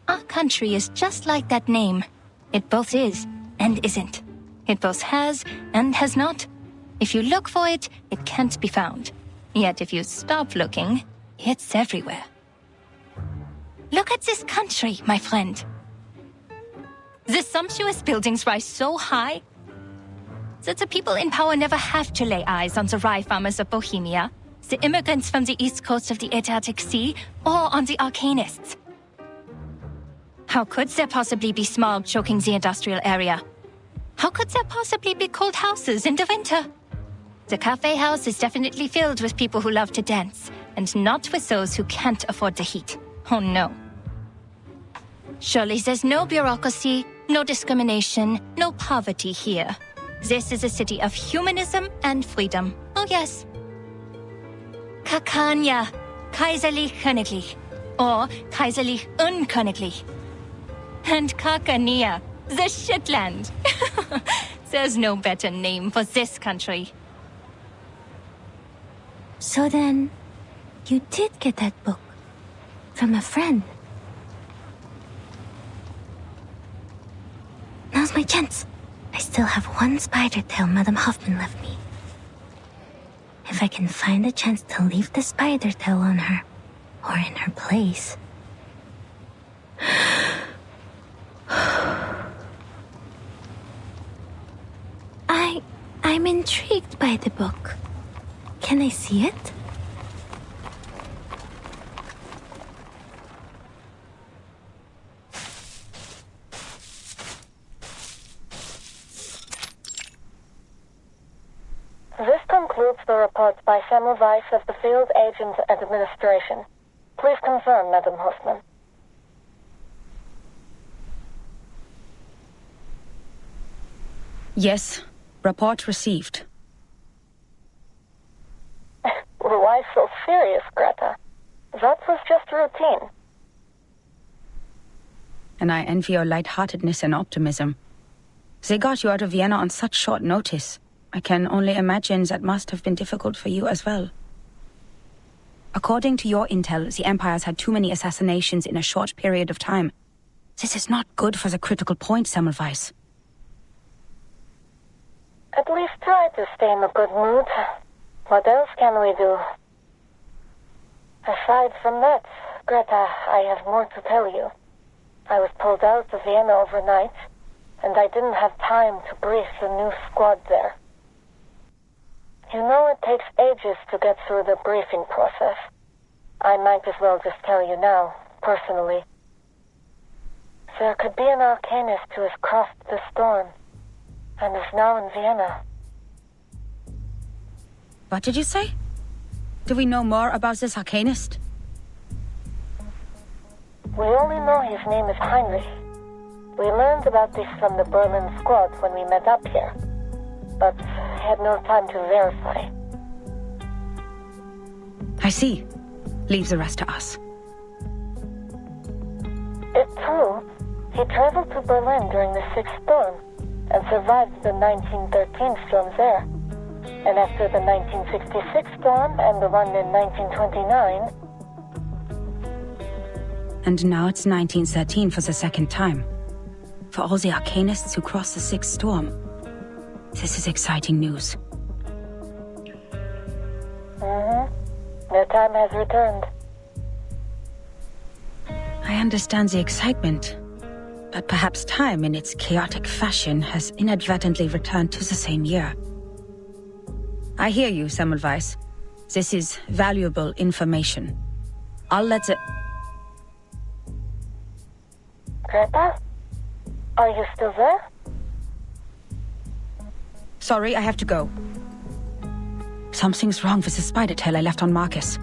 E: Our country is just like that name. It both is and isn't. It both has and has not. If you look for it, it can't be found. Yet if you stop looking, it's everywhere. Look at this country, my friend. The sumptuous buildings rise so high that the people in power never have to lay eyes on the rye farmers of Bohemia, the immigrants from the east coast of the Adriatic Sea, or on the Arcanists. How could there possibly be smog choking the industrial area? How could there possibly be cold houses in the winter? The cafe house is definitely filled with people who love to dance, and not with those who can't afford the heat. Oh no. Surely there's no bureaucracy, no discrimination, no poverty here. This is a city of humanism and freedom. Oh yes. Kakanya, Kaiserlich Königlich, or Kaiserlich Unköniglich. And Kakania, the shitland. There's no better name for this country.
J: So then, you did get that book from a friend. Now's my chance. I still have one spider tail Madame Hoffman left me. If I can find a chance to leave the spider tail on her, or in her place. I'm intrigued by the book. Can I see it?
R: This concludes the reports by Semmelweis of the Field Agents Administration. Please confirm, Madam Hoffman.
I: Yes, report received.
R: Why so serious, Greta? That was just routine.
I: and I envy your lightheartedness and optimism. They got you out of Vienna on such short notice. I can only imagine that must have been difficult for you as well. According to your intel, the Empire's had too many assassinations in a short period of time. This is not good for the critical point, Semmelweis.
R: At least try to stay in a good mood. What else can we do? Aside from that, Greta, I have more to tell you. I was pulled out of Vienna overnight, and I didn't have time to brief the new squad there. You know it takes ages to get through the briefing process. I might as well just tell you now, personally. There could be an arcanist who has crossed the storm, and is now in Vienna.
I: What did you say? Do we know more about this arcanist?
R: We only know his name is Heinrich. We learned about this from the Berlin squad when we met up here, but had no time to verify.
I: I see. Leave the rest to us.
R: It's true. He traveled to Berlin during the Sixth Storm and survived the 1913 storms there. And after the 1966 storm and the one in 1929...
I: And now it's 1913 for the second time. For all the arcanists who crossed the Sixth Storm. This is exciting news.
R: Their time has returned.
I: I understand the excitement, but perhaps time in its chaotic fashion has inadvertently returned to the same year. I hear you, Semmelweis. This is valuable information. I'll let the...
R: Greta? Are you still there?
I: Sorry, I have to go. Something's wrong with the spider tail I left on Marcus.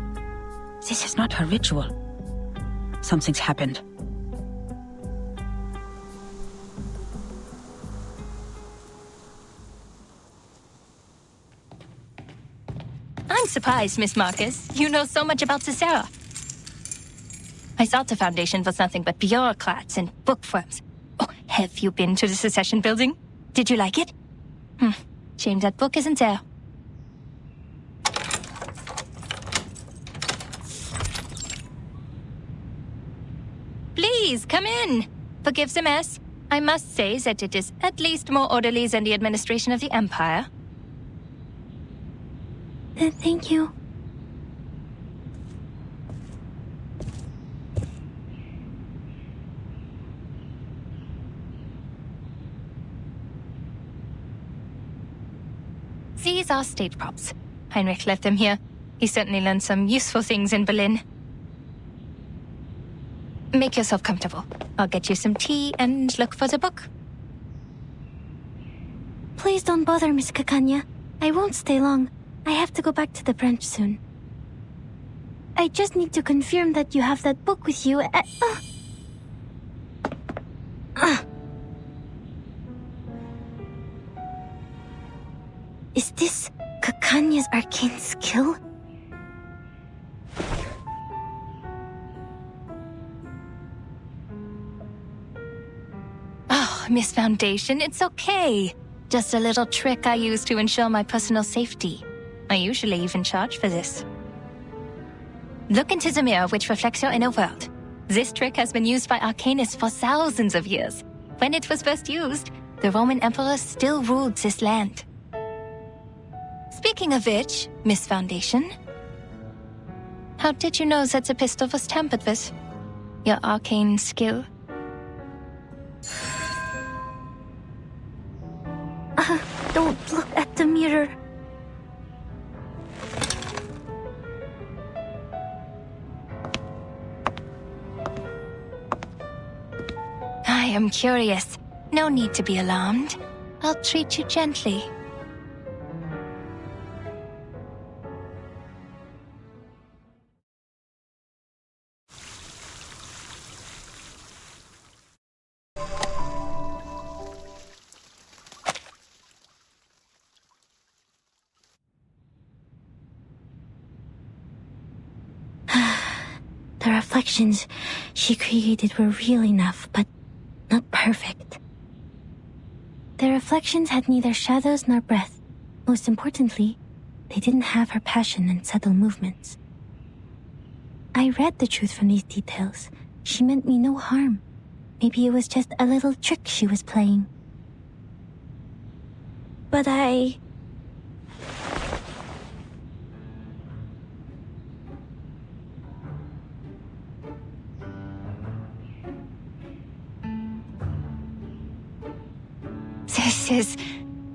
I: This is not her ritual. Something's happened.
E: I'm surprised, Miss Marcus. You know so much about Cicera. I thought the Foundation was nothing but bureaucrats and bookworms. Oh, have you been to the Secession Building? Did you like it? Shame that book isn't there. Please, come in. Forgive the mess. I must say that it is at least more orderly than the administration of the Empire.
J: Thank you.
E: These are stage props. Heinrich left them here. He certainly learned some useful things in Berlin. Make yourself comfortable. I'll get you some tea and look for the book.
J: Please don't bother, Miss Kakanya. I won't stay long. I have to go back to the branch soon. I just need to confirm that you have that book with you. Is this Kakanya's arcane skill?
E: Oh, Miss Foundation, it's okay. Just a little trick I use to ensure my personal safety. I usually even charge for this. Look into the mirror which reflects your inner world. This trick has been used by arcanists for thousands of years. When it was first used, the Roman Emperor still ruled this land. Speaking of which, Miss Foundation, how did you know that the pistol was tampered with? Your arcane skill?
J: Don't look at the mirror.
E: I am curious. No need to be alarmed. I'll treat you gently.
J: The reflections she created were real enough, but not perfect. Their reflections had neither shadows nor breath. Most importantly, they didn't have her passion and subtle movements. I read the truth from these details. She meant me no harm. Maybe it was just a little trick she was playing. But I...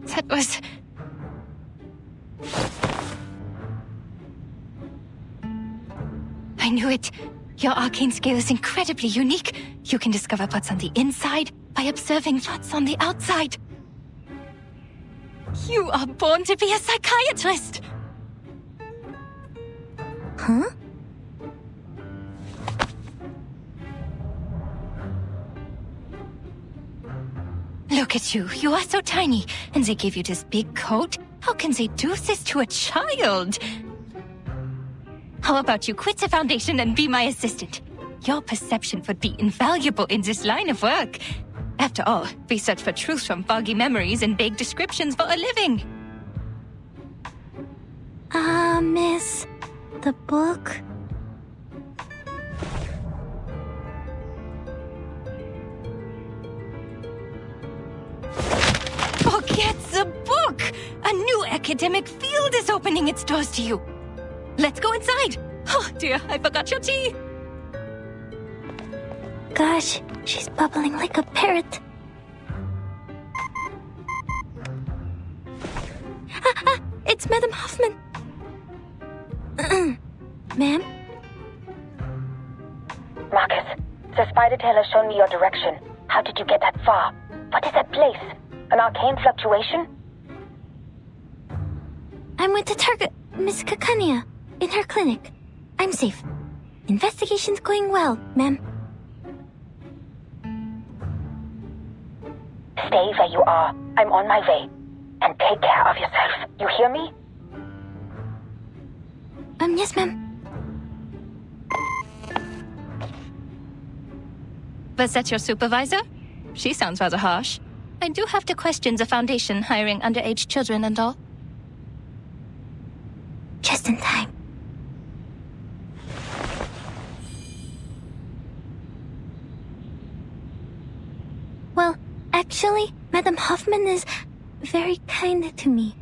E: That was... I knew it. Your arcane skill is incredibly unique. You can discover what's on the inside by observing what's on the outside. You are born to be a psychiatrist!
J: Huh?
E: Look at you. You are so tiny. And they gave you this big coat? How can they do this to a child? How about you quit the Foundation and be my assistant? Your perception would be invaluable in this line of work. After all, we search for truth from foggy memories and vague descriptions for a living.
J: Miss... the book?
E: Forget the book! A new academic field is opening its doors to you. Let's go inside. Oh dear, I forgot your tea.
J: Gosh, she's bubbling like a parrot. It's Madame Hoffman. Ma'am?
R: Marcus, the spider tail has shown me your direction. How did you get that far? What is that place? An arcane fluctuation?
J: I'm with the target, Miss Kakania, in her clinic. I'm safe. Investigation's going well, ma'am.
R: Stay where you are. I'm on my way. And take care of yourself. You hear me?
J: Yes, ma'am.
E: Was that your supervisor? She sounds rather harsh. I do have to question the Foundation hiring underage children and all.
J: Just in time. Well, actually, Madame Hoffman is very kind to me.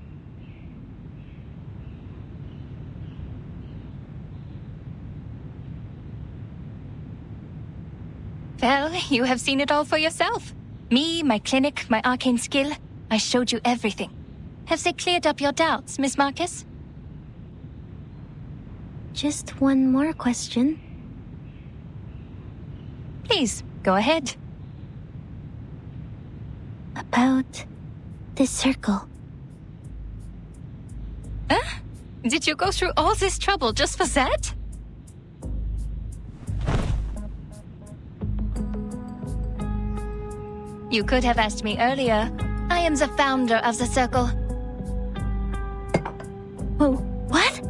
E: Well, you have seen it all for yourself. Me, my clinic, my arcane skill. I showed you everything. Have they cleared up your doubts, Miss Marcus?
J: Just one more question.
E: Please, go ahead.
J: About this circle.
E: Huh? Did you go through all this trouble just for that? You could have asked me earlier. I am the founder of the circle.
J: Whoa, what?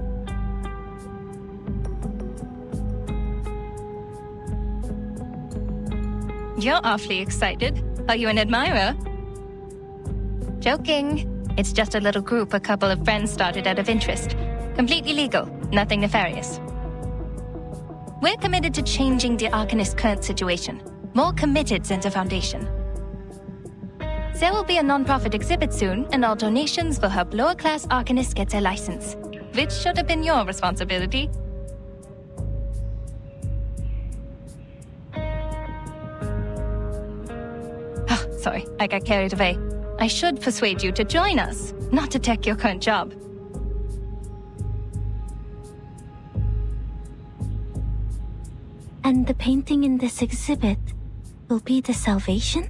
E: You're awfully excited. Are you an admirer? Joking. It's just a little group a couple of friends started out of interest. Completely legal, nothing nefarious. We're committed to changing the Arcanist's current situation. More committed than the Foundation. There will be a non-profit exhibit soon, and all donations will help lower-class Arcanists get their license. Which should have been your responsibility. Oh, sorry, I got carried away. I should persuade you to join us, not to take your current job.
J: And the painting in this exhibit will be the salvation?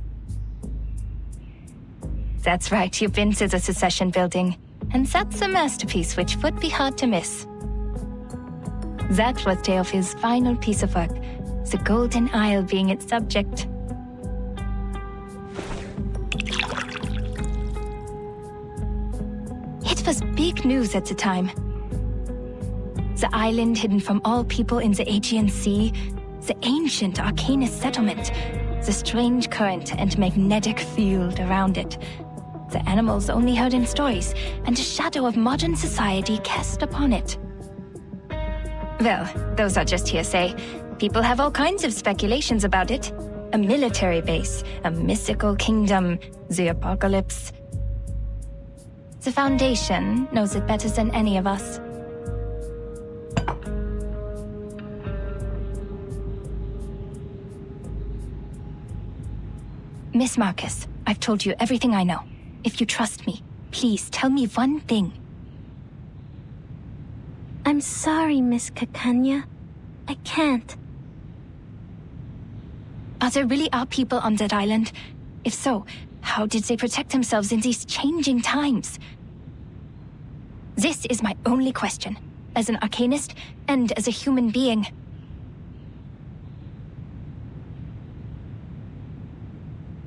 E: That's right, you've been to the Secession Building. And that's a masterpiece which would be hard to miss. That was Theophil's final piece of work, the Golden Isle being its subject. It was big news at the time. The island hidden from all people in the Aegean Sea, the ancient Arcanist settlement, a strange current and magnetic field around it. The animals only heard in stories, and a shadow of modern society cast upon it. Well, those are just hearsay. People have all kinds of speculations about it. A military base, a mystical kingdom, the apocalypse. The Foundation knows it better than any of us. Miss Marcus, I've told you everything I know. If you trust me, please tell me one thing.
J: I'm sorry, Miss Kakanya. I can't.
E: There really are people on that island? If so, how did they protect themselves in these changing times? This is my only question, as an arcanist and as a human being.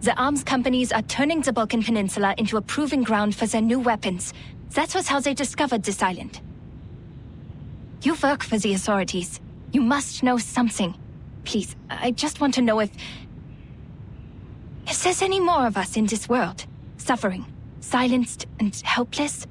E: The arms companies are turning the Balkan Peninsula into a proving ground for their new weapons. That was how they discovered this island. You work for the authorities. You must know something. Please, I just want to know if there's any more of us in this world, suffering, silenced and helpless.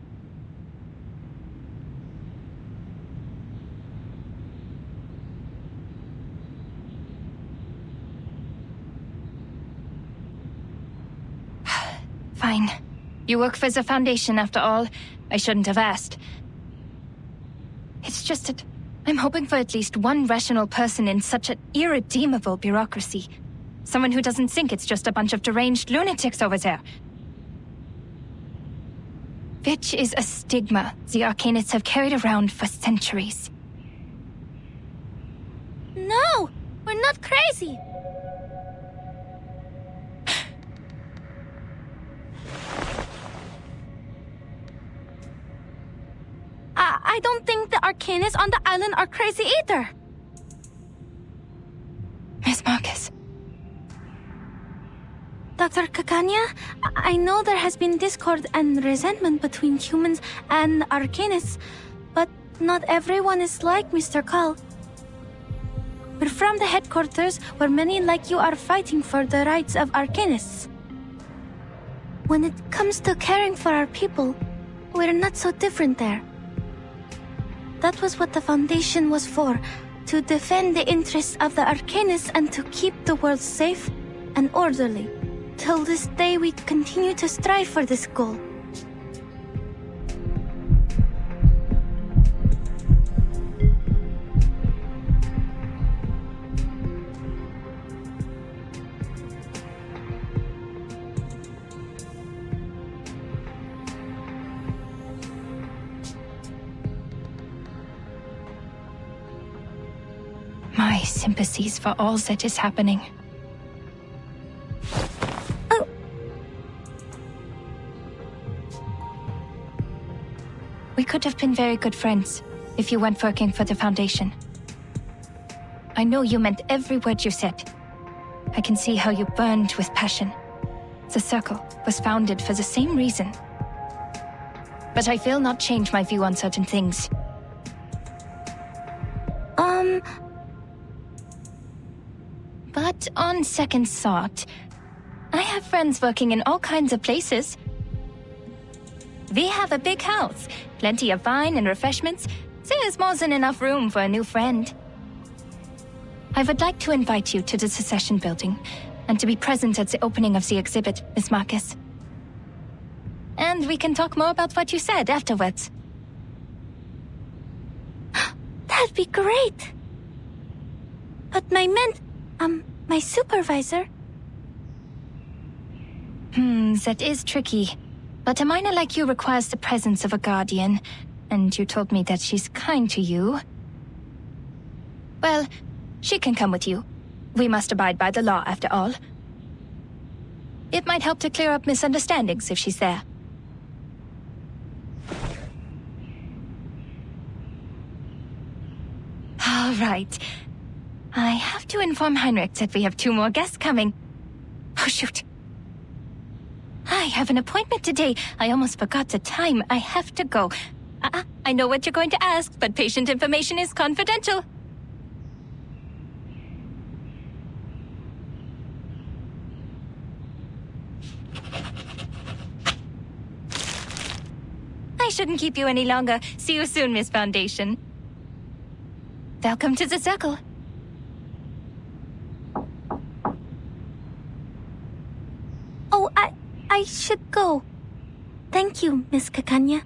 E: Fine. You work for the Foundation after all. I shouldn't have asked. It's just that I'm hoping for at least one rational person in such an irredeemable bureaucracy. Someone who doesn't think it's just a bunch of deranged lunatics over there. Which is a stigma the Arcanists have carried around for centuries.
J: No! We're not crazy! I don't think the Arcanists on the island are crazy either.
E: Miss Marcus.
J: Dr. Kakanya, I know there has been discord and resentment between humans and Arcanists, but not everyone is like Mr. Call. We're from the headquarters where many like you are fighting for the rights of Arcanists. When it comes to caring for our people, we're not so different there. That was what the Foundation was for, to defend the interests of the Arcanists and to keep the world safe and orderly. Till this day, we continue to strive for this goal.
E: My sympathies for all that is happening.
J: Oh.
E: We could have been very good friends if you weren't working for the Foundation. I know you meant every word you said. I can see how you burned with passion. The Circle was founded for the same reason. But I will not change my view on certain things. But on second thought, I have friends working in all kinds of places. We have a big house, plenty of wine and refreshments. There is more than enough room for a new friend. I would like to invite you to the Secession Building, and to be present at the opening of the exhibit, Miss Marcus. And we can talk more about what you said afterwards.
J: That'd be great! But my supervisor...
E: That is tricky. But a minor like you requires the presence of a guardian, and you told me that she's kind to you. Well, she can come with you. We must abide by the law, after all. It might help to clear up misunderstandings if she's there. All right. I have to inform Heinrich that we have 2 more guests coming. Oh, shoot. I have an appointment today. I almost forgot the time. I have to go. I know what you're going to ask, but patient information is confidential. shouldn't keep you any longer. See you soon, Miss Foundation. Welcome to the circle.
J: Oh, I should go. Thank you, Miss Kakanya.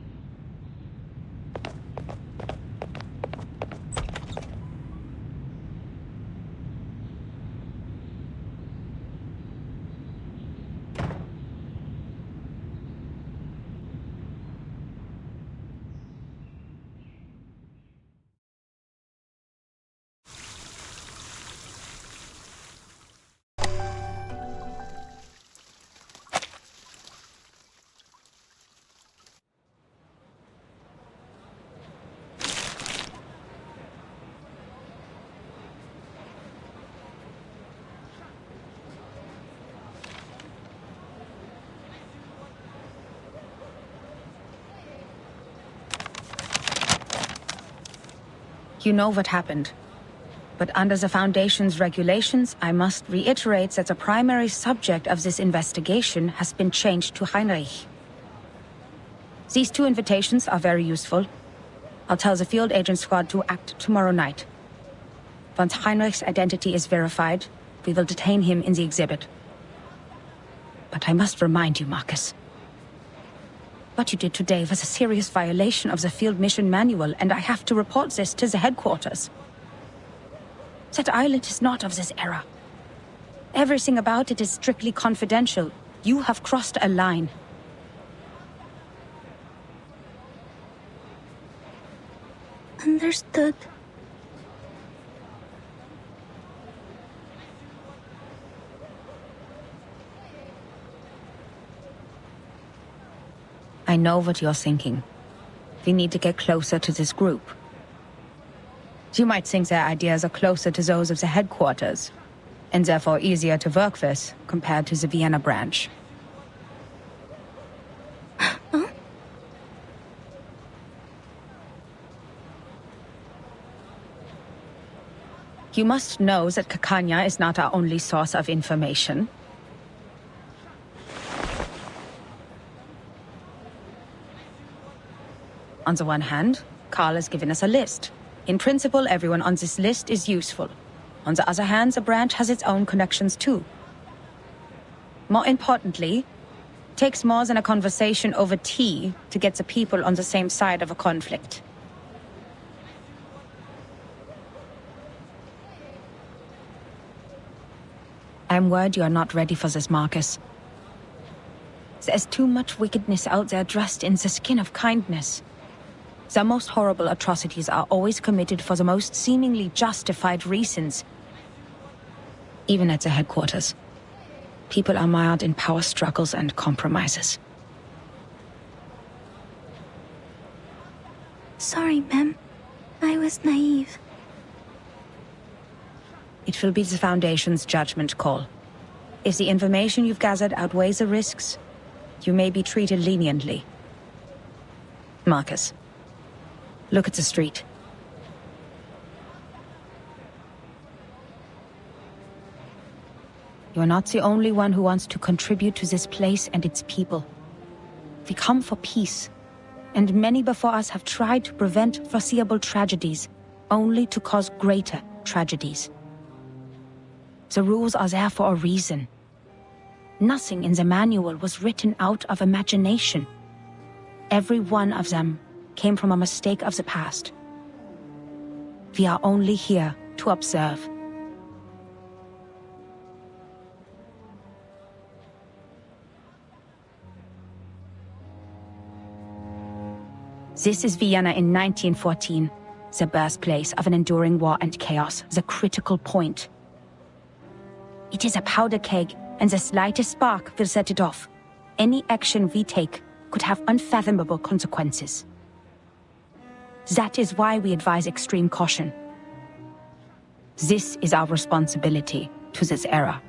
I: You know what happened. But under the Foundation's regulations, I must reiterate that the primary subject of this investigation has been changed to Heinrich. These 2 invitations are very useful. I'll tell the field agent squad to act tomorrow night. Once Heinrich's identity is verified, we will detain him in the exhibit. But I must remind you, Marcus. What you did today was a serious violation of the field mission manual, and I have to report this to the headquarters. That island is not of this era. Everything about it is strictly confidential. You have crossed a line.
J: Understood.
I: I know what you're thinking. We need to get closer to this group. You might think their ideas are closer to those of the headquarters, and therefore easier to work with compared to the Vienna branch.
J: Huh?
I: You must know that Kakanya is not our only source of information. On the one hand, Carl has given us a list. In principle, everyone on this list is useful. On the other hand, the branch has its own connections too. More importantly, it takes more than a conversation over tea to get the people on the same side of a conflict. I'm worried you are not ready for this, Marcus. There's too much wickedness out there dressed in the skin of kindness. The most horrible atrocities are always committed for the most seemingly justified reasons. Even at the headquarters, people are mired in power struggles and compromises.
J: Sorry, ma'am. I was naive.
I: It will be the Foundation's judgment call. If the information you've gathered outweighs the risks, you may be treated leniently. Marcus, look at the street. You're not the only one who wants to contribute to this place and its people. We come for peace, and many before us have tried to prevent foreseeable tragedies, only to cause greater tragedies. The rules are there for a reason. Nothing in the manual was written out of imagination. Every one of them came from a mistake of the past. We are only here to observe. This is Vienna in 1914, the birthplace of an enduring war and chaos, the critical point. It is a powder keg, and the slightest spark will set it off. Any action we take could have unfathomable consequences. That is why we advise extreme caution. This is our responsibility to this era.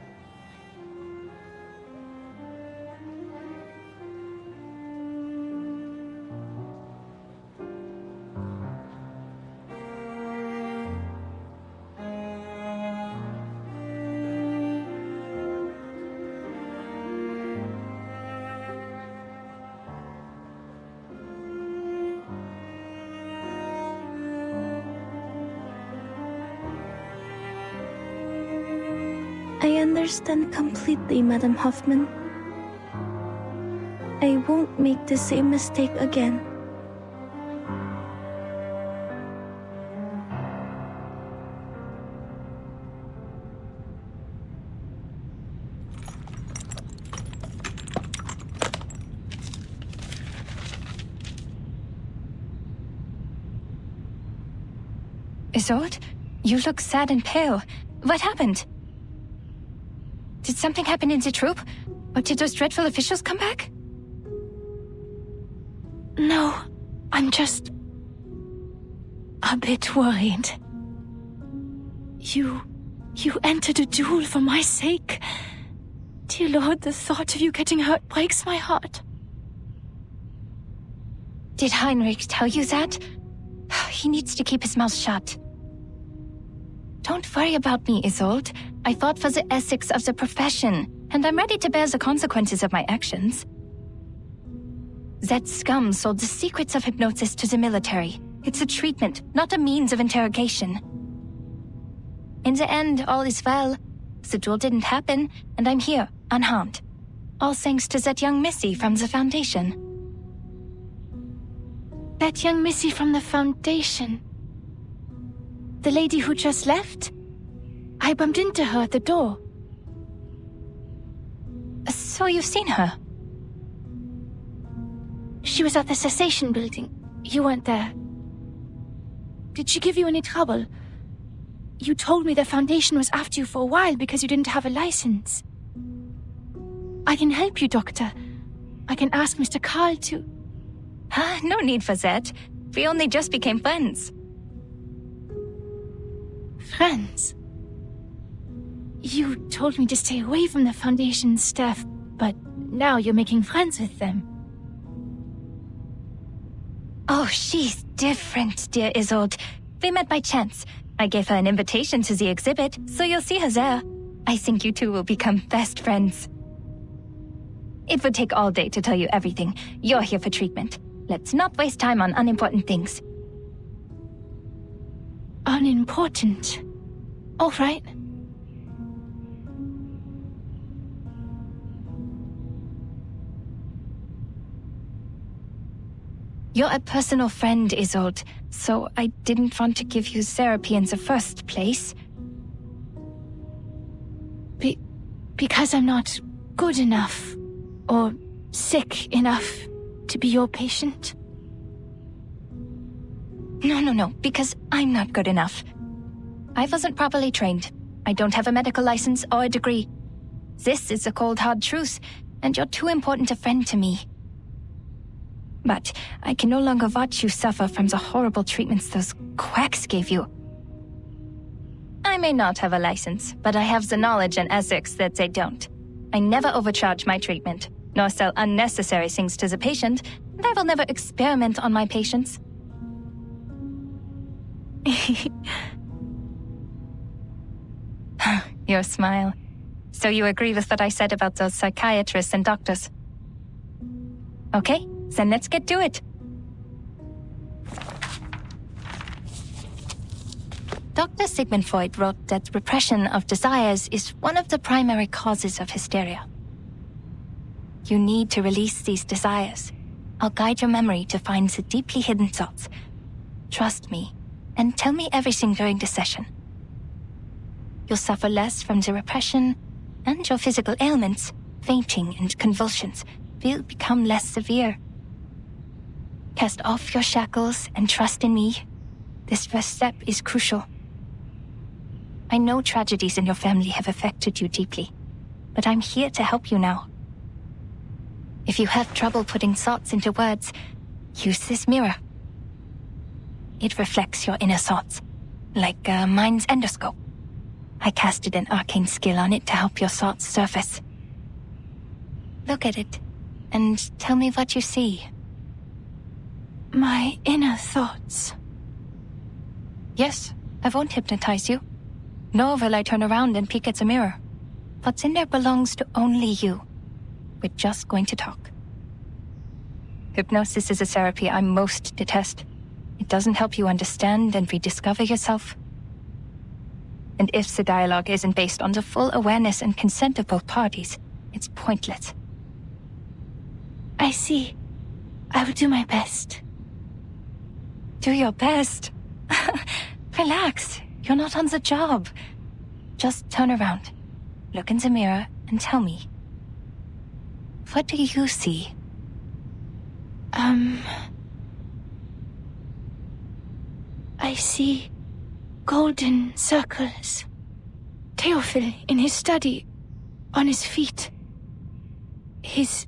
J: I understand completely, Madam Hoffman. I won't make the same mistake again.
E: Isolde, you look sad and pale. What happened? Did something happen in the troop? Or did those dreadful officials come back?
L: No, I'm just a bit worried. You entered a duel for my sake. Dear Lord, the thought of you getting hurt breaks my heart.
E: Did Heinrich tell you that? He needs to keep his mouth shut. Don't worry about me, Isolde. I fought for the ethics of the profession, and I'm ready to bear the consequences of my actions. That scum sold the secrets of hypnosis to the military. It's a treatment, not a means of interrogation. In the end, all is well. The duel didn't happen, and I'm here, unharmed. All thanks to that young missy from the Foundation.
L: That young missy from the Foundation. The lady who just left? I bumped into her at the door.
E: So you've seen her?
L: She was at the Secession Building. You weren't there. Did she give you any trouble? You told me the Foundation was after you for a while because you didn't have a license. I can help you, Doctor. I can ask Mr. Carl to...
E: No need for that. We only just became friends.
L: Friends? You told me to stay away from the Foundation staff, but now you're making friends with them.
E: Oh, she's different, dear Isolde. We met by chance. I gave her an invitation to the exhibit, so you'll see her there. I think you two will become best friends. It would take all day to tell you everything. You're here for treatment. Let's not waste time on unimportant things.
L: Unimportant? All right.
E: You're a personal friend, Isolde, so I didn't want to give you therapy in the first place.
L: Because I'm not good enough, or sick enough to be your patient?
E: No, because I'm not good enough. I wasn't properly trained. I don't have a medical license or a degree. This is the cold, hard truth, and you're too important a friend to me. But I can no longer watch you suffer from the horrible treatments those quacks gave you. I may not have a license, but I have the knowledge and ethics that they don't. I never overcharge my treatment, nor sell unnecessary things to the patient, and I will never experiment on my patients. Your smile. So you agree with what I said about those psychiatrists and doctors? Okay, then let's get to it. Dr. Sigmund Freud wrote that repression of desires is one of the primary causes of hysteria. You need to release these desires. I'll guide your memory to find the deeply hidden thoughts. Trust me, and tell me everything during the session. You'll suffer less from the repression, and your physical ailments, fainting and convulsions, will become less severe. Cast off your shackles and trust in me. This first step is crucial. I know tragedies in your family have affected you deeply, but I'm here to help you now. If you have trouble putting thoughts into words, use this mirror. It reflects your inner thoughts, like a mind's endoscope. I casted an arcane skill on it to help your thoughts surface. Look at it, and tell me what you see.
L: My inner thoughts.
E: Yes, I won't hypnotize you. Nor will I turn around and peek at the mirror. What's in there belongs to only you. We're just going to talk. Hypnosis is a therapy I most detest. It doesn't help you understand and rediscover yourself. And if the dialogue isn't based on the full awareness and consent of both parties, it's pointless.
L: I see. I will do my best.
E: Do your best? Relax. You're not on the job. Just turn around, look in the mirror, and tell me. What do you see?
L: I see golden circles. Theophil in his study, on his feet. His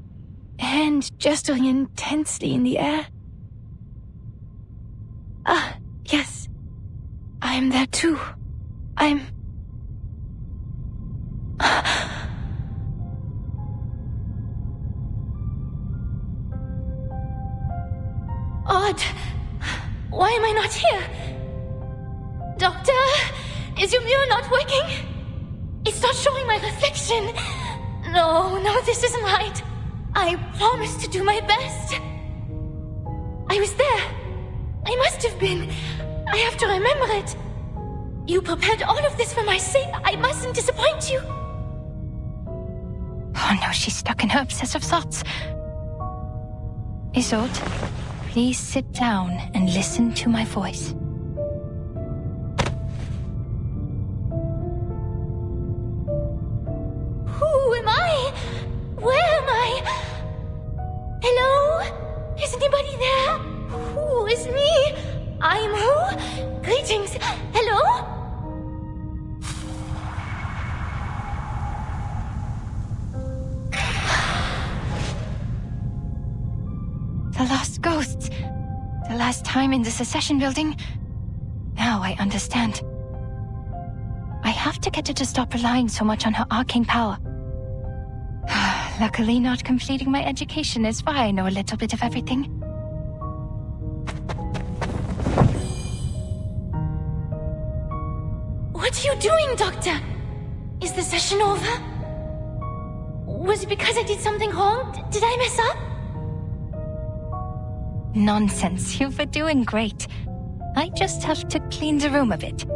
L: hand gesturing intensely in the air. Ah, yes. I am there too. I'm... Odd. Why am I not here? Doctor, is your mirror not working? It's not showing my reflection. No, this isn't right. I promised to do my best. I was there. I must have been. I have to remember it. You prepared all of this for my sake. I mustn't disappoint you.
E: Oh no, she's stuck in her obsessive thoughts. Isolde, please sit down and listen to my voice.
L: Who am I? Where am I? Hello? Is anybody there? Who is me? I'm who? Greetings. Hello?
E: The lost ghosts. The last time in the Secession Building. Now I understand. I have to get her to stop relying so much on her arcane power. Luckily, not completing my education is why I know a little bit of everything.
L: What are you doing, Doctor? Is the session over? Was it because I did something wrong? Did I mess up?
E: Nonsense. You were doing great. I just have to clean the room a bit.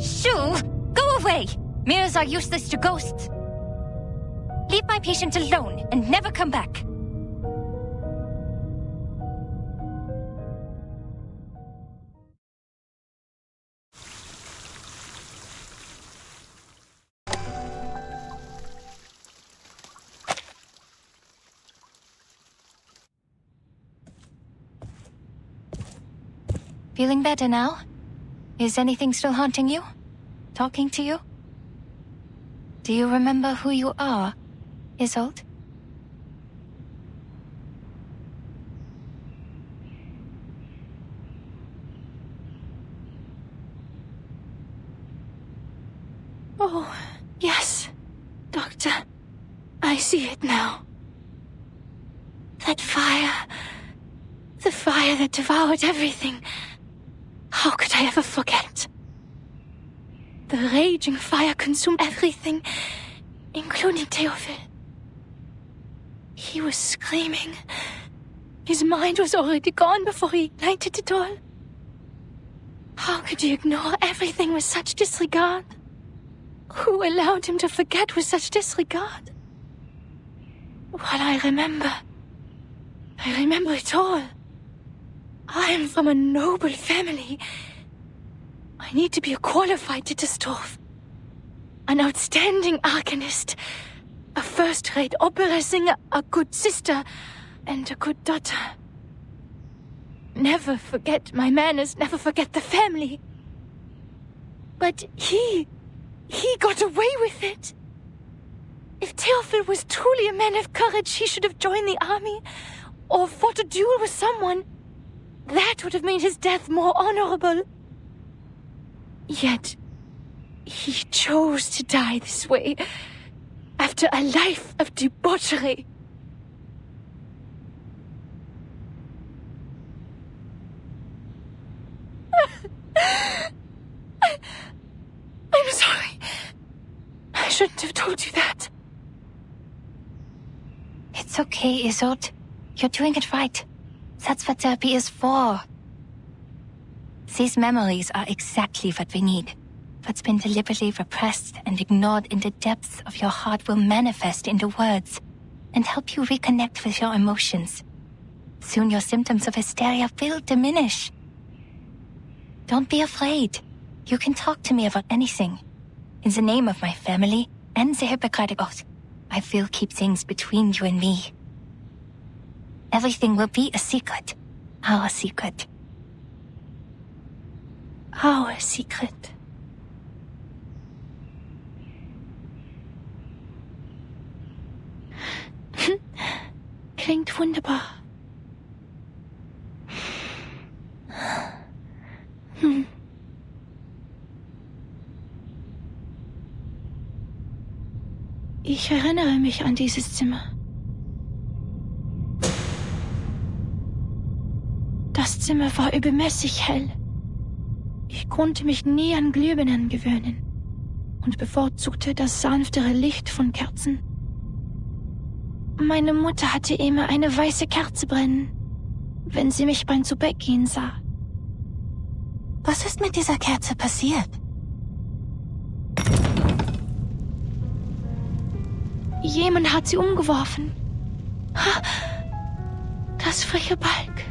E: Shoo! Go away! Mirrors are useless to ghosts. Leave my patient alone and never come back. Feeling better now? Is anything still haunting you? Talking to you? Do you remember who you are, Isolde?
L: Oh, yes, Doctor. I see it now. That fire. The fire that devoured everything. How could I ever forget? The raging fire consumed everything, including Theophil. He was screaming. His mind was already gone before he ignited it all. How could you ignore everything with such disregard? Who allowed him to forget with such disregard? Well, I remember it all. I am from a noble family. I need to be a qualified Dittersdorf. An outstanding arcanist. A first-rate opera singer, a good sister, and a good daughter. Never forget my manners, never forget the family. But he got away with it. If Theophil was truly a man of courage, he should have joined the army, or fought a duel with someone. That would have made his death more honorable. Yet, he chose to die this way, after a life of debauchery. I'm sorry. I shouldn't have told you that.
E: It's okay, Isolde. You're doing it right. That's what therapy is for. These memories are exactly what we need. What's been deliberately repressed and ignored in the depths of your heart will manifest into words and help you reconnect with your emotions. Soon your symptoms of hysteria will diminish. Don't be afraid. You can talk to me about anything. In the name of my family and the Hippocratic Oath, I will keep things between you and me. Everything will be a secret. Our secret.
L: Our secret. Klingt wunderbar. Ich erinnere mich an dieses Zimmer. Das Zimmer war übermäßig hell. Ich konnte mich nie an Glühbirnen gewöhnen und bevorzugte das sanftere Licht von Kerzen. Meine Mutter hatte immer eine weiße Kerze brennen, wenn sie mich beim Zubettgehen sah.
D: Was ist mit dieser Kerze passiert?
L: Jemand hat sie umgeworfen. Das freche Balg.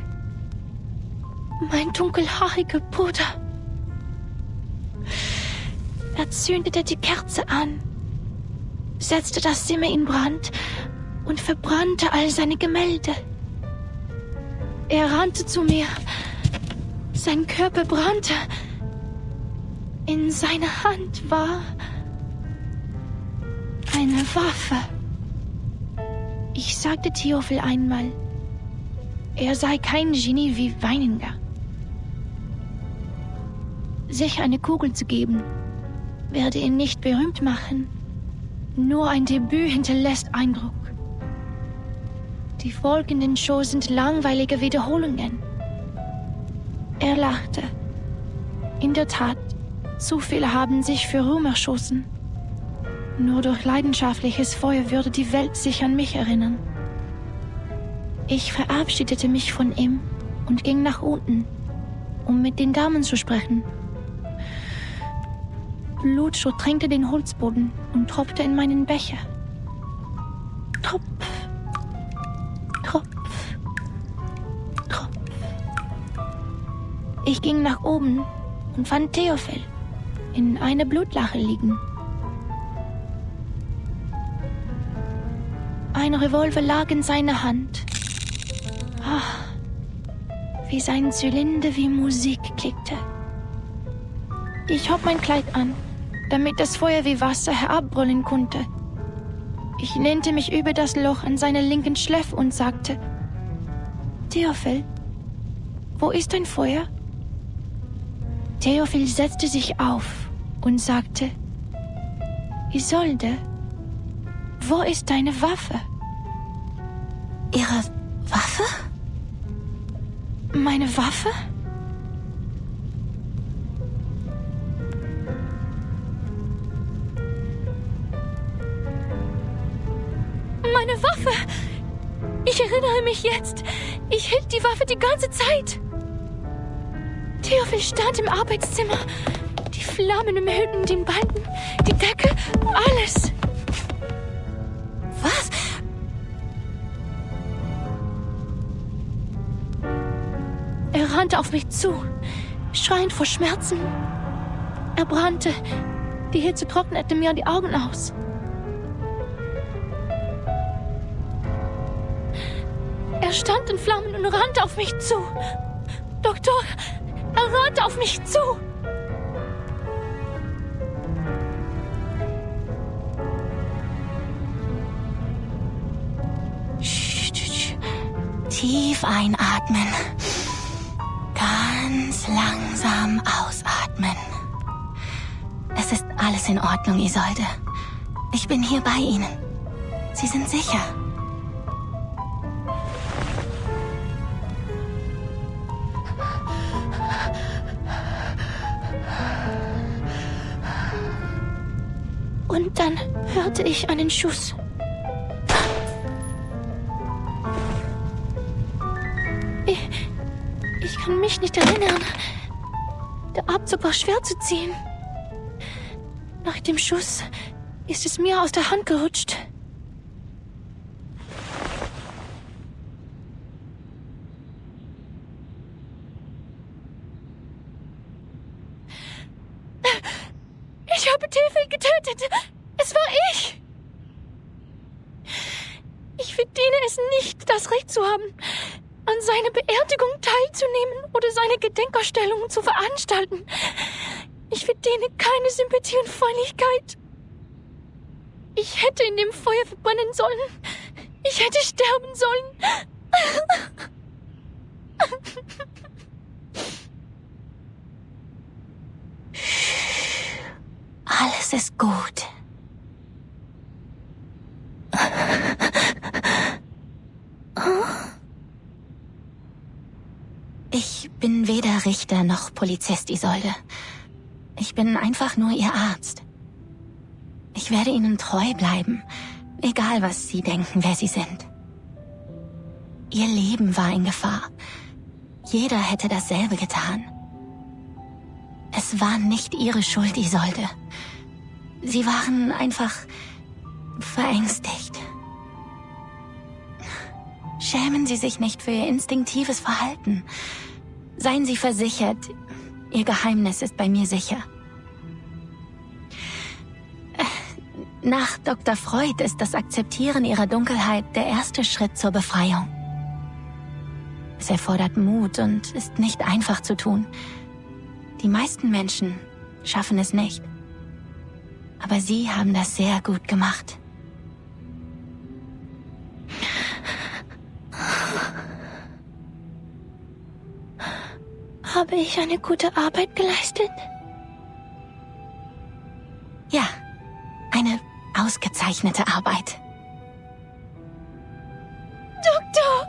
L: Mein dunkelhaariger Bruder. Er zündete die Kerze an, setzte das Zimmer in Brand und verbrannte all seine Gemälde. Er rannte zu mir. Sein Körper brannte. In seiner Hand war eine Waffe. Ich sagte Theophil einmal, er sei kein Genie wie Weininger. Sich eine Kugel zu geben, werde ihn nicht berühmt machen. Nur ein Debüt hinterlässt Eindruck. Die folgenden Shows sind langweilige Wiederholungen. Er lachte. In der Tat, zu viele haben sich für Ruhm erschossen. Nur durch leidenschaftliches Feuer würde die Welt sich an mich erinnern. Ich verabschiedete mich von ihm und ging nach unten, um mit den Damen zu sprechen. Blut durchtränkte den Holzboden und tropfte in meinen Becher. Tropf, Tropf, Tropf. Ich ging nach oben und fand Theophil in einer Blutlache liegen. Ein Revolver lag in seiner Hand. Wie sein Zylinder wie Musik klickte. Ich hob mein Kleid an, damit das Feuer wie Wasser herabbrüllen konnte. Ich lehnte mich über das Loch an seiner linken Schläfe und sagte, Theophil, wo ist dein Feuer? Theophil setzte sich auf und sagte, Isolde, wo ist deine Waffe?
D: Ihre Waffe?
L: Meine Waffe? Meine Waffe! Ich erinnere mich jetzt. Ich hielt die Waffe die ganze Zeit. Theophil stand im Arbeitszimmer. Die Flammen umhüllten den Balken, die Decke, alles.
D: Was?
L: Er rannte auf mich zu, schreiend vor Schmerzen. Er brannte. Die Hitze trocknete mir die Augen aus. Er stand in Flammen und rannte auf mich zu. Doktor, er rannte auf mich zu.
D: Tief einatmen. Ganz langsam ausatmen. Es ist alles in Ordnung, Isolde. Ich bin hier bei Ihnen. Sie sind sicher.
L: Und dann hörte ich einen Schuss. Ich kann mich nicht erinnern. Der Abzug war schwer zu ziehen. Nach dem Schuss ist es mir aus der Hand gerutscht. Ich habe Devibul getötet. Es war ich. Ich verdiene es nicht, das Recht zu haben, an seiner Beerdigung teilzunehmen oder seine Gedenkausstellungen zu veranstalten. Ich verdiene keine Sympathie und Freundlichkeit. Ich hätte in dem Feuer verbrennen sollen. Ich hätte sterben sollen.
J: Alles ist gut. Ich bin weder Richter noch Polizist, Isolde. Ich bin einfach nur Ihr Arzt. Ich werde Ihnen treu bleiben, egal was Sie denken, wer Sie sind. Ihr Leben war in Gefahr. Jeder hätte dasselbe getan. Es war nicht Ihre Schuld, Isolde. Sie waren einfach verängstigt. Schämen Sie sich nicht für Ihr instinktives Verhalten. Seien Sie versichert, Ihr Geheimnis ist bei mir sicher. Nach Dr. Freud ist das Akzeptieren Ihrer Dunkelheit der erste Schritt zur Befreiung. Es erfordert Mut und ist nicht einfach zu tun. Die meisten Menschen schaffen es nicht. Aber Sie haben das sehr gut gemacht.
L: Habe ich eine gute Arbeit geleistet?
J: Ja, eine ausgezeichnete Arbeit.
L: Doktor!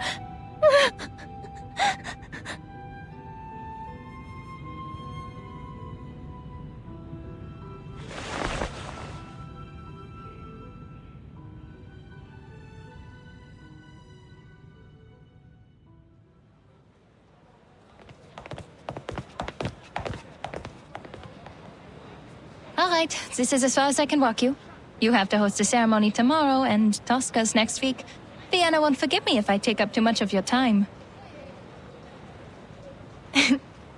E: All right, this is as far as I can walk you. You have to host the ceremony tomorrow, and Tosca's next week. Vienna won't forgive me if I take up too much of your time.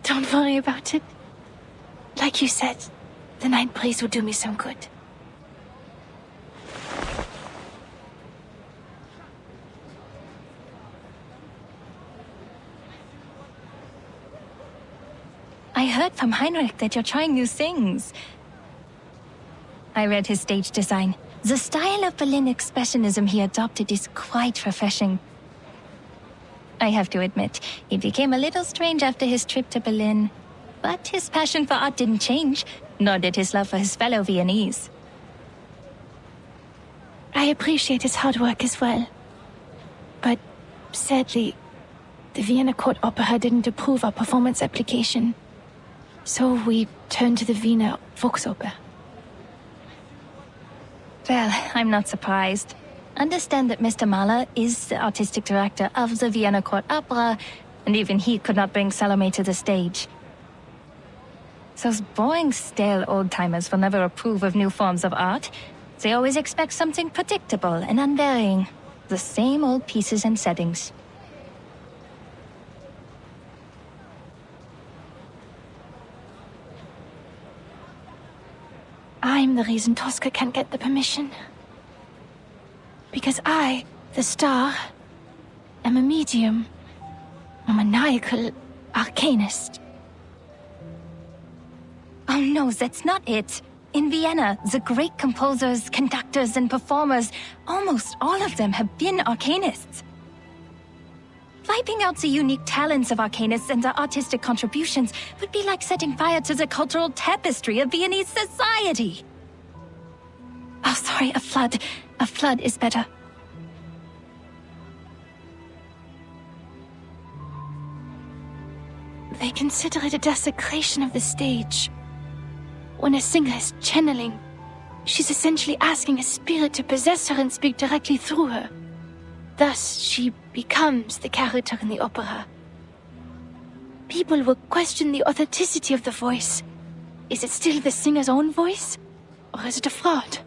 L: Don't worry about it. Like you said, the night breeze will do me some good.
E: I heard from Heinrich that you're trying new things. I read his stage design. The style of Berlin expressionism he adopted is quite refreshing. I have to admit, he became a little strange after his trip to Berlin. But his passion for art didn't change, nor did his love for his fellow Viennese.
L: I appreciate his hard work as well. But sadly, the Vienna Court Opera didn't approve our performance application. So we turned to the Wiener Volksoper.
E: Well, I'm not surprised. Understand that Mr. Mahler is the artistic director of the Vienna Court Opera, and even he could not bring Salome to the stage. Those boring, stale old-timers will never approve of new forms of art. They always expect something predictable and unvarying. The same old pieces and settings.
L: I'm the reason Tosca can't get the permission. Because I, the star, am a medium. A maniacal arcanist.
E: Oh no, that's not it. In Vienna, the great composers, conductors, and performers, almost all of them have been arcanists. Wiping out the unique talents of arcanists and their artistic contributions would be like setting fire to the cultural tapestry of Viennese society.
L: Oh, sorry, a flood. A flood is better. They consider it a desecration of the stage. When a singer is channeling, she's essentially asking a spirit to possess her and speak directly through her. Thus, she becomes the character in the opera. People will question the authenticity of the voice. Is it still the singer's own voice? Or is it a fraud?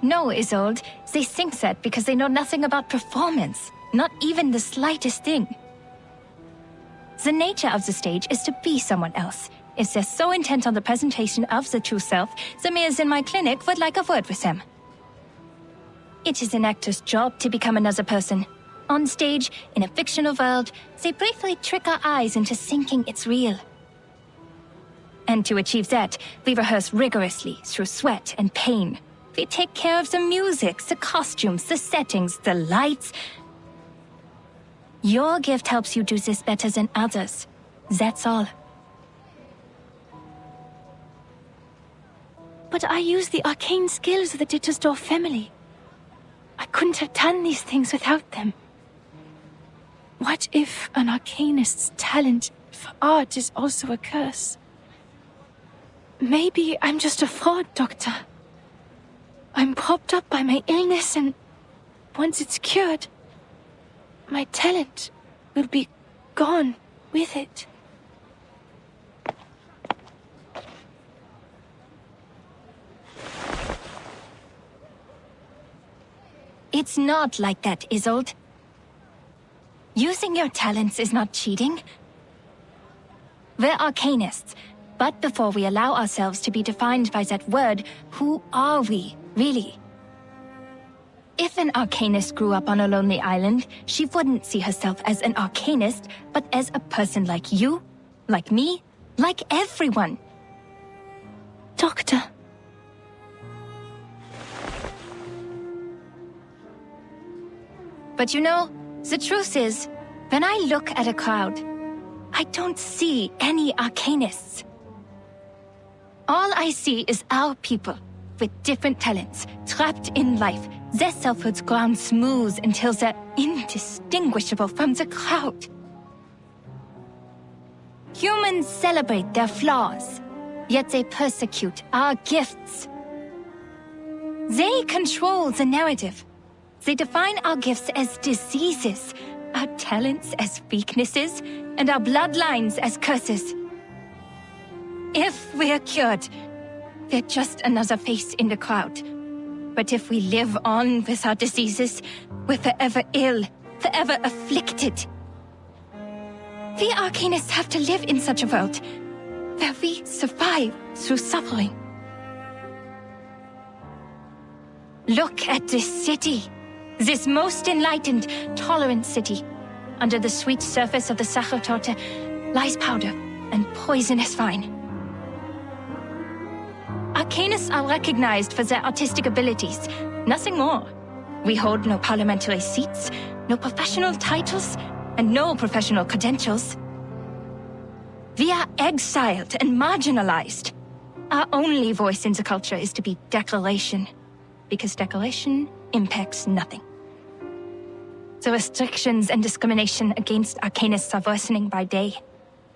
E: No, Isolde. They think that because they know nothing about performance. Not even the slightest thing. The nature of the stage is to be someone else. If they're so intent on the presentation of the true self, the mirrors in my clinic would like a word with them. It is an actor's job to become another person. On stage, in a fictional world, they briefly trick our eyes into thinking it's real. And to achieve that, we rehearse rigorously through sweat and pain. We take care of the music, the costumes, the settings, the lights. Your gift helps you do this better than others. That's all.
L: But I use the arcane skills of the Dittersdorf family. I couldn't have done these things without them. What if an arcanist's talent for art is also a curse? Maybe I'm just a fraud, Doctor. I'm propped up by my illness, and once it's cured, my talent will be gone with it.
E: It's not like that, Isolde. Using your talents is not cheating. We're arcanists, but before we allow ourselves to be defined by that word, who are we, really? If an arcanist grew up on a lonely island, she wouldn't see herself as an arcanist, but as a person like you, like me, like everyone.
L: Doctor.
E: But you know, the truth is, when I look at a crowd, I don't see any arcanists. All I see is our people, with different talents, trapped in life, their selfhoods ground smooth until they're indistinguishable from the crowd. Humans celebrate their flaws, yet they persecute our gifts. They control the narrative. They define our gifts as diseases, our talents as weaknesses, and our bloodlines as curses. If we're cured, we're just another face in the crowd. But if we live on with our diseases, we're forever ill, forever afflicted. We arcanists have to live in such a world, where we survive through suffering. Look at this city. This most enlightened, tolerant city. Under the sweet surface of the Torte lies powder and poisonous vine. Arcanists are recognized for their artistic abilities, nothing more. We hold no parliamentary seats, no professional titles, and no professional credentials. We are exiled and marginalized. Our only voice in the culture is to be decoration, because decoration impacts nothing. The restrictions and discrimination against arcanists are worsening by day.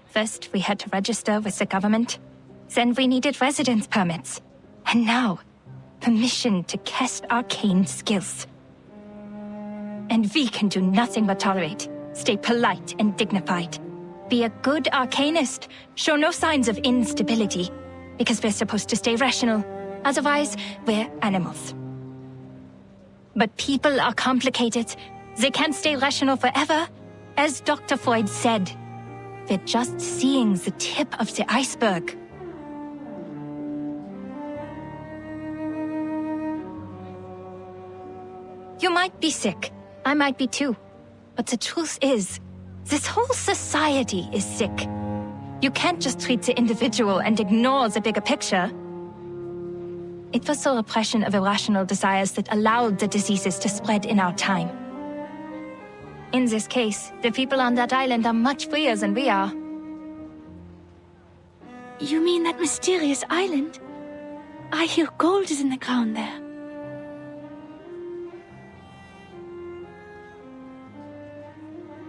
E: First, we had to register with the government. Then we needed residence permits. And now, permission to cast arcane skills. And we can do nothing but tolerate, stay polite and dignified. Be a good arcanist, show no signs of instability, because we're supposed to stay rational. Otherwise, we're animals. But people are complicated. They can't stay rational forever. As Dr. Freud said, we're just seeing the tip of the iceberg. You might be sick. I might be too. But the truth is, this whole society is sick. You can't just treat the individual and ignore the bigger picture. It was the repression of irrational desires that allowed the diseases to spread in our time. In this case, the people on that island are much freer than we are.
L: You mean that mysterious island? I hear gold is in the ground there.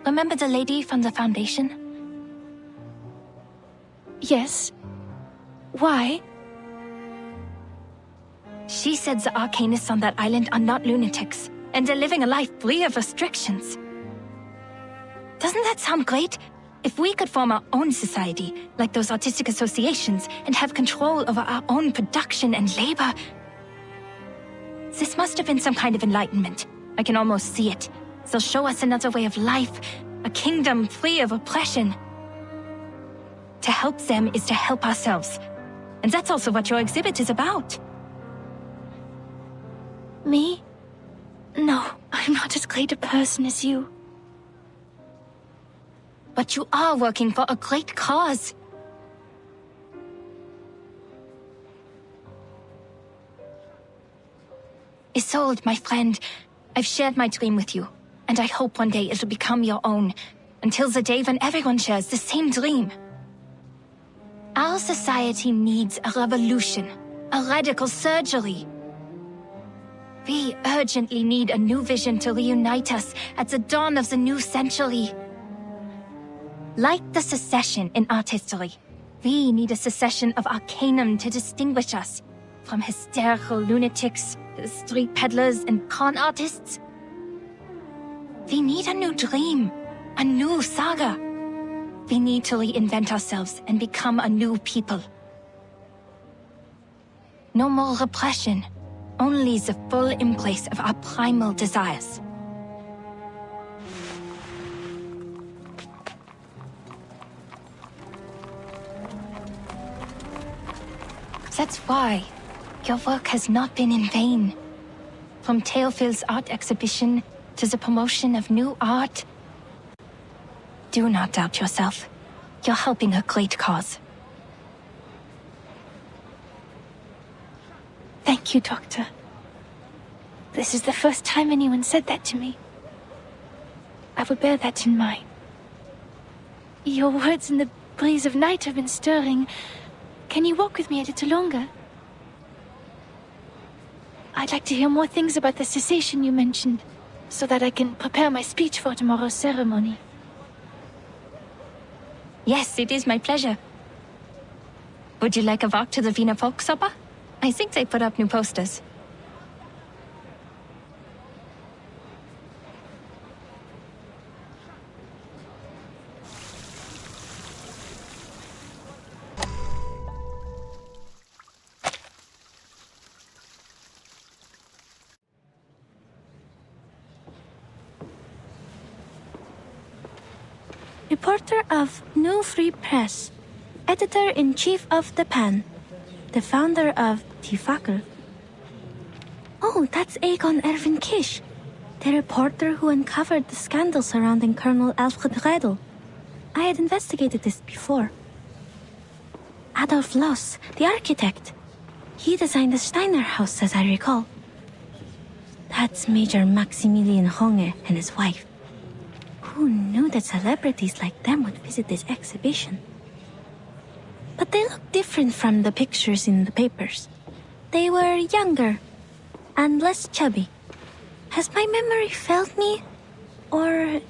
E: Remember the lady from the Foundation?
L: Yes. Why?
E: She said the arcanists on that island are not lunatics, and they're living a life free of restrictions. Doesn't that sound great? If we could form our own society, like those artistic associations, and have control over our own production and labor... This must have been some kind of enlightenment. I can almost see it. They'll show us another way of life, a kingdom free of oppression. To help them is to help ourselves. And that's also what your exhibit is about.
L: Me? No, I'm not as great a person as you.
E: But you are working for a great cause. Isolde, my friend, I've shared my dream with you, and I hope one day it'll become your own, until the day when everyone shares the same dream. Our society needs a revolution, a radical surgery. We urgently need a new vision to reunite us at the dawn of the new century. Like the secession in art history, we need a secession of arcanum to distinguish us from hysterical lunatics, street peddlers, and con artists. We need a new dream, a new saga. We need to reinvent ourselves and become a new people. No more repression, only the full embrace of our primal desires. That's why your work has not been in vain. From Theophil's art exhibition to the promotion of new art. Do not doubt yourself. You're helping a great cause.
L: Thank you, Doctor. This is the first time anyone said that to me. I will bear that in mind. Your words in the breeze of night have been stirring. Can you walk with me a little longer? I'd like to hear more things about the cessation you mentioned, so that I can prepare my speech for tomorrow's ceremony.
E: Yes, it is my pleasure. Would you like a walk to the Wiener Volksoper? I think they put up new posters.
J: Reporter of New Free Press, Editor-in-Chief of The Pan, the founder of Die Fackel. Oh, that's Egon Erwin Kisch, the reporter who uncovered the scandal surrounding Colonel Alfred Redl. I had investigated this before. Adolf Loos, the architect. He designed the Steiner house, as I recall. That's Major Maximilian Honge and his wife. Who knew that celebrities like them would visit this exhibition? But they look different from the pictures in the papers. They were younger and less chubby. Has my memory failed me? Or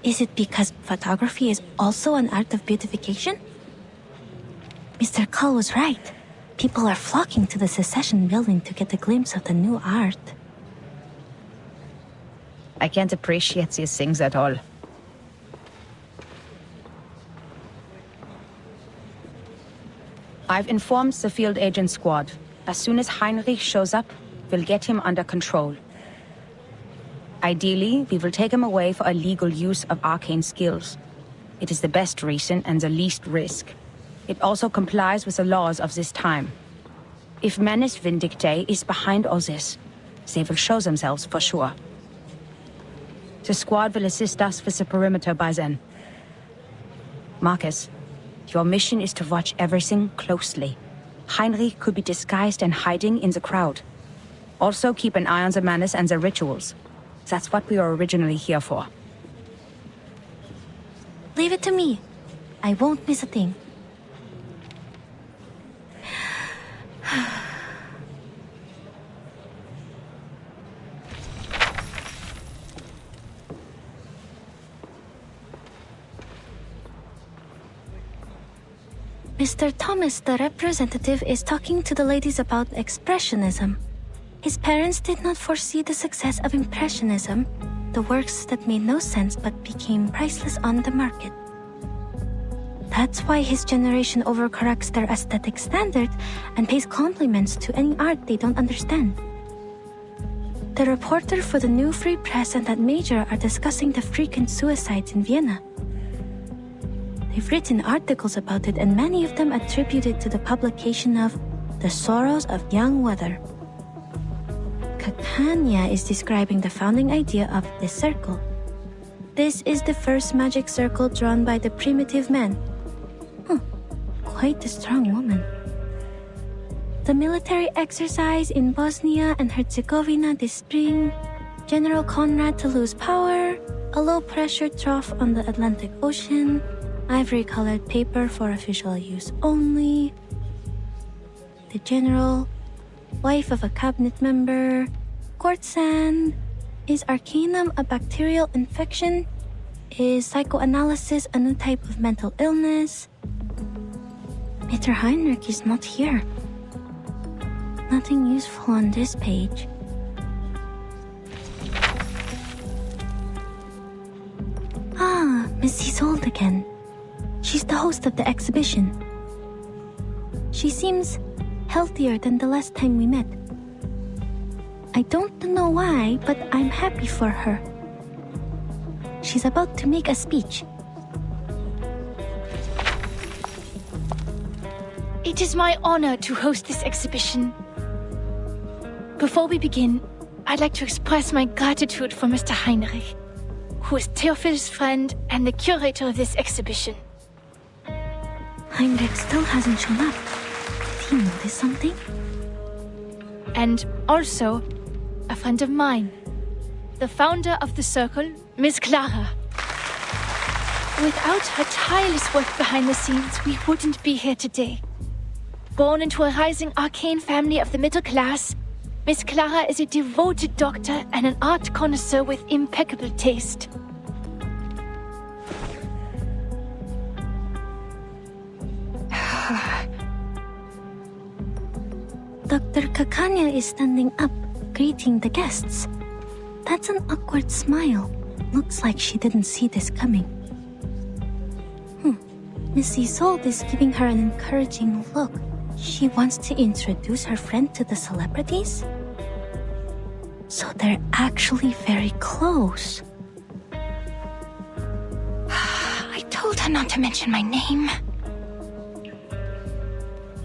J: is it because photography is also an art of beautification? Mr. Cull was right. People are flocking to the Secession Building to get a glimpse of the new art.
I: I can't appreciate these things at all. I've informed the field agent squad. As soon as Heinrich shows up, we'll get him under control. Ideally, we will take him away for illegal use of arcane skills. It is the best reason and the least risk. It also complies with the laws of this time. If Manus Vindictae is behind all this, they will show themselves for sure. The squad will assist us with the perimeter by then. Marcus, your mission is to watch everything closely. Heinrich could be disguised and hiding in the crowd. Also keep an eye on the Manus and the rituals. That's what we were originally here for.
J: Leave it to me. I won't miss a thing. Mr. Thomas, the representative, is talking to the ladies about Expressionism. His parents did not foresee the success of Impressionism, the works that made no sense but became priceless on the market. That's why his generation overcorrects their aesthetic standards and pays compliments to any art they don't understand. The reporter for the new Free Press and that major are discussing the frequent suicides in Vienna. They've written articles about it, and many of them attribute it to the publication of The Sorrows of Young Weather. Kakanya is describing the founding idea of this circle. This is the first magic circle drawn by the primitive man. Quite a strong woman. The military exercise in Bosnia and Herzegovina this spring, General Conrad to lose power, a low-pressure trough on the Atlantic Ocean, ivory-colored paper for official use only, the general, wife of a cabinet member, court sand, is Arcanum a bacterial infection? Is psychoanalysis a new type of mental illness? Mr. Heinrich is not here. Nothing useful on this page. Ah, Miss Isolde again. She's the host of the exhibition. She seems healthier than the last time we met. I don't know why, but I'm happy for her. She's about to make a speech.
L: It is my honor to host this exhibition. Before we begin, I'd like to express my gratitude for Mr. Heinrich, who is Theophil's friend and the curator of this exhibition.
J: Heinrich still hasn't shown up. Did he notice something?
L: And also, a friend of mine, the founder of the circle, Miss Clara. Without her tireless work behind the scenes, we wouldn't be here today. Born into a rising arcane family of the middle class, Miss Clara is a devoted doctor and an art connoisseur with impeccable taste.
J: Dr. Kakanya is standing up, greeting the guests. That's an awkward smile. Looks like she didn't see this coming. Miss Isolde is giving her an encouraging look. She wants to introduce her friend to the celebrities? So they're actually very close.
L: I told her not to mention my name.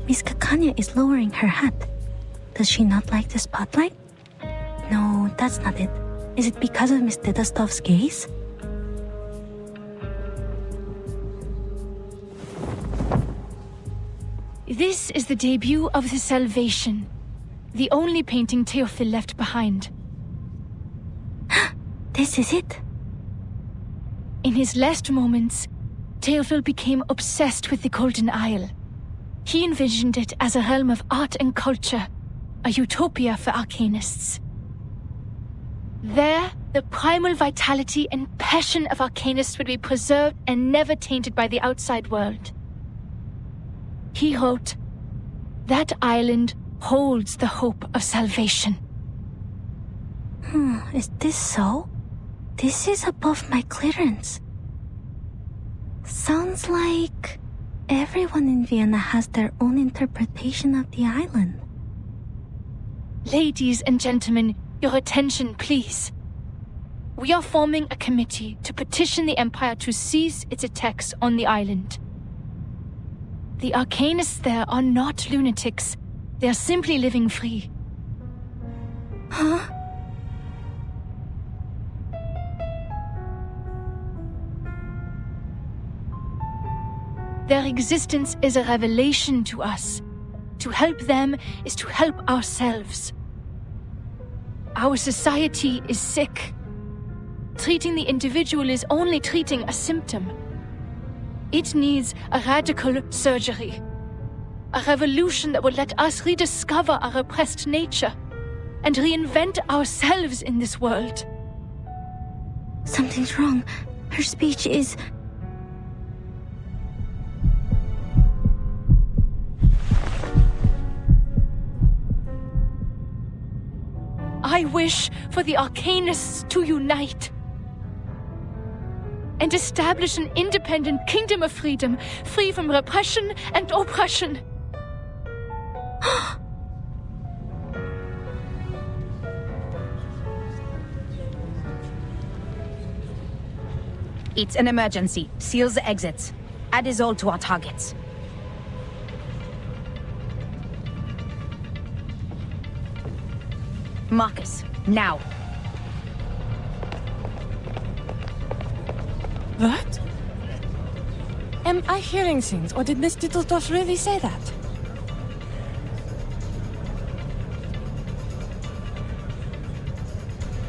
J: Miss Kakanya is lowering her hat. Does she not like the spotlight? No, that's not it. Is it because of Miss Dedastov's gaze?
L: This is the debut of the Salvation, the only painting Theophil left behind.
J: This is it.
L: In his last moments, Theophil became obsessed with the Golden Isle. He envisioned it as a realm of art and culture, a utopia for arcanists. There, the primal vitality and passion of arcanists would be preserved and never tainted by the outside world. He wrote, "That island holds the hope of salvation."
J: Is this so? This is above my clearance. Sounds like everyone in Vienna has their own interpretation of the island.
L: Ladies and gentlemen, your attention, please. We are forming a committee to petition the Empire to cease its attacks on the island. The arcanists there are not lunatics. They are simply living free.
J: Huh?
L: Their existence is a revelation to us. To help them is to help ourselves. Our society is sick. Treating the individual is only treating a symptom. It needs a radical surgery. A revolution that will let us rediscover our repressed nature and reinvent ourselves in this world.
J: Something's wrong. Her speech is...
L: I wish for the arcanists to unite. and establish an independent kingdom of freedom, free from repression and oppression.
I: It's an emergency. Seal the exits. Add Isolde to our targets. Marcus, now.
N: What? Am I hearing things, or did Miss Dittledorf really say that?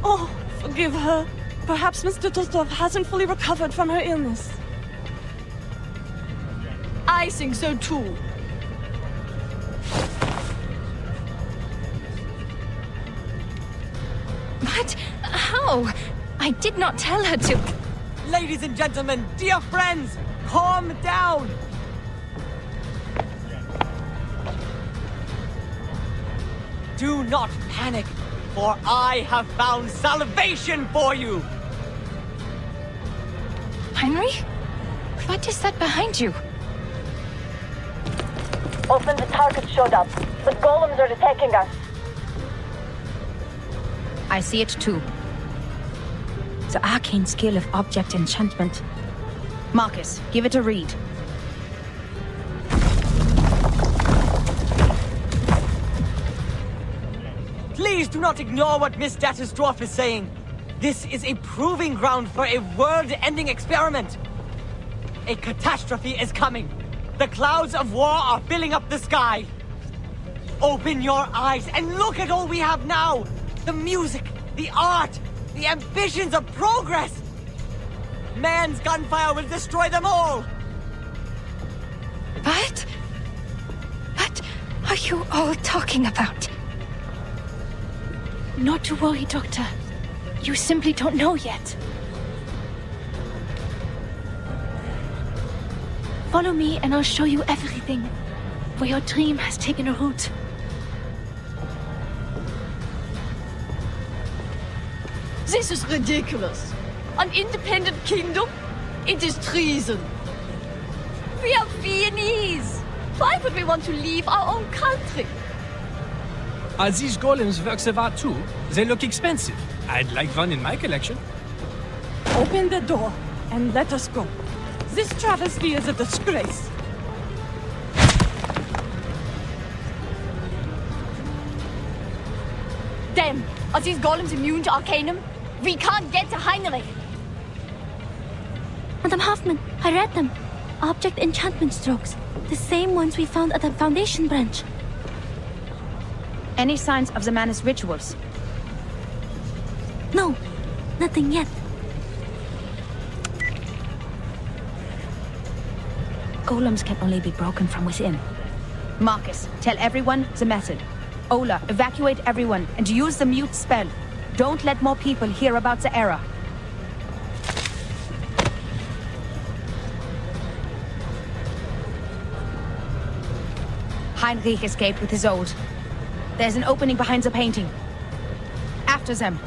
N: Oh, forgive her. Perhaps Miss Dittledorf hasn't fully recovered from her illness.
L: I think so too. But how? I did not tell her to.
M: Ladies and gentlemen, dear friends, calm down! Do not panic, for I have found salvation for you!
L: Henry? What is that behind you?
R: Open the target showed up. The golems are attacking us.
I: I see it too. The arcane skill of object enchantment. Marcus, give it a read.
M: Please do not ignore what Miss Dattersdorf is saying. This is a proving ground for a world-ending experiment. A catastrophe is coming. The clouds of war are filling up the sky. Open your eyes and look at all we have now. The music, the art, the ambitions of progress. Man's gunfire will destroy them all.
L: What? What are you all talking about? Not to worry, Doctor. You simply don't know yet. Follow me and I'll show you everything. Where your dream has taken a root.
N: This is ridiculous. An independent kingdom? It is treason.
S: We are Viennese. Why would we want to leave our own country?
T: Are these golems works of art too? They look expensive. I'd like one in my collection.
N: Open the door and let us go. This travesty is a disgrace.
S: Damn, are these golems immune to Arcanum? We can't get to Heinrich.
J: Madam Hoffman, I read them. Object enchantment strokes. The same ones we found at the Foundation branch.
I: Any signs of the Manus rituals?
J: No, nothing yet.
I: Golems can only be broken from within. Marcus, tell everyone the method. Ola, evacuate everyone and use the mute spell. Don't let more people hear about the error. Heinrich escaped with his old. There's an opening behind the painting. After them.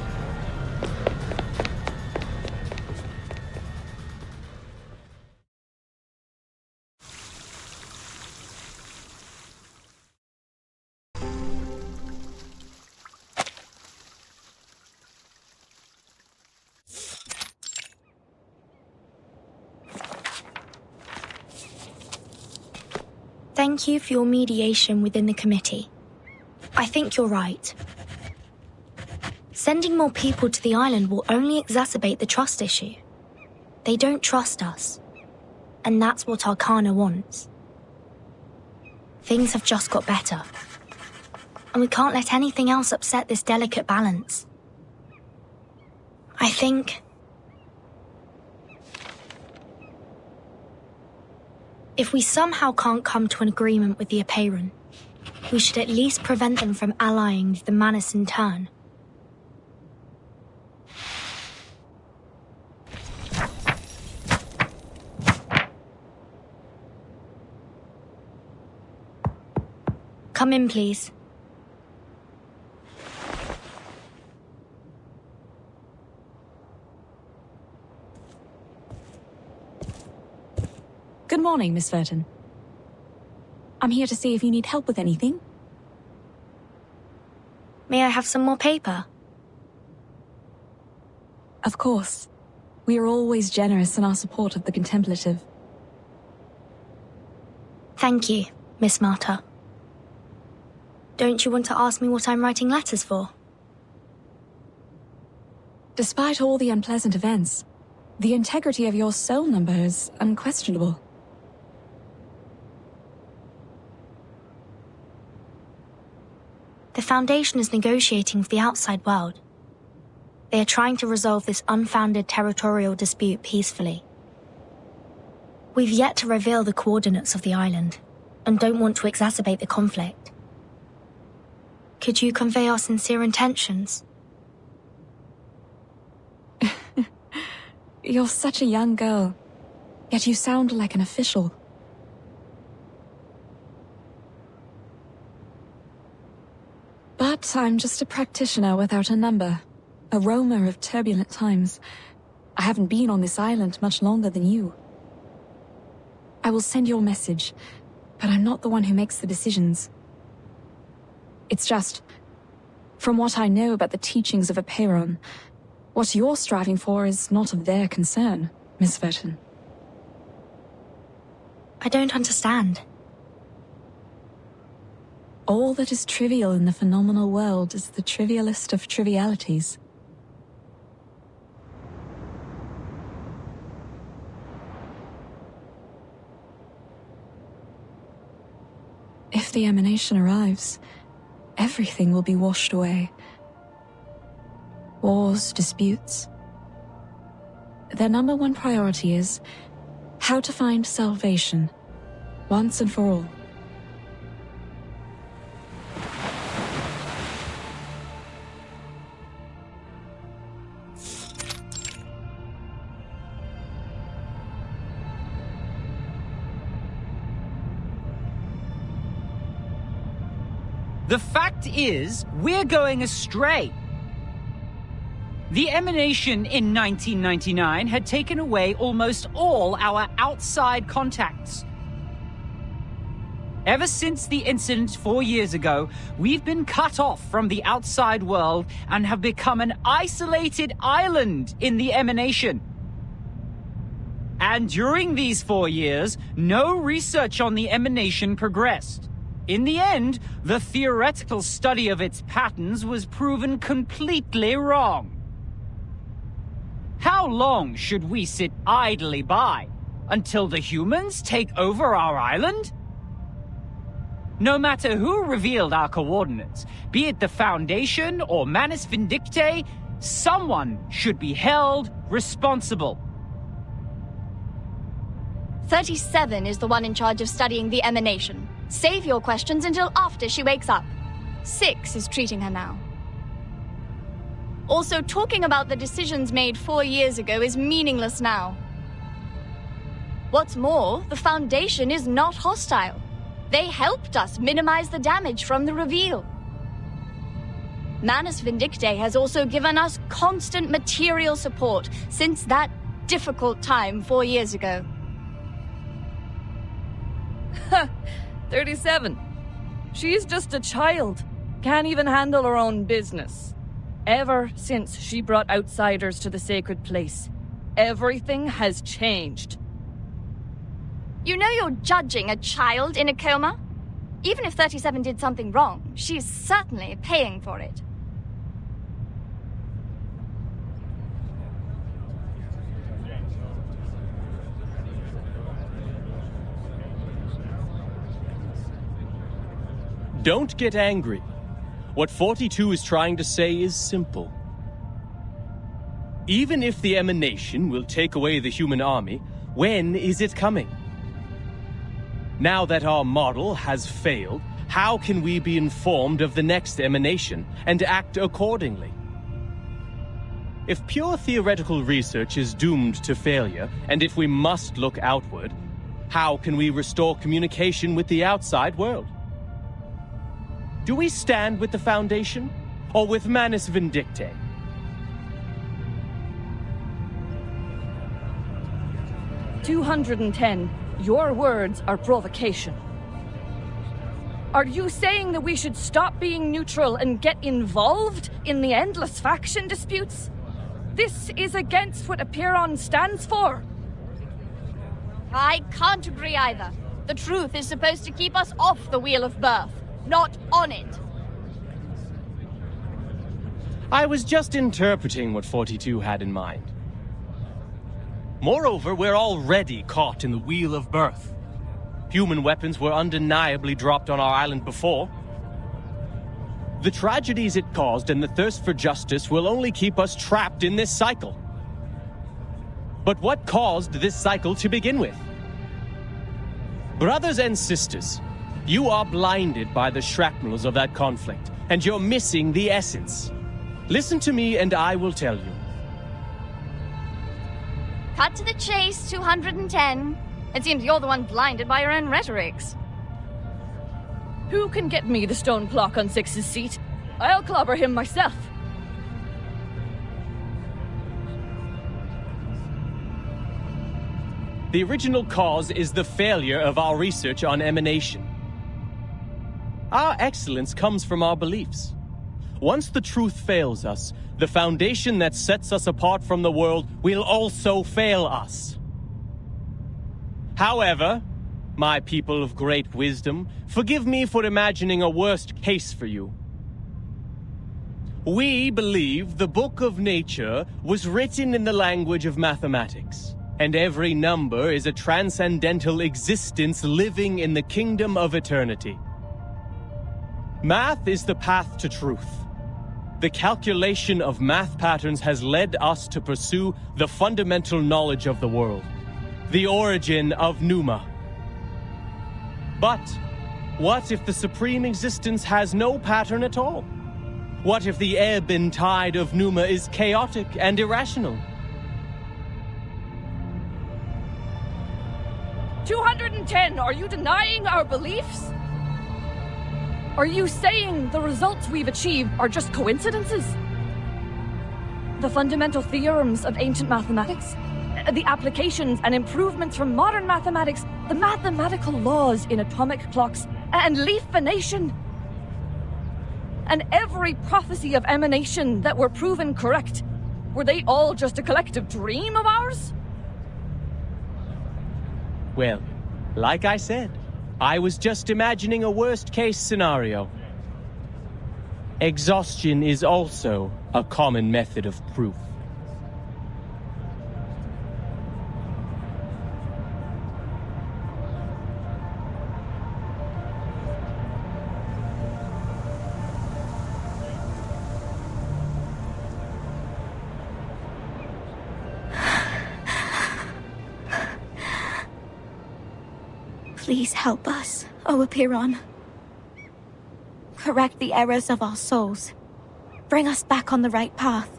J: Thank you for your mediation within the committee. I think you're right. Sending more people to the island will only exacerbate the trust issue. They don't trust us. And that's what Arcana wants. Things have just got better. And we can't let anything else upset this delicate balance. I think... if we somehow can't come to an agreement with the Apeiron, we should at least prevent them from allying with the Manus in turn. Come in, please.
U: Good morning, Miss Verton. I'm here to see if you need help with anything.
E: May I have some more paper?
U: Of course. We are always generous in our support of the contemplative.
E: Thank you, Miss Marta. Don't you want to ask me what I'm writing letters for?
U: Despite all the unpleasant events, the integrity of your soul number is unquestionable.
E: The Foundation is negotiating with the outside world. They are trying to resolve this unfounded territorial dispute peacefully. We've yet to reveal the coordinates of the island, and don't want to exacerbate the conflict. Could you convey our sincere intentions?
U: You're such a young girl, yet you sound like an official. But I'm just a practitioner without a number, a roamer of turbulent times. I haven't been on this island much longer than you. I will send your message, but I'm not the one who makes the decisions. It's just, from what I know about the teachings of Apeiron, what you're striving for is not of their concern, Miss Verton.
E: I don't understand.
U: All that is trivial in the phenomenal world is the trivialist of trivialities. If the emanation arrives, everything will be washed away. Wars, disputes. Their number one priority is how to find salvation, once and for all.
V: The fact is, we're going astray. The emanation in 1999 had taken away almost all our outside contacts. Ever since the incident 4 years ago, we've been cut off from the outside world and have become an isolated island in the emanation. And during these 4 years, no research on the emanation progressed. In the end, the theoretical study of its patterns was proven completely wrong. How long should we sit idly by? Until the humans take over our island? No matter who revealed our coordinates, be it the Foundation or Manus Vindictae, someone should be held responsible.
S: 37 is the one in charge of studying the emanation. Save your questions until after she wakes up. 6 is treating her now. Also, talking about the decisions made 4 years ago is meaningless now. What's more, the Foundation is not hostile. They helped us minimize the damage from the reveal. Manus Vindictae has also given us constant material support since that difficult time 4 years ago.
F: 37. She's just a child. Can't even handle her own business. Ever since she brought outsiders to the sacred place, everything has changed.
S: You know you're judging a child in a coma? Even if 37 did something wrong, she's certainly paying for it.
T: Don't get angry. What 42 is trying to say is simple. Even if the emanation will take away the human army, when is it coming? Now that our model has failed, how can we be informed of the next emanation and act accordingly? If pure theoretical research is doomed to failure, and if we must look outward, how can we restore communication with the outside world? Do we stand with the Foundation, or with Manus Vindictae?
F: $210. Your words are provocation. Are you saying that we should stop being neutral and get involved in the endless faction disputes? This is against what Apiron stands for.
S: I can't agree either. The truth is supposed to keep us off the Wheel of Birth, not on it.
T: I was just interpreting what 42 had in mind. Moreover, we're already caught in the Wheel of Birth. Human weapons were undeniably dropped on our island before. The tragedies it caused and the thirst for justice will only keep us trapped in this cycle. But what caused this cycle to begin with? Brothers and sisters, you are blinded by the shrapnels of that conflict, and you're missing the essence. Listen to me and I will tell you.
S: Cut to the chase, 210. It seems you're the one blinded by your own rhetorics.
F: Who can get me the stone clock on Six's seat? I'll clobber him myself.
T: The original cause is the failure of our research on emanation. Our excellence comes from our beliefs. Once the truth fails us, the foundation that sets us apart from the world will also fail us. However, my people of great wisdom, forgive me for imagining a worst case for you. We believe the book of nature was written in the language of mathematics, and every number is a transcendental existence living in the kingdom of eternity. Math is the path to truth. The calculation of math patterns has led us to pursue the fundamental knowledge of the world, the origin of Numa. But what if the supreme existence has no pattern at all? What if the ebb and tide of Numa is chaotic and irrational?
F: 210, are you denying our beliefs? Are you saying the results we've achieved are just coincidences? The fundamental theorems of ancient mathematics, the applications and improvements from modern mathematics, the mathematical laws in atomic clocks and leaf venation, and every prophecy of emanation that were proven correct, were they all just a collective dream of ours?
T: Well, like I said, I was just imagining a worst-case scenario. Exhaustion is also a common method of proof.
J: Please help us, O Apiron. Correct the errors of our souls. Bring us back on the right path.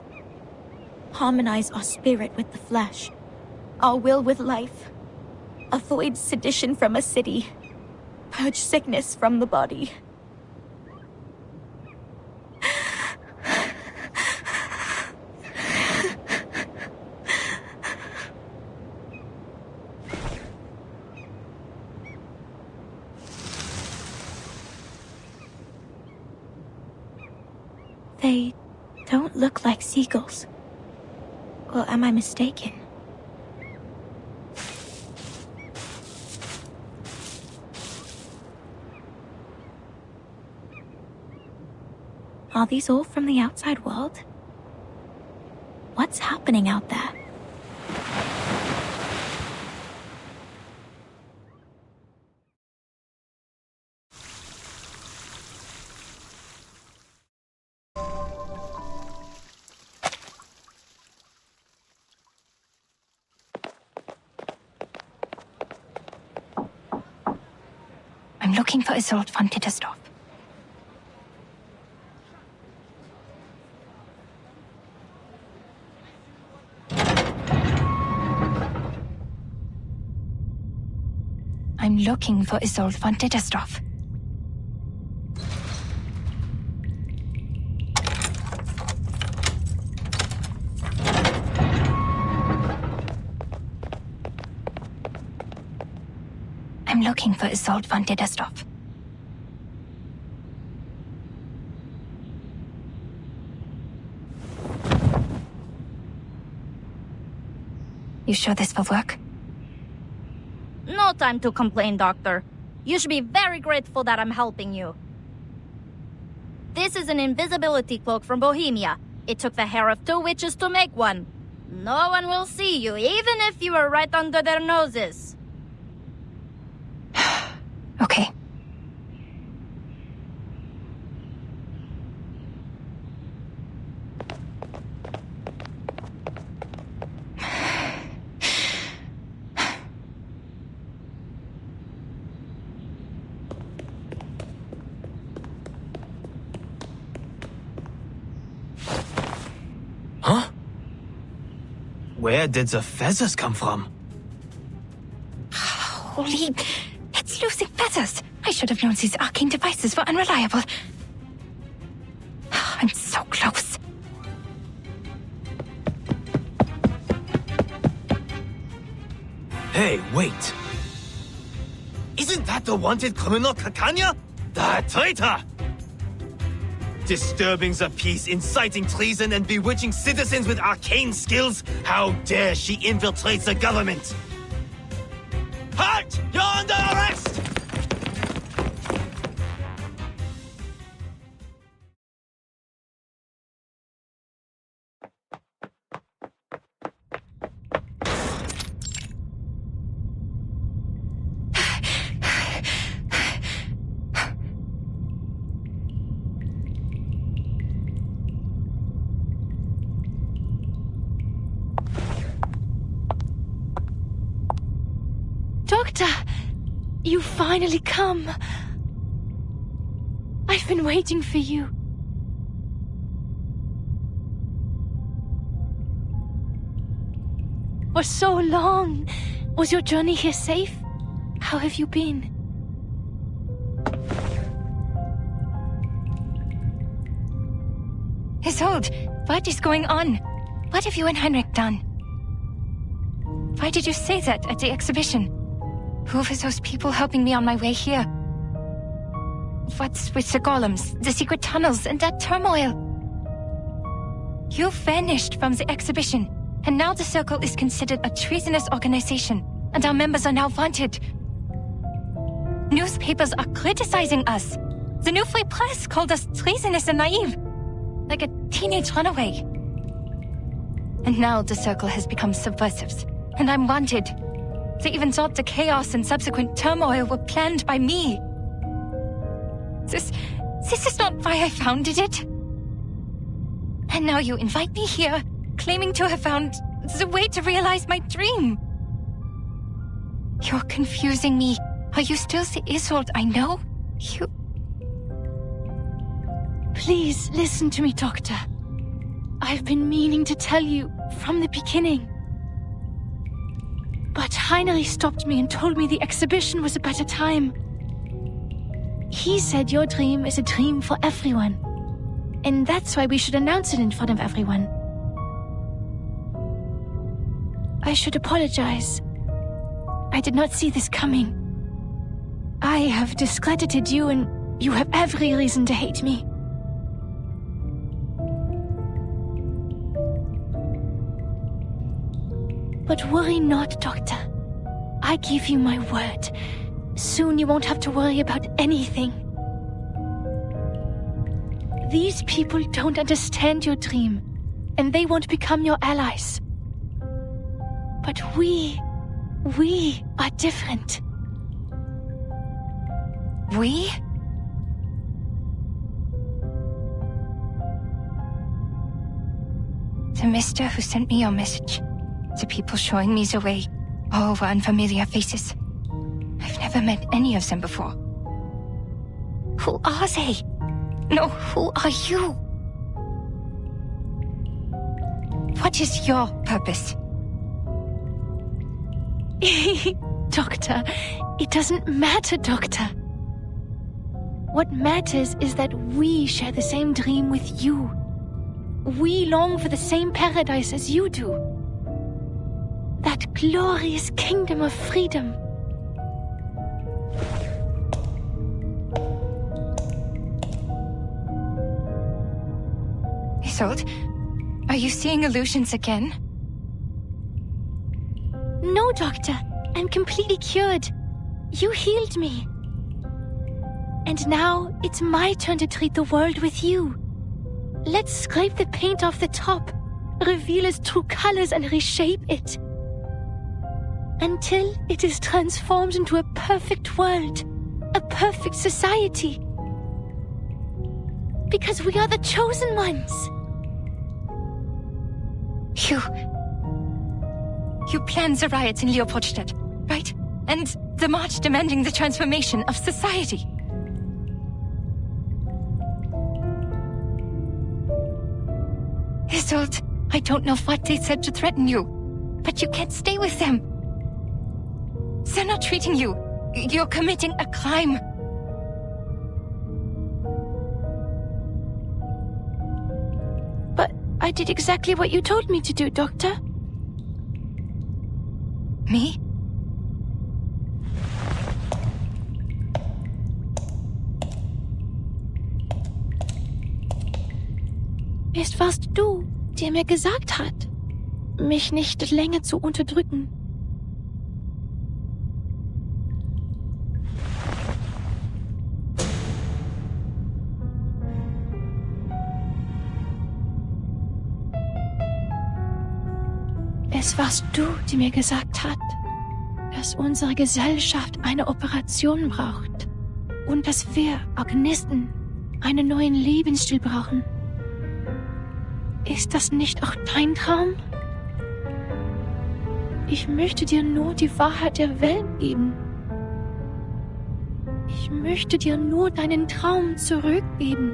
J: Harmonize our spirit with the flesh, our will with life. Avoid sedition from a city. Purge sickness from the body. They don't look like seagulls. Or am I mistaken? Are these all from the outside world? What's happening out there?
E: I'm looking for Isolde von Tittersdorf. I'm looking for Isolde von Tittersdorf. looking for Isolde von Dittersdorf. You sure this will work?
S: No time to complain, Doctor. You should be very grateful that I'm helping you. This is an invisibility cloak from Bohemia. It took the hair of 2 witches to make one. No one will see you, even if you are right under their noses.
E: Okay.
K: Huh? Where did the feathers come from?
E: Holy... It's losing feathers! I should have known these arcane devices were unreliable. I'm so close.
K: Hey, wait. Isn't that the wanted criminal Kakanya? The traitor! Disturbing the peace, inciting treason, and bewitching citizens with arcane skills? How dare she infiltrate the government? Halt! You're under arrest!
L: Doctor! You finally come. I've been waiting for you. For so long. Was your journey here safe? How have you been?
E: Isolde, what is going on? What have you and Heinrich done? Why did you say that at the exhibition? Who were those people helping me on my way here? What's with the golems, the secret tunnels, and that turmoil? You vanished from the exhibition, and now the Circle is considered a treasonous organization, and our members are now wanted. Newspapers are criticizing us. The New Free Press called us treasonous and naive, like a teenage runaway. And now the Circle has become subversives, and I'm wanted. They even thought the chaos and subsequent turmoil were planned by me. This is not why I founded it. And now you invite me here, claiming to have found the way to realize my dream. You're confusing me. Are you still the Isolde I know? You...
L: Please listen to me, Doctor. I've been meaning to tell you from the beginning. But Heinrich stopped me and told me the exhibition was a better time. He said your dream is a dream for everyone. And that's why we should announce it in front of everyone. I should apologize. I did not see this coming. I have discredited you, and you have every reason to hate me. But worry not, Doctor. I give you my word. Soon you won't have to worry about anything. These people don't understand your dream, and they won't become your allies. But we are different.
E: We? The mister who sent me your message. The people showing me the way. All were unfamiliar faces. I've never met any of them before. Who are they? No, who are you? What is your purpose?
L: Doctor, it doesn't matter, Doctor. What matters is that we share the same dream with you. We long for the same paradise as you do. That glorious kingdom of freedom.
E: Isolde, are you seeing illusions again?
L: No, Doctor. I'm completely cured. You healed me. And now it's my turn to treat the world with you. Let's scrape the paint off the top, reveal its true colors and reshape it. Until it is transformed into a perfect world, a perfect society. Because we are the chosen ones.
E: You planned the riots in Leopoldstadt, right? And the march demanding the transformation of society. Isolde, I don't know what they said to threaten you, but you can't stay with them. They're not treating you. You're committing a crime.
L: But I did exactly what you told me to do, Doctor.
E: Me?
L: Es warst du, der mir gesagt hat, mich nicht länger zu unterdrücken. Es warst du, die mir gesagt hat, dass unsere Gesellschaft eine Operation braucht und dass wir Organisten einen neuen Lebensstil brauchen. Ist das nicht auch dein Traum? Ich möchte dir nur die Wahrheit der Welt geben. Ich möchte dir nur deinen Traum zurückgeben.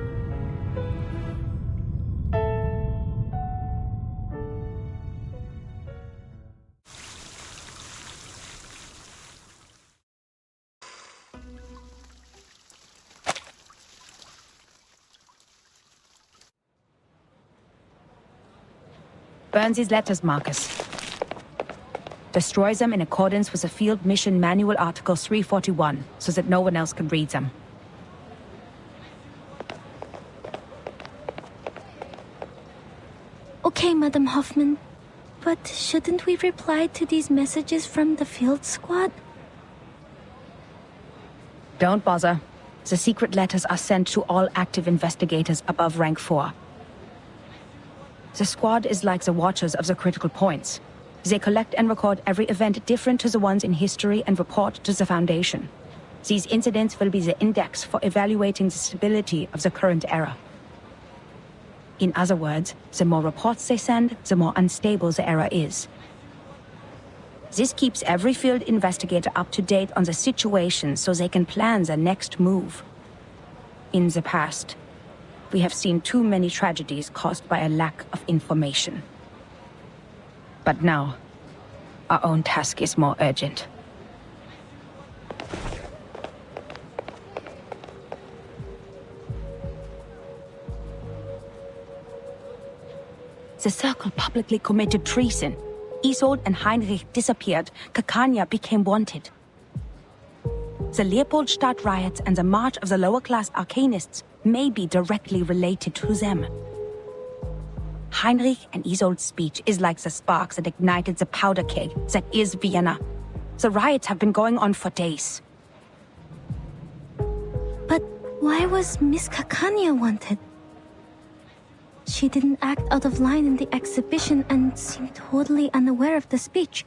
I: Burn these letters, Marcus. Destroy them in accordance with the Field Mission Manual Article 341, so that no one else can read them.
J: Okay, Madam Hoffman. But shouldn't we reply to these messages from the field squad?
I: Don't bother. The secret letters are sent to all active investigators above rank 4. The squad is like the watchers of the critical points. They collect and record every event different to the ones in history and report to the Foundation. These incidents will be the index for evaluating the stability of the current era. In other words, the more reports they send, the more unstable the era is. This keeps every field investigator up to date on the situation so they can plan their next move. In the past, we have seen too many tragedies caused by a lack of information. But now, our own task is more urgent. The Circle publicly committed treason. Isolde and Heinrich disappeared. Kakanya became wanted. The Leopoldstadt riots and the march of the lower-class arcanists may be directly related to them. Heinrich and Isolde's speech is like the spark that ignited the powder keg that is Vienna. The riots have been going on for days.
J: But why was Miss Kakanya wanted? She didn't act out of line in the exhibition and seemed totally unaware of the speech.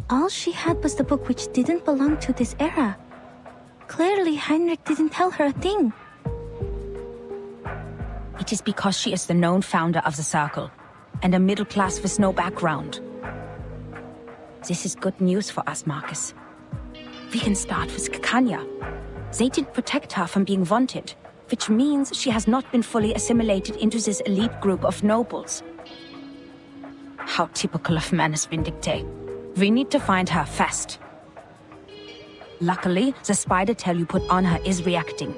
J: All she had was the book which didn't belong to this era. Clearly, Heinrich didn't tell her a thing.
I: It is because she is the known founder of the Circle, and a middle class with no background. This is good news for us, Marcus. We can start with Kakanya. They didn't protect her from being wanted, which means she has not been fully assimilated into this elite group of nobles. How typical of Manus Vindicte. We need to find her fast. Luckily, the spider tail you put on her is reacting.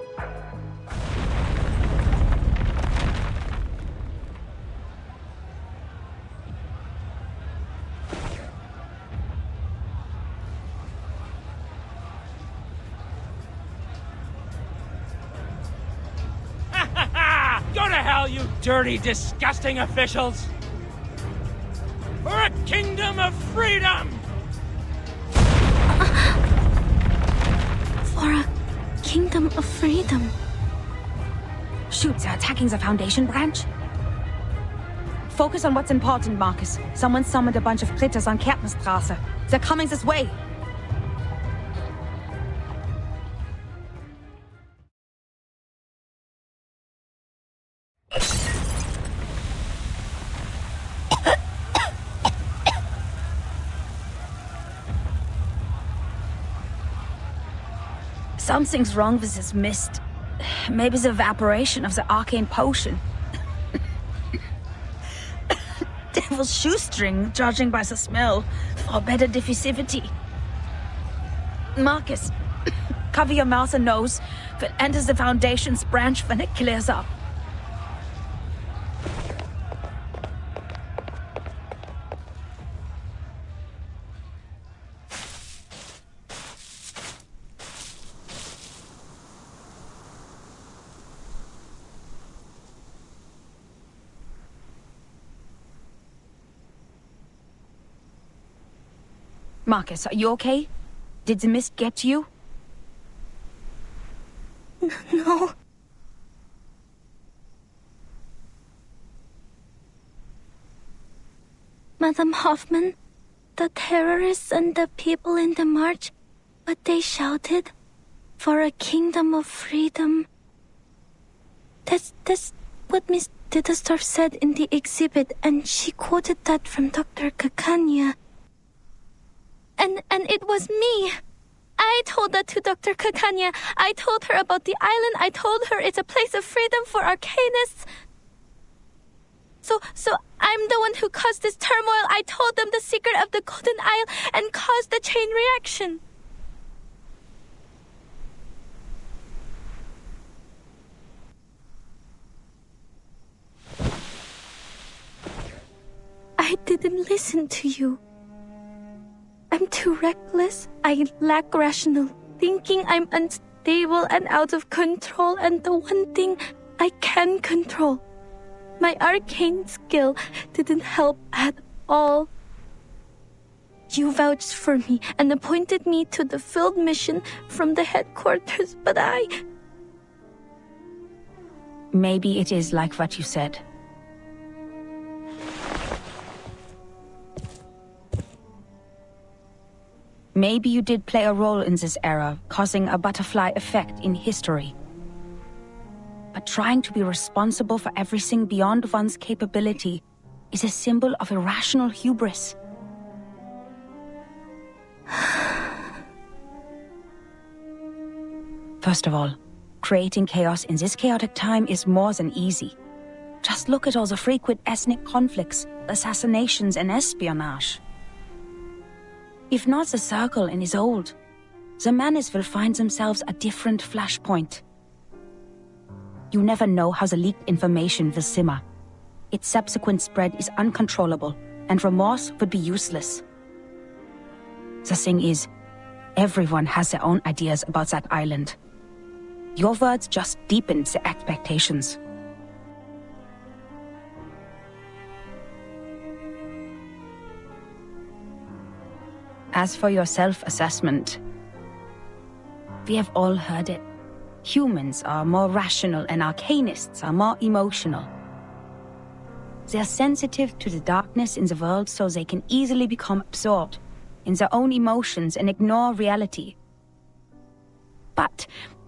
A: Got her hell, you dirty, disgusting officials! For a kingdom of freedom!
J: For a kingdom of freedom.
I: Shoot, they're attacking the Foundation branch. Focus on what's important, Marcus. Someone summoned a bunch of critters on Kärtnerstraße. They're coming this way. Something's wrong with this mist. Maybe the evaporation of the arcane potion. Devil's shoestring, judging by the smell, for better diffusivity. Marcus, cover your mouth and nose if it enters the Foundation's branch when it clears up. Marcus, are you okay? Did the mist get to you?
J: No. Madam Hoffman, the terrorists and the people in the march, what they shouted, for a kingdom of freedom. That's what Miss Dittersdorf said in the exhibit, and she quoted that from Dr. Kakanya. And it was me. I told that to Dr. Kakanya. I told her about the island. I told her it's a place of freedom for arcanists. So I'm the one who caused this turmoil. I told them the secret of the Golden Isle and caused the chain reaction. I didn't listen to you. I'm too reckless. I lack rational thinking. I'm unstable and out of control. And the one thing I can control, my arcane skill, didn't help at all. You vouched for me and appointed me to the field mission from the headquarters, but
I: Maybe it is like what you said. Maybe you did play a role in this era, causing a butterfly effect in history. But trying to be responsible for everything beyond one's capability is a symbol of irrational hubris. First of all, creating chaos in this chaotic time is more than easy. Just look at all the frequent ethnic conflicts, assassinations, and espionage. If not the Circle in his old, the Menace will find themselves a different flashpoint. You never know how the leaked information will simmer. Its subsequent spread is uncontrollable, and remorse would be useless. The thing is, everyone has their own ideas about that island. Your words just deepened the expectations. As for your self-assessment, we have all heard it. Humans are more rational and arcanists are more emotional. They are sensitive to the darkness in the world so they can easily become absorbed in their own emotions and ignore reality. But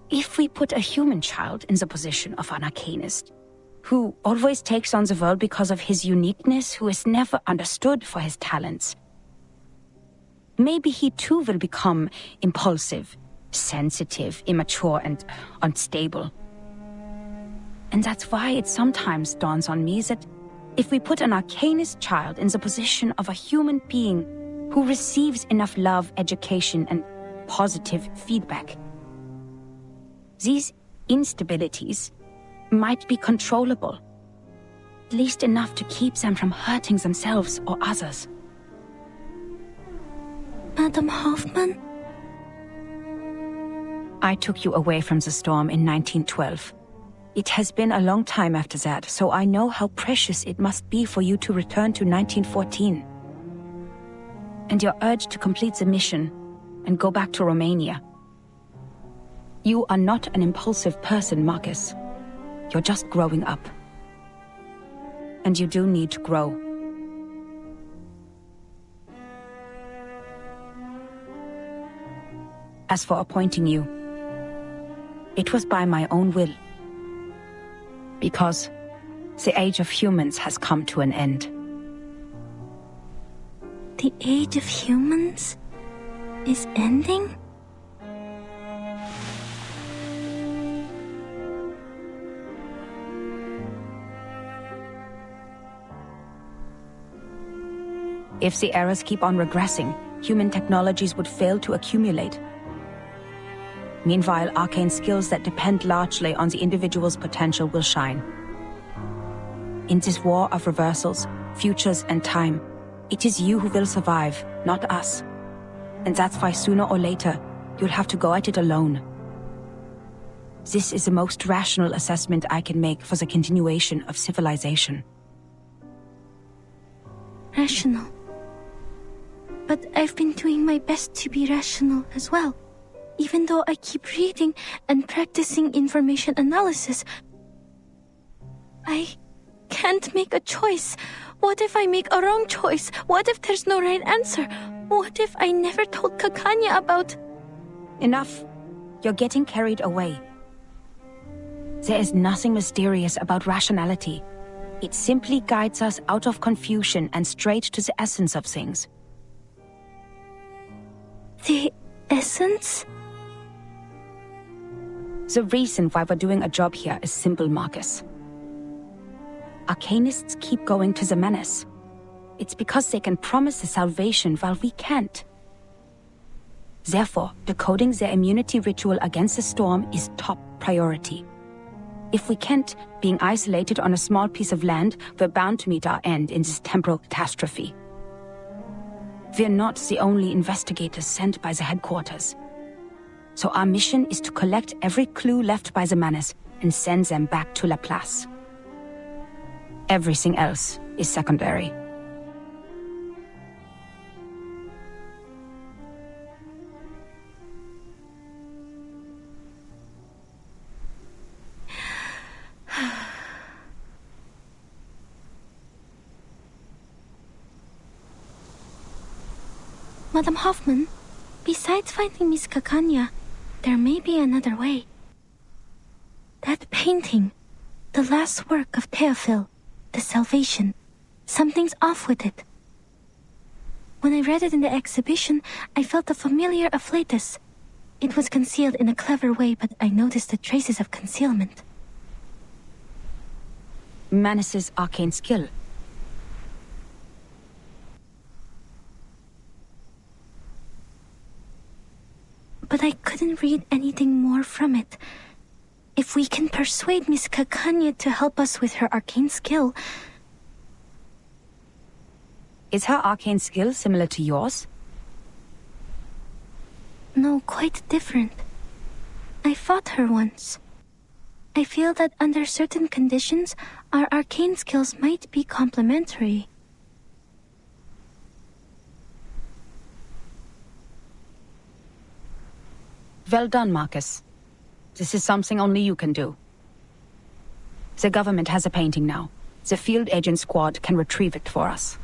I: if we put a human child in the position of an arcanist, who always takes on the world because of his uniqueness, who is never understood for his talents, maybe he too will become impulsive, sensitive, immature, and unstable. And that's why it sometimes dawns on me that if we put an arcanist child in the position of a human being who receives enough love, education, and positive feedback, these instabilities might be controllable, at least enough to keep them from hurting themselves or others.
J: Madam Hoffman?
I: I took you away from the storm in 1912. It has been a long time after that, so I know how precious it must be for you to return to 1914. And your urge to complete the mission and go back to Romania. You are not an impulsive person, Marcus. You're just growing up. And you do need to grow. As for appointing you, it was by my own will. Because the age of humans has come to an end.
J: The age of humans is ending?
I: If the eras keep on regressing, human technologies would fail to accumulate. Meanwhile, arcane skills that depend largely on the individual's potential will shine. In this war of reversals, futures, and time, it is you who will survive, not us. And that's why sooner or later, you'll have to go at it alone. This is the most rational assessment I can make for the continuation of civilization.
J: Rational. But I've been doing my best to be rational as well. Even though I keep reading and practicing information analysis, I can't make a choice. What if I make a wrong choice? What if there's no right answer? What if I never told Kakanya about...
I: Enough. You're getting carried away. There is nothing mysterious about rationality. It simply guides us out of confusion and straight to the essence of things.
J: The essence?
I: The reason why we're doing a job here is simple, Marcus. Arcanists keep going to the menace. It's because they can promise the salvation while we can't. Therefore, decoding their immunity ritual against the storm is top priority. If we can't, being isolated on a small piece of land, we're bound to meet our end in this temporal catastrophe. We're not the only investigators sent by the headquarters. So our mission is to collect every clue left by the menace and send them back to La Place. Everything else is secondary.
J: Madam Hoffman, besides finding Miss Kakanya, there may be another way. That painting, the last work of Theophil, The Salvation, something's off with it. When I read it in the exhibition, I felt a familiar afflatus. It was concealed in a clever way, but I noticed the traces of concealment.
I: Manus's arcane skill.
J: But I couldn't read anything more from it. If we can persuade Miss Kakanya to help us with her arcane skill...
I: Is her arcane skill similar to yours?
J: No, quite different. I fought her once. I feel that under certain conditions, our arcane skills might be complementary.
I: Well done, Marcus. This is something only you can do. The government has a painting now. The field agent squad can retrieve it for us.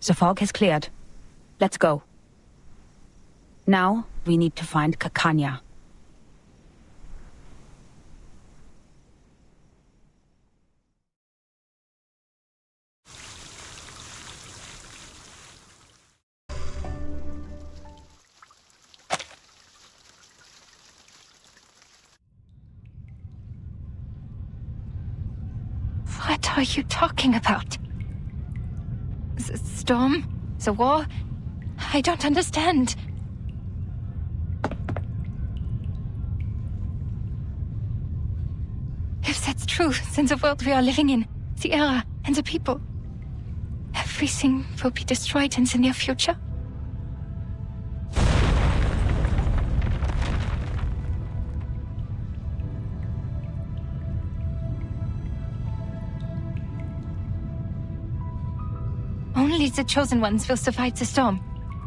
I: The fog has cleared. Let's go. Now, we need to find Kakanya.
E: What are you talking about? The storm? The war? I don't understand. If that's true, then the world we are living in, the era, and the people, everything will be destroyed in the near future. Only the chosen ones will survive the storm.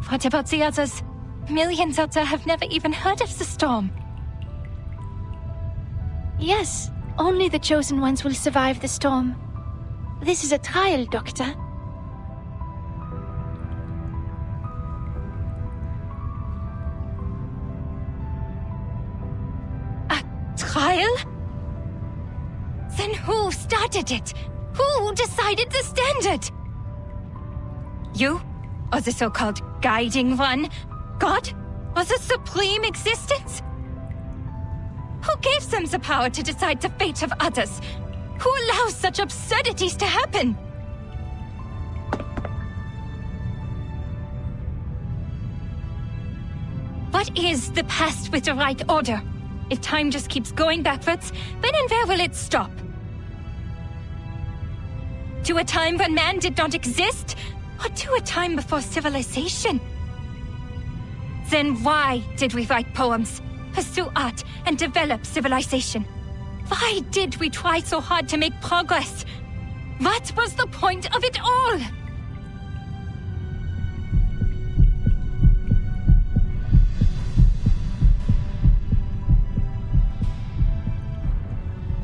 E: What about the others? Millions out there have never even heard of the storm.
L: Yes, only the chosen ones will survive the storm. This is a trial, Doctor.
E: Trial? Then who started it? Who decided the standard? You? Or the so-called guiding one? God? Or the supreme existence? Who gave them the power to decide the fate of others? Who allows such absurdities to happen? What is the past with the right order? If time just keeps going backwards, when and where will it stop? To a time when man did not exist? Or to a time before civilization? Then why did we write poems, pursue art, and develop civilization? Why did we try so hard to make progress? What was the point of it all?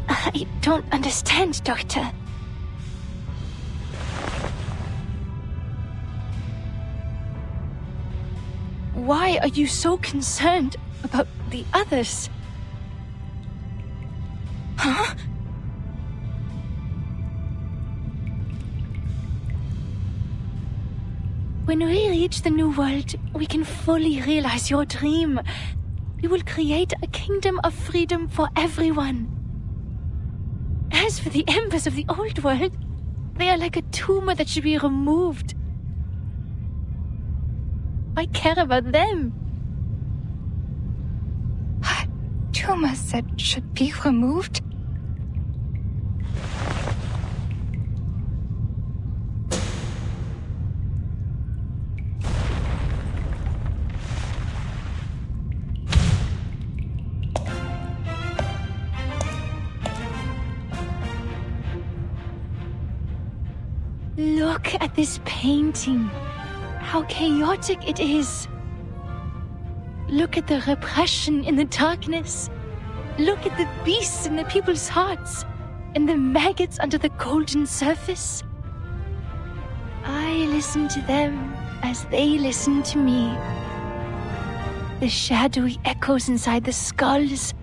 L: I don't understand, Doctor. Why are you so concerned about the others? Huh? When we reach the New World, we can fully realize your dream. We will create a kingdom of freedom for everyone. As for the embers of the Old World, they are like a tumor that should be removed. I care about them.
E: Tumors that should be removed?
L: Look at this painting. How chaotic it is. Look at the repression in the darkness. Look at the beasts in the people's hearts and the maggots under the golden surface. I listen to them as they listen to me. The shadowy echoes inside the skulls,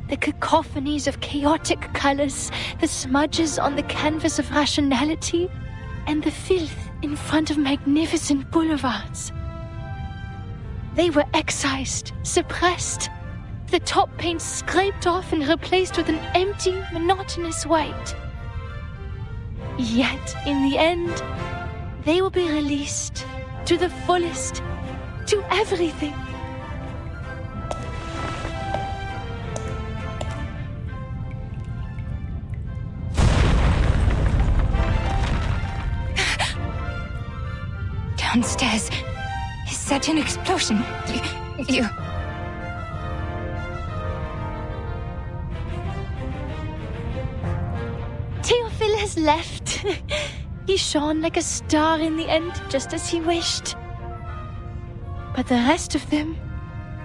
L: the cacophonies of chaotic colors, the smudges on the canvas of rationality, and the filth in front of magnificent boulevards. They were excised, suppressed, the top paint scraped off and replaced with an empty, monotonous white. Yet, in the end, they will be released to the fullest, to everything.
E: Downstairs. Is that an explosion? You...
L: Theophil has left. He shone like a star in the end, just as he wished. But the rest of them,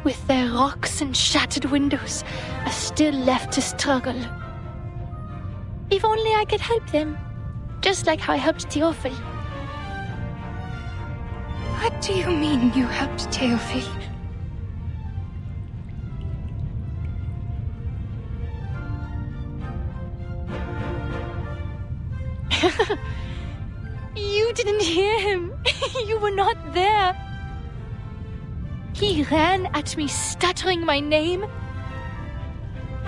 L: with their rocks and shattered windows, are still left to struggle. If only I could help them, just like how I helped Theophil.
E: What do you mean you helped Theophil?
L: You didn't hear him. You were not there. He ran at me, stuttering my name.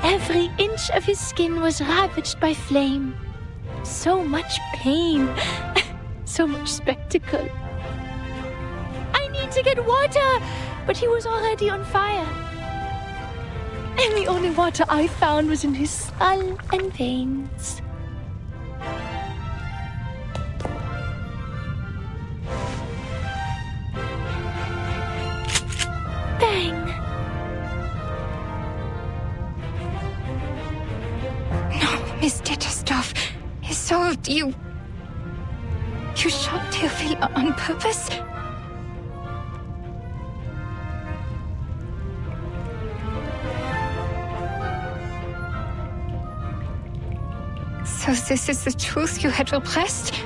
L: Every inch of his skin was ravaged by flame. So much pain. So much spectacle. I need to get water, but he was already on fire. And the only water I found was in his skull and veins. Bang!
E: No, Miss Dittersdorf. His soul, you
L: You shot Devibul on purpose? So this is the truth you had repressed?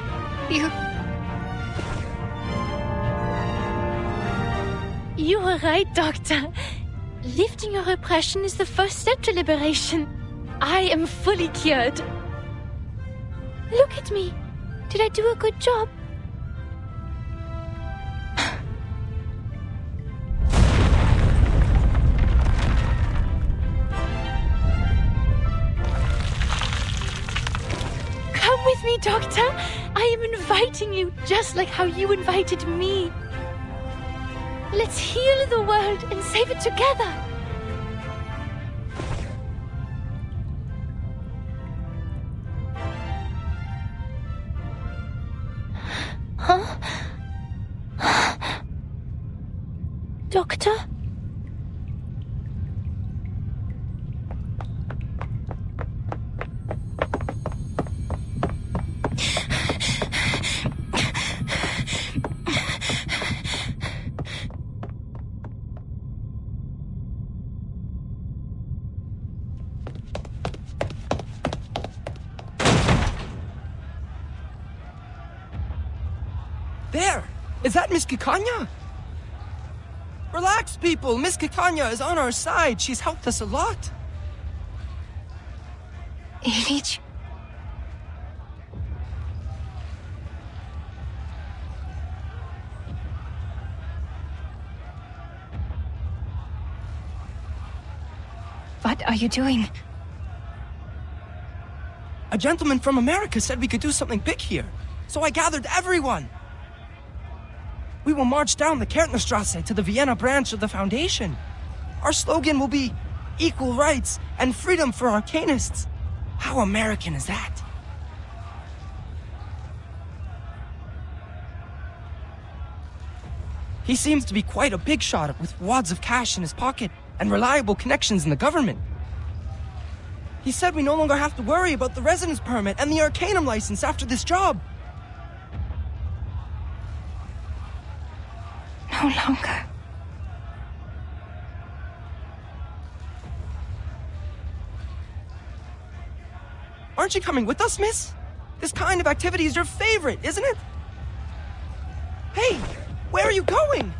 L: You were right, Doctor. Lifting your repression is the first step to liberation. I am fully cured. Look at me. Did I do a good job? Come with me, Doctor. I am inviting you, just like how you invited me. Let's heal the world and save it together. Huh? Doctor?
Q: There! Is that Miss Kikanya? Relax, people! Miss Kikanya is on our side. She's helped us a lot.
L: Ilich. What are you doing?
Q: A gentleman from America said we could do something big here. So I gathered everyone. We will march down the Kärntnerstrasse to the Vienna branch of the Foundation. Our slogan will be equal rights and freedom for arcanists. How American is that? He seems to be quite a big shot with wads of cash in his pocket and reliable connections in the government. He said we no longer have to worry about the residence permit and the Arcanum license after this job.
L: No longer.
Q: Aren't you coming with us, miss? This kind of activity is your favorite, isn't it? Hey, where are you going?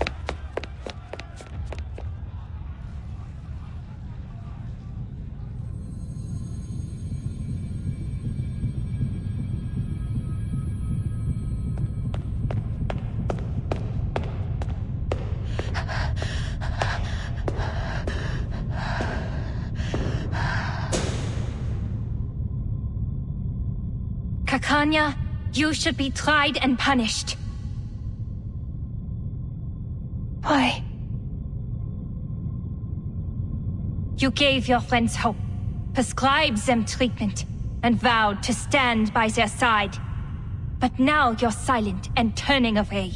E: Kikanya, you should be tried and punished.
L: Why?
E: You gave your friends hope, prescribed them treatment, and vowed to stand by their side. But now you're silent and turning away.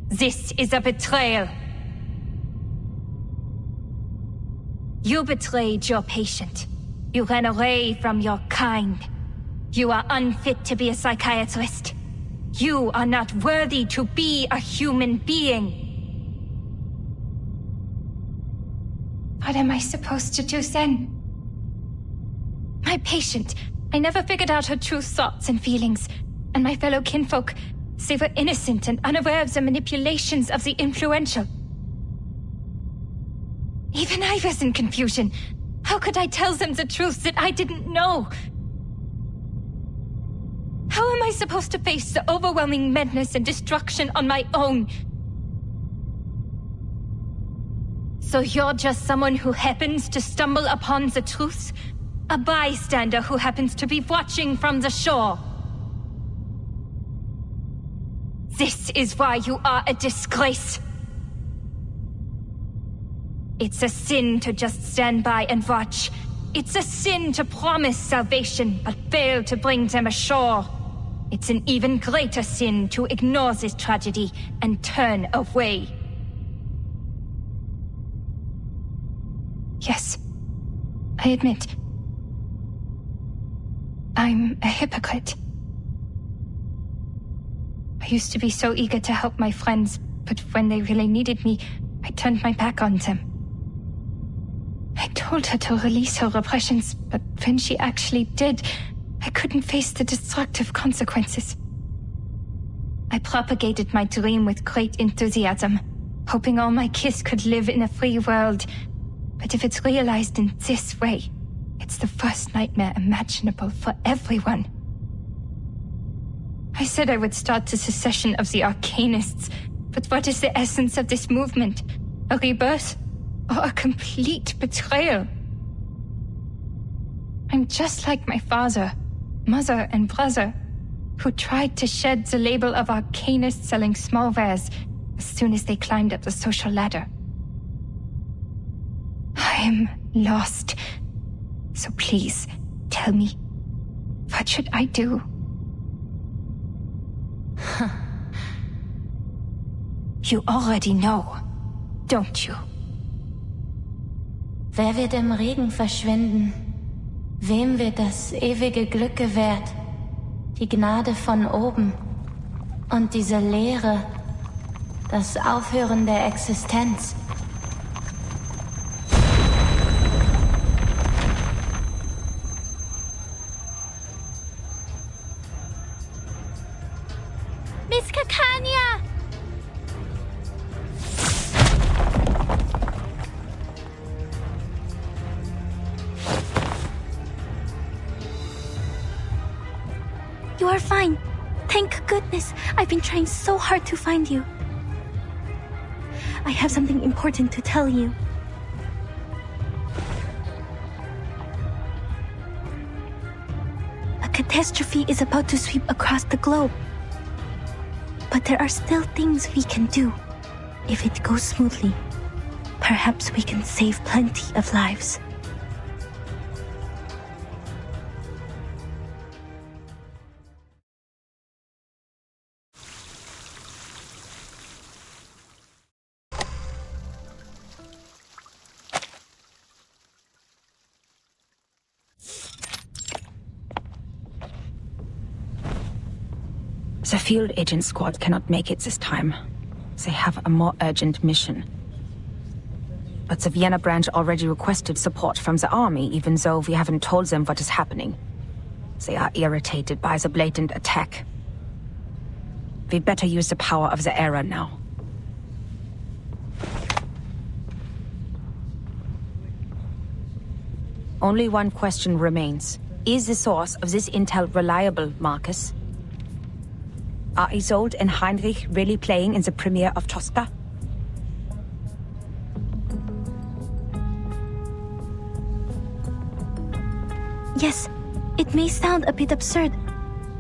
E: This is a betrayal. You betrayed your patient. You ran away from your kind. You are unfit to be a psychiatrist. You are not worthy to be a human being.
L: What am I supposed to do then?
E: My patient, I never figured out her true thoughts and feelings. And my fellow kinfolk, they were innocent and unaware of the manipulations of the influential. Even I was in confusion. How could I tell them the truth that I didn't know? How am I supposed to face the overwhelming madness and destruction on my own? So you're just someone who happens to stumble upon the truth? A bystander who happens to be watching from the shore? This is why you are a disgrace. It's a sin to just stand by and watch. It's a sin to promise salvation, but fail to bring them ashore. It's an even greater sin to ignore this tragedy and turn away.
L: Yes, I admit. I'm a hypocrite.
E: I used to be so eager to help my friends, but when they really needed me, I turned my back on them. I told her to release her repressions, but when she actually did, I couldn't face the destructive consequences. I propagated my dream with great enthusiasm, hoping all my kids could live in a free world. But if it's realized in this way, it's the worst nightmare imaginable for everyone. I said I would start the secession of the Arcanists, but what is the essence of this movement? A rebirth? Or a complete betrayal? I'm just like my father, mother, and brother, who tried to shed the label of Arcanists selling small wares as soon as they climbed up the social ladder. I'm lost. So please, tell me, what should I do? You already know, don't you?
J: Wer wird im Regen verschwinden? Wem wird das ewige Glück gewährt? Die Gnade von oben und diese Leere, das Aufhören der Existenz.
S: Miss Kakania!
J: You are fine. Thank goodness. I've been trying so hard to find you. I have something important to tell you. A catastrophe is about to sweep across the globe. But there are still things we can do. If it goes smoothly, perhaps we can save plenty of lives.
I: The field agent squad cannot make it this time. They have a more urgent mission. But the Vienna branch already requested support from the army, even though we haven't told them what is happening. They are irritated by the blatant attack. We'd better use the power of the era now. Only one question remains. Is the source of this intel reliable, Marcus? Are Isolde and Heinrich really playing in the premiere of Tosca?
J: Yes, it may sound a bit absurd,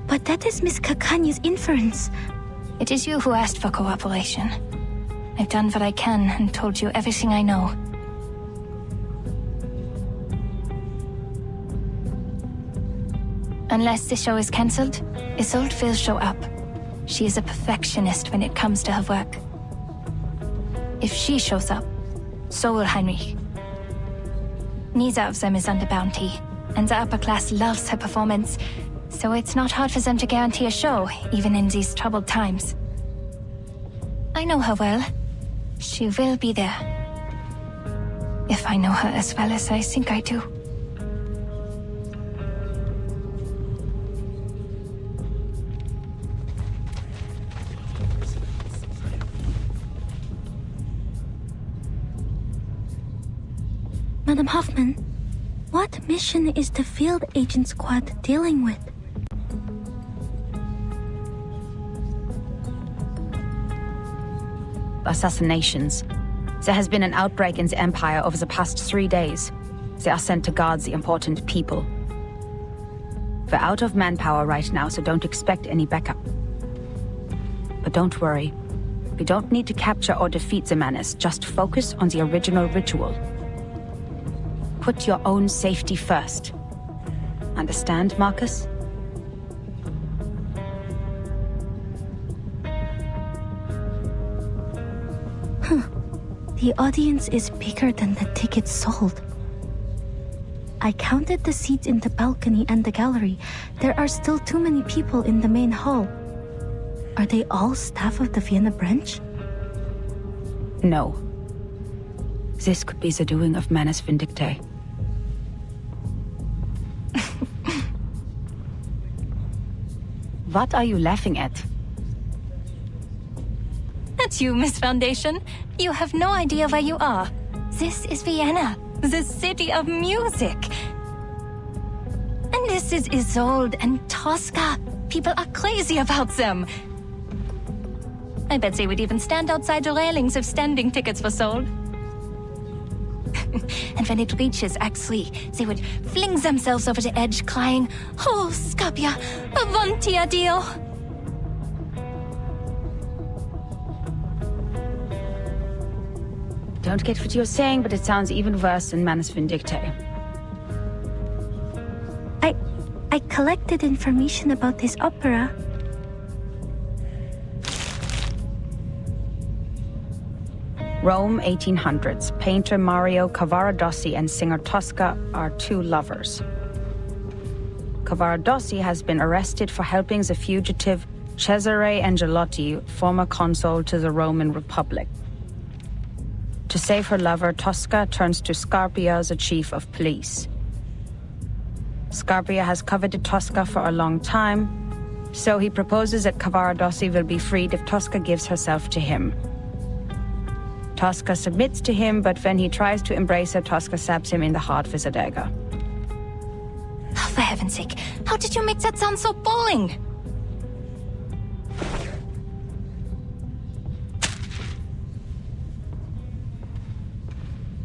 J: but that is Miss Kakanya's inference.
E: It is you who asked for cooperation. I've done what I can and told you everything I know. Unless the show is cancelled, Isolde will show up. She is a perfectionist when it comes to her work. If she shows up, so will Heinrich. Neither of them is under bounty, and the upper class loves her performance, so it's not hard for them to guarantee a show, even in these troubled times. I know her well. She will be there. If I know her as well as I think I do.
J: Madam Hoffman, what mission is the field agent squad dealing with?
I: Assassinations. There has been an outbreak in the Empire over the past 3 days. They are sent to guard the important people. We're out of manpower right now, so don't expect any backup. But don't worry. We don't need to capture or defeat the menace, just focus on the original ritual. Put your own safety first. Understand, Marcus?
J: The audience is bigger than the tickets sold. I counted the seats in the balcony and the gallery. There are still too many people in the main hall. Are they all staff of the Vienna branch?
I: No. This could be the doing of Manus Vindictae. What are you laughing at?
E: That's you, Miss Foundation. You have no idea where you are. This is Vienna, the city of music. And this is Isolde and Tosca. People are crazy about them. I bet they would even stand outside the railings if standing tickets were sold. And when it reaches Act 3, they would fling themselves over the edge, crying, "Oh, Scapia, avanti addio!"
I: Don't get what you're saying, but it sounds even worse than Manus Vindictae.
J: I collected information about this opera.
I: Rome, 1800s. Painter Mario Cavaradossi and singer Tosca are two lovers. Cavaradossi has been arrested for helping the fugitive Cesare Angelotti, former consul to the Roman Republic. To save her lover, Tosca turns to Scarpia, the chief of police. Scarpia has coveted Tosca for a long time, so he proposes that Cavaradossi will be freed if Tosca gives herself to him. Tosca submits to him, but when he tries to embrace her, Tosca stabs him in the heart with a dagger.
E: Oh, for heaven's sake, how did you make that sound so boring?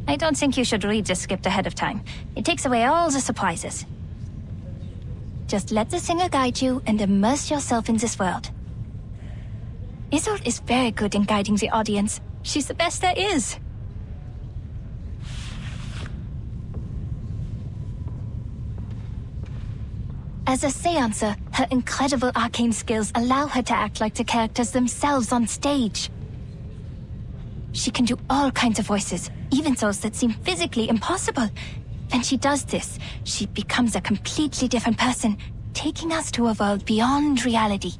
E: I don't think you should read the script ahead of time. It takes away all the surprises. Just let the singer guide you and immerse yourself in this world. Isolde is very good in guiding the audience. She's the best there is. As a seancer, her incredible arcane skills allow her to act like the characters themselves on stage. She can do all kinds of voices, even those that seem physically impossible. When she does this, she becomes a completely different person, taking us to a world beyond reality.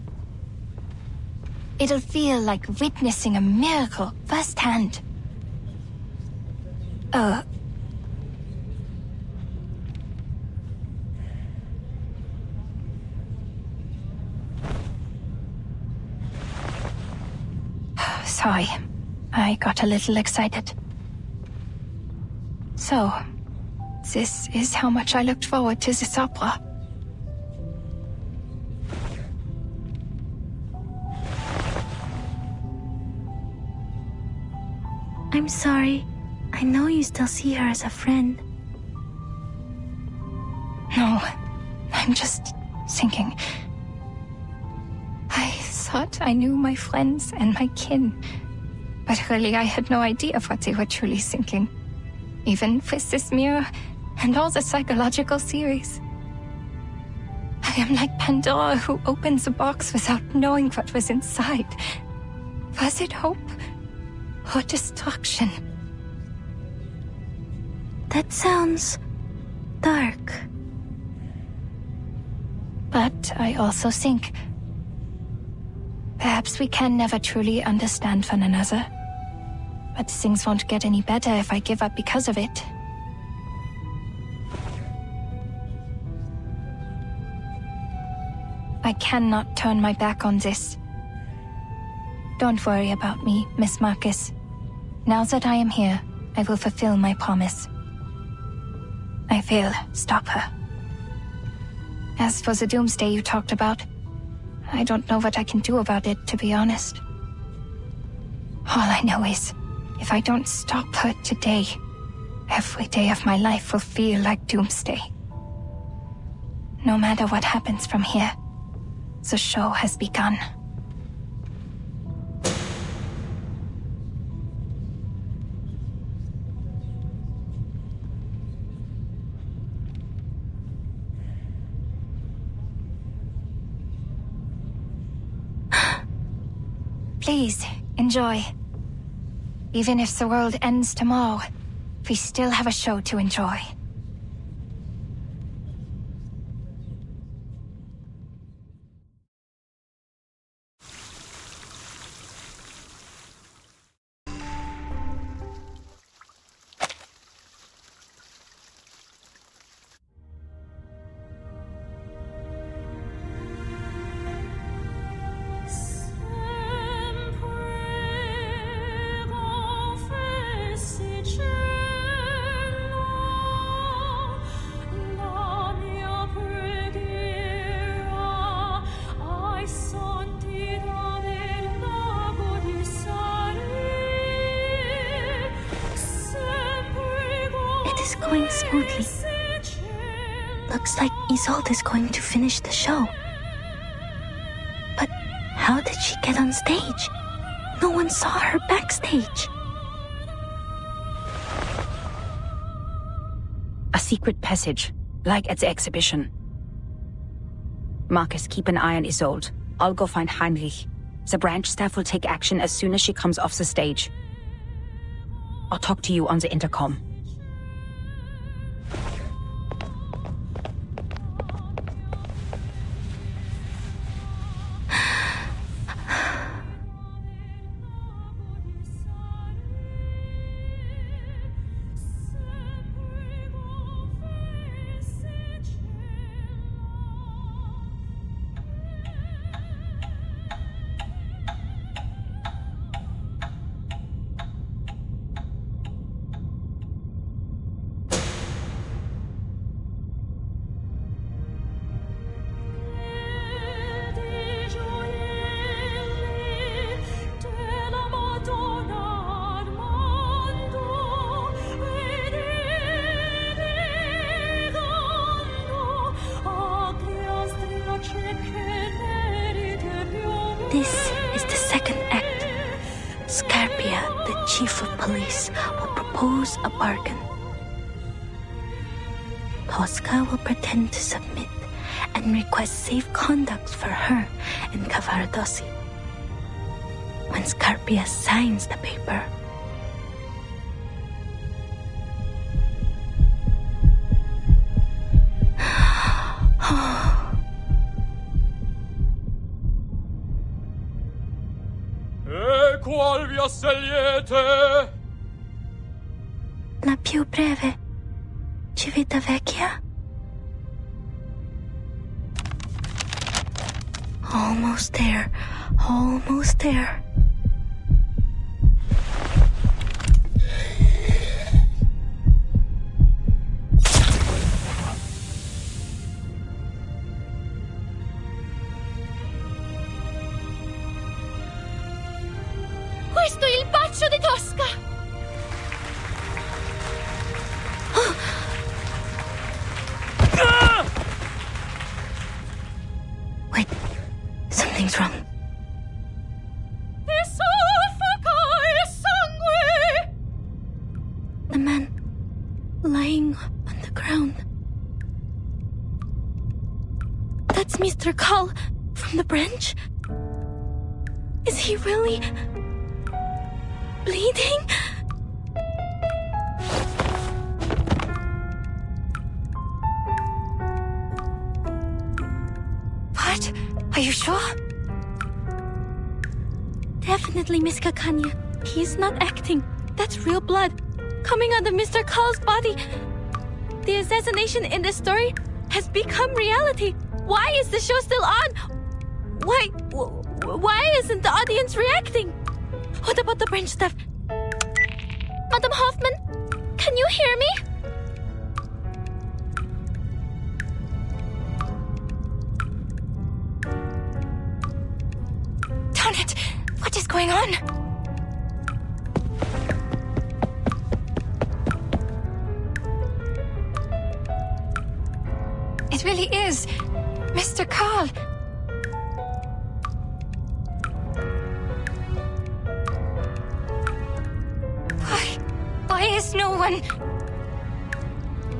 E: It'll feel like witnessing a miracle firsthand. Sorry, I got a little excited. So, this is how much I looked forward to this opera.
J: I'm sorry. I know you still see her as a friend.
E: No, I'm just thinking. I thought I knew my friends and my kin, but really I had no idea of what they were truly thinking. Even with this mirror and all the psychological theories. I am like Pandora who opens a box without knowing what was inside. Was it hope or destruction?
J: That sounds dark.
E: But I also think perhaps we can never truly understand one another. But things won't get any better if I give up because of it. I cannot turn my back on this. Don't worry about me, Miss Marcus. Now that I am here, I will fulfill my promise. I will stop her. As for the doomsday you talked about, I don't know what I can do about it, to be honest. All I know is, if I don't stop her today, every day of my life will feel like doomsday. No matter what happens from here, the show has begun. Please, enjoy. Even if the world ends tomorrow, we still have a show to enjoy.
J: smoothly. Looks like Isolde is going to finish the show. But how did she get on stage? No one saw her backstage.
I: A secret passage, like at the exhibition. Marcus, keep an eye on Isolde. I'll go find Heinrich. The branch staff will take action as soon as she comes off the stage. I'll talk to you on the intercom.
J: This is the second act. Scarpia, the chief of police, will propose a bargain. Tosca will pretend to submit and request safe conduct for her and Cavaradossi. When Scarpia signs the paper,
O: qual vi assaliete?
J: la più breve, Civitavecchia? Almost there, almost there.
S: Questo è il bacio di Tosca!
J: Wait, something's wrong. The man lying on the ground. That's Mr. Carl from the branch? Is he really bleeding?
E: What? Are you sure?
J: Definitely, Miss Kakanya. He is not acting. That's real blood coming out of Mr. Carl's body. The assassination in this story has become reality. Why is the show still on? Why isn't the audience reacting? What about the branch staff? Madam Hoffman, can you hear me?
E: Darn it! What is going on? It really is Mr. Carl. Why is no one...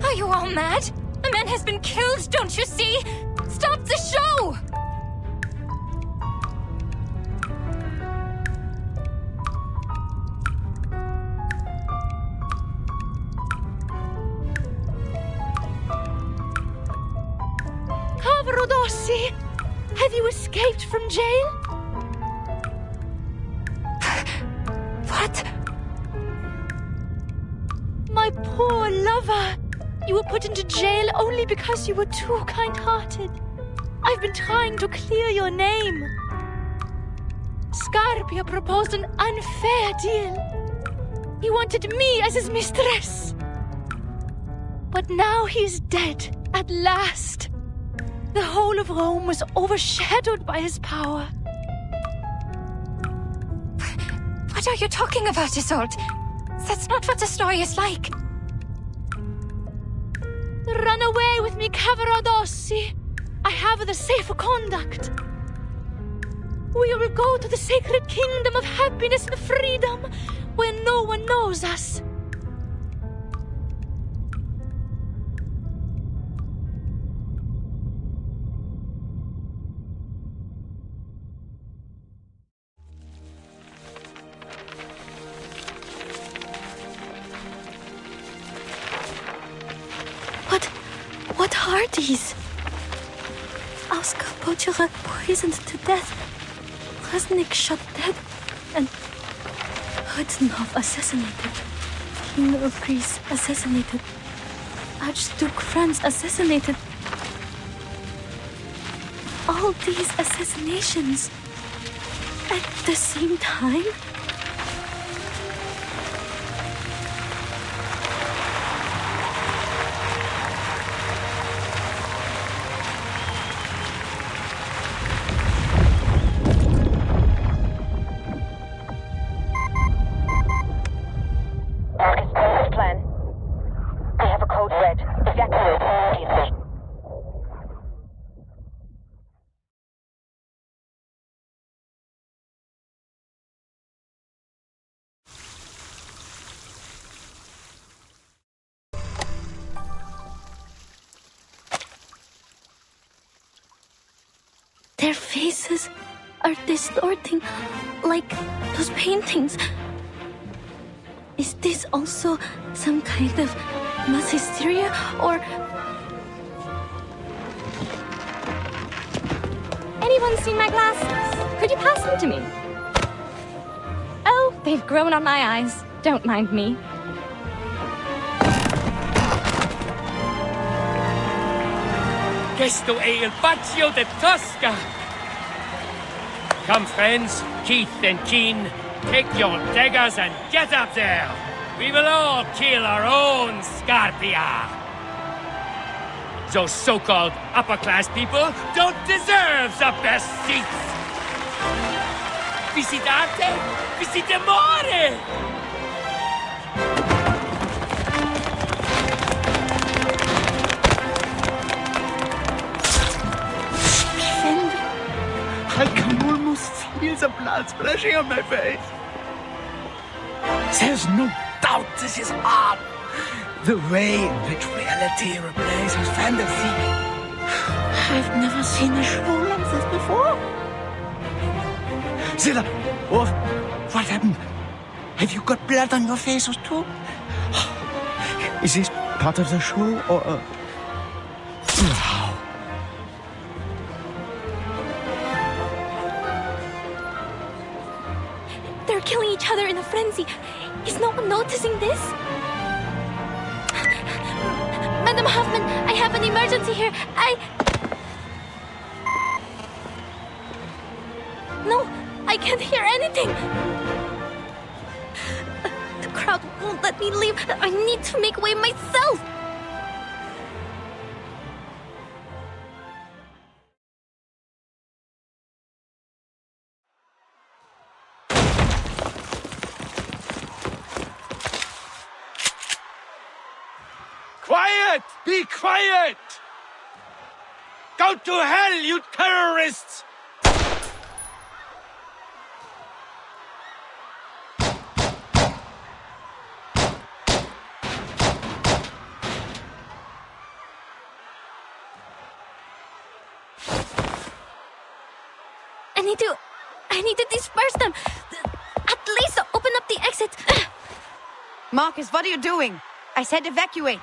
E: Are you all mad? A man has been killed, don't you see? Stop the show!
L: Cavaradossi, have you escaped from jail?
E: What?
L: My poor lover. You were put into jail only because you were too kind-hearted. I've been trying to clear your name. Scarpia proposed an unfair deal. He wanted me as his mistress. But now he's dead, at last. The whole of Rome was overshadowed by his power.
E: What are you talking about, Isolde? That's not what the story is like.
L: mi cavarodossi. I have the safe conduct. We will go to the sacred kingdom of happiness and freedom when no one knows us.
J: What are these? Oscar Pochurak poisoned to death. Resnik shot dead. And Hudnov assassinated. King of Greece assassinated. Archduke Franz assassinated. All these assassinations at the same time? Their faces are distorting, like those paintings. Is this also some kind of mass hysteria, or...
S: Anyone seen my glasses? Could you pass them to me? Oh, they've grown on my eyes. Don't mind me.
O: Questo è il Baccio de Tosca! Come, friends, Keith and Keen, take your daggers and get up there! We will all kill our own Scarpia! Those so-called upper-class people don't deserve the best seats! Visitate? Visitemore!
P: I can almost feel the blood splashing on my face. There's no doubt this is art. The way in which reality replaces fantasy. I've never seen a show like this before. Zilla, what happened? Have you got blood on your faces too? Is this part of the show or... Wow.
J: They're killing each other in a frenzy. Is no one noticing this? Madam Hoffman, I have an emergency here. No, I can't hear anything. The crowd won't let me leave. I need to make way myself.
O: Quiet! Be quiet! Go to hell, you terrorists!
J: I need to disperse them. At least open up the exit.
I: Marcus, what are you doing? I said evacuate.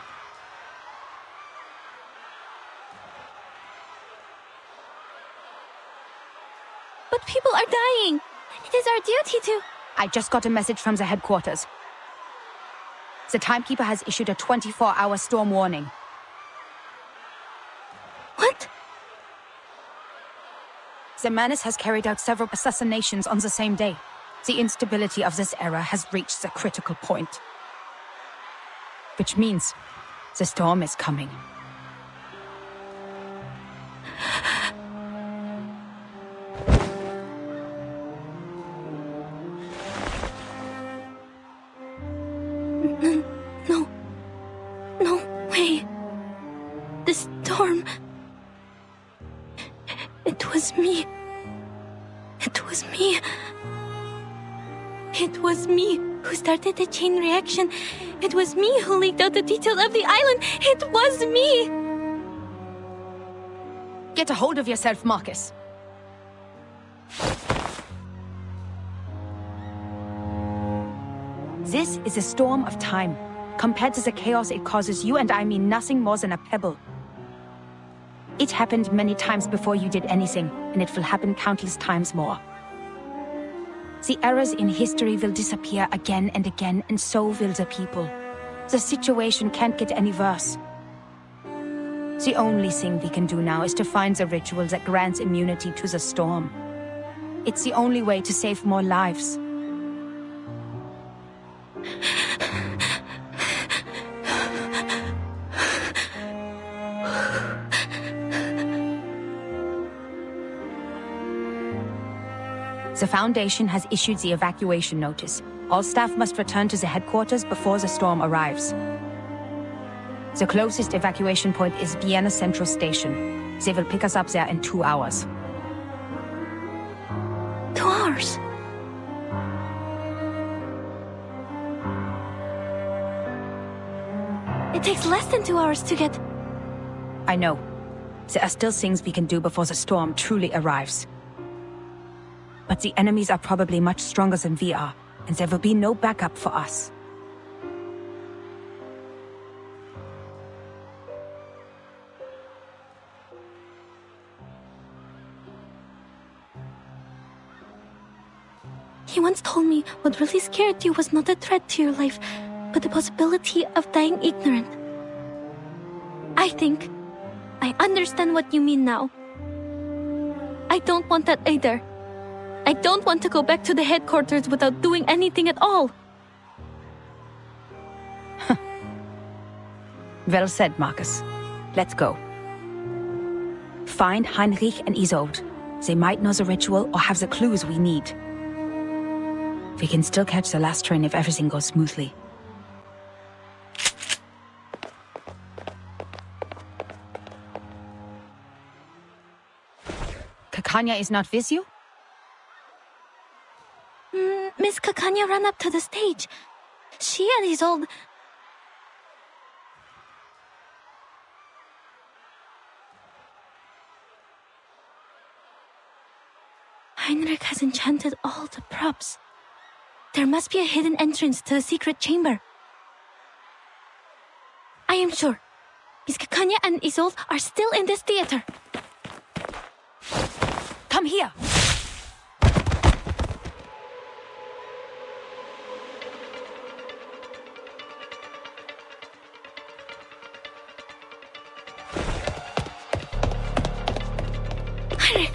J: But people are dying. It is our duty to...
I: I just got a message from the headquarters. The timekeeper has issued a 24-hour storm warning.
J: What?
I: The menace has carried out several assassinations on the same day. The instability of this era has reached a critical point. Which means the storm is coming.
J: No way. The storm... was me. It was me. It was me who started the chain reaction. It was me who leaked out the details of the island. It was me!
I: Get a hold of yourself, Marcus. This is a storm of time. Compared to the chaos it causes, you and I mean nothing more than a pebble. It happened many times before you did anything, and it will happen countless times more. The errors in history will disappear again and again, and so will the people. The situation can't get any worse. The only thing we can do now is to find the ritual that grants immunity to the storm. It's the only way to save more lives. The Foundation has issued the evacuation notice. All staff must return to the headquarters before the storm arrives. The closest evacuation point is Vienna Central Station. They will pick us up there in 2 hours.
J: 2 hours? It takes less than 2 hours to get...
I: I know. There are still things we can do before the storm truly arrives. But the enemies are probably much stronger than we are, and there will be no backup for us.
J: He once told me what really scared you was not a threat to your life, but the possibility of dying ignorant. I think I understand what you mean now. I don't want that either. I don't want to go back to the headquarters without doing anything at all.
I: Well said, Marcus. Let's go. Find Heinrich and Isolde. They might know the ritual or have the clues we need. We can still catch the last train if everything goes smoothly. Kakanya is not with you?
J: Miss Kakanya ran up to the stage. She and Isolde... Heinrich has enchanted all the props. There must be a hidden entrance to the secret chamber. I am sure. Miss Kakanya and Isolde are still in this theater.
I: Come here!
J: Heinrich!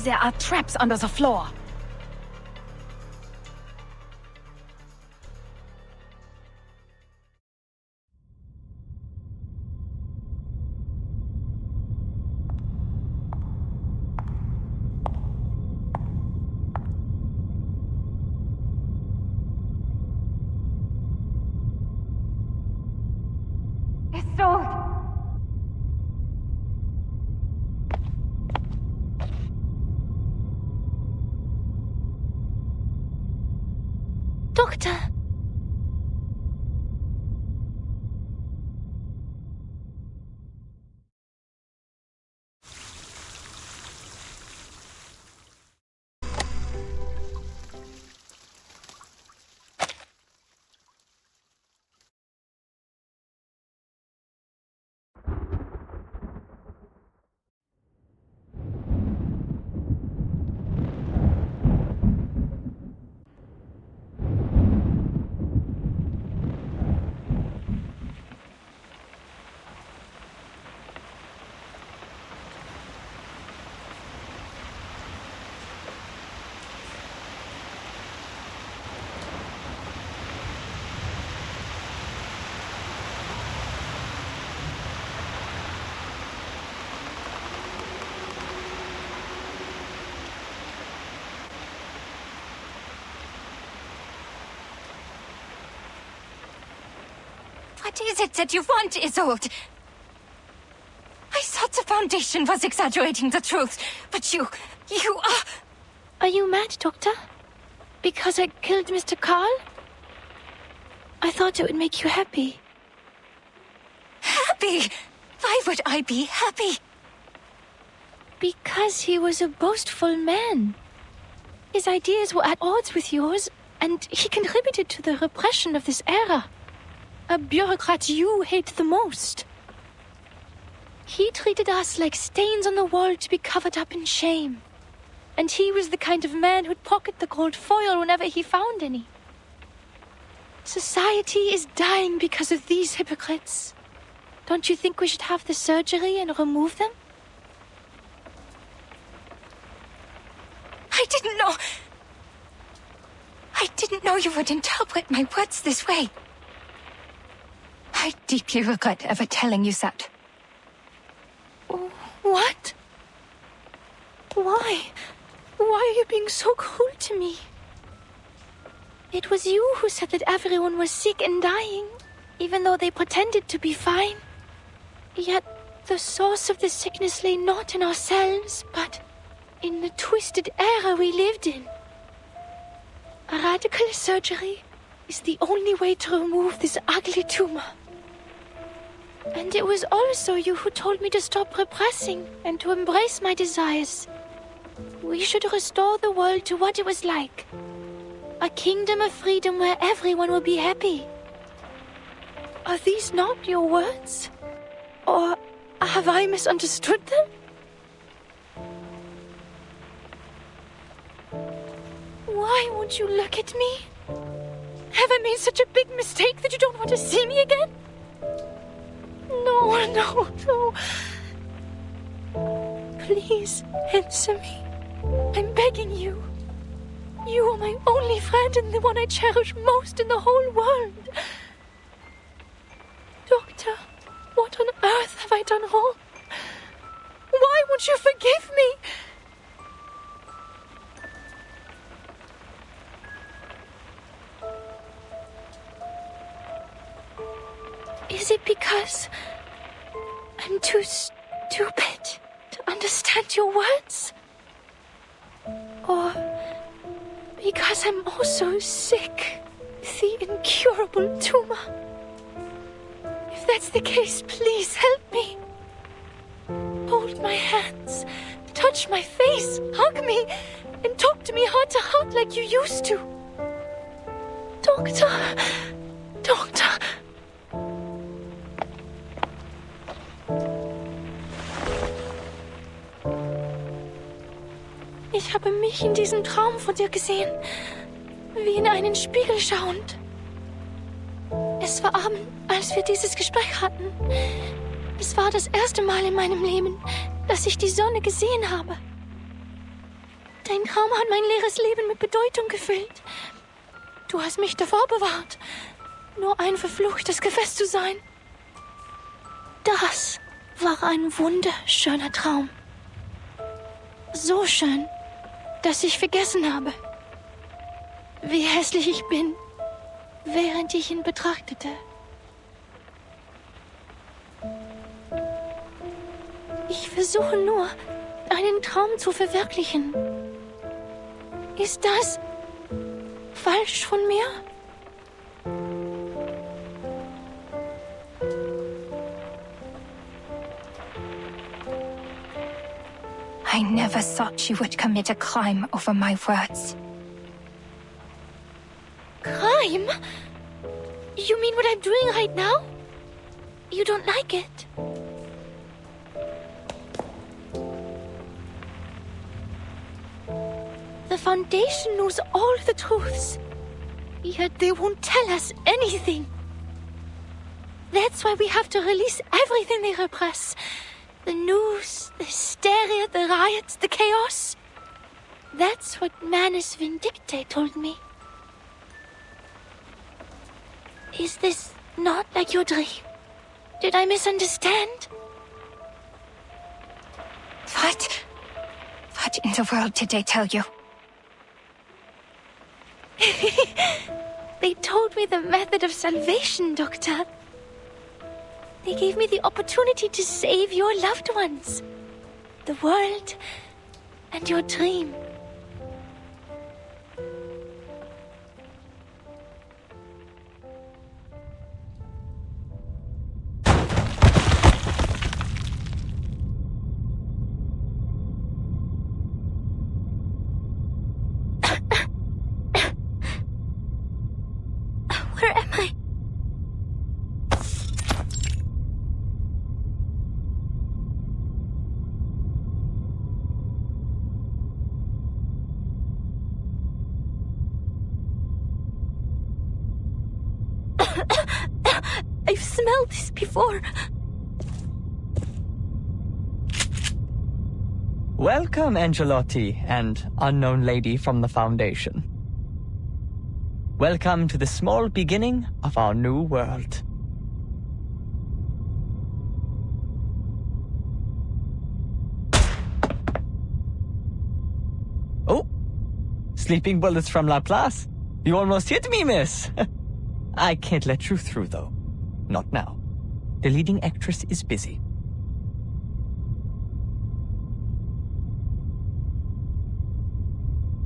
I: There are traps under the floor.
J: Doctor!
E: What is it that you want, Isolde? I thought the Foundation was exaggerating the truth, but you are...
L: Are you mad, Doctor? Because I killed Mr. Carl? I thought it would make you happy.
E: Happy? Why would I be happy?
L: Because he was a boastful man. His ideas were at odds with yours, and he contributed to the repression of this era. A bureaucrat you hate the most. He treated us like stains on the wall to be covered up in shame. And he was the kind of man who'd pocket the gold foil whenever he found any. Society is dying because of these hypocrites. Don't you think we should have the surgery and remove them?
E: I didn't know you would interpret my words this way. I deeply regret ever telling you that.
L: What? Why? Why are you being so cruel to me? It was you who said that everyone was sick and dying, even though they pretended to be fine. Yet, the source of the sickness lay not in ourselves, but in the twisted era we lived in. A radical surgery is the only way to remove this ugly tumor. And it was also you who told me to stop repressing and to embrace my desires. We should restore the world to what it was like. A kingdom of freedom where everyone will be happy. Are these not your words? Or have I misunderstood them? Why won't you look at me? Have I made such a big mistake that you don't want to see me again? No. Please, answer me. I'm begging you. You are my only friend and the one I cherish most in the whole world. Doctor, what on earth have I done wrong? Why won't you forgive me? Is it because I'm too stupid to understand your words? Or because I'm also sick with the incurable tumor? If that's the case, please help me. Hold my hands, touch my face, hug me, and talk to me heart to heart like you used to. Doctor. Ich habe mich in diesem Traum von dir gesehen, wie in einen Spiegel schauend. Es war Abend, als wir dieses Gespräch hatten. Es war das erste Mal in meinem Leben, dass ich die Sonne gesehen habe. Dein Traum hat mein leeres Leben mit Bedeutung gefüllt. Du hast mich davor bewahrt, nur ein verfluchtes Gefäß zu sein. Das war ein wunderschöner Traum. So schön, dass ich vergessen habe, wie hässlich ich bin, während ich ihn betrachtete. Ich versuche nur, einen Traum zu verwirklichen. Ist das falsch von mir?
E: I never thought you would commit a crime over my words.
L: Crime? You mean what I'm doing right now? You don't like it? The Foundation knows all the truths, yet they won't tell us anything. That's why we have to release everything they repress. The news, the hysteria, the riots, the chaos. That's what Manus Vindicte told me. Is this not like your dream? Did I misunderstand?
E: What? What in the world did they tell you?
L: They told me the method of salvation, Doctor.
J: They gave me the opportunity to save your loved ones, the world, and your dream. Where am I? I've smelled this before.
M: Welcome, Angelotti, and unknown lady from the Foundation. Welcome to the small beginning of our new world. Oh! Sleeping bullets from Laplace. You almost hit me, miss. I can't let you through, though. Not now. The leading actress is busy.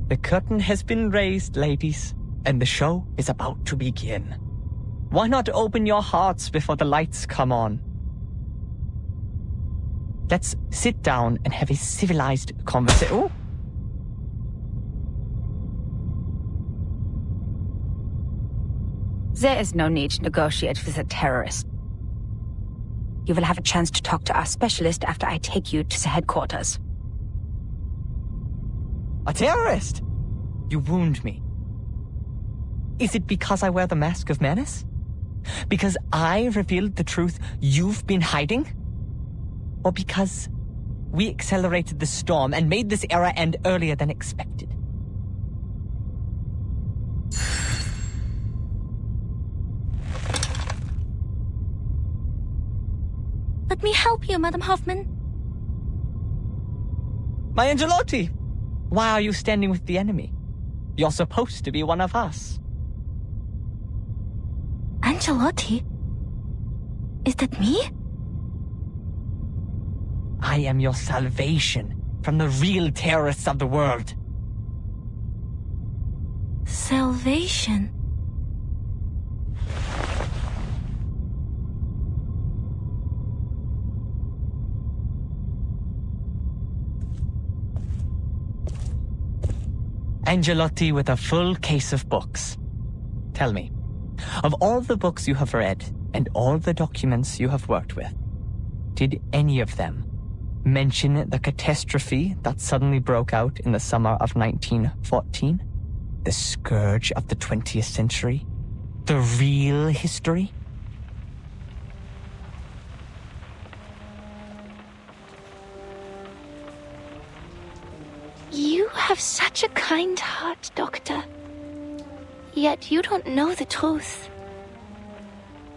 M: The curtain has been raised, ladies, and the show is about to begin. Why not open your hearts before the lights come on? Let's sit down and have a civilized conversation. Oh!
I: There is no need to negotiate with a terrorist. You will have a chance to talk to our specialist after I take you to the headquarters.
M: A terrorist? You wound me. Is it because I wear the mask of menace? Because I revealed the truth you've been hiding? Or because we accelerated the storm and made this era end earlier than expected?
J: Let me help you, Madam Hoffman.
M: My Angelotti! Why are you standing with the enemy? You're supposed to be one of us.
J: Angelotti? Is that me?
M: I am your salvation from the real terrorists of the world.
J: Salvation?
M: Angelotti with a full case of books. Tell me, of all the books you have read and all the documents you have worked with, did any of them mention the catastrophe that suddenly broke out in the summer of 1914? The scourge of the 20th century? The real history?
J: You have such a kind heart, Doctor. Yet you don't know the truth.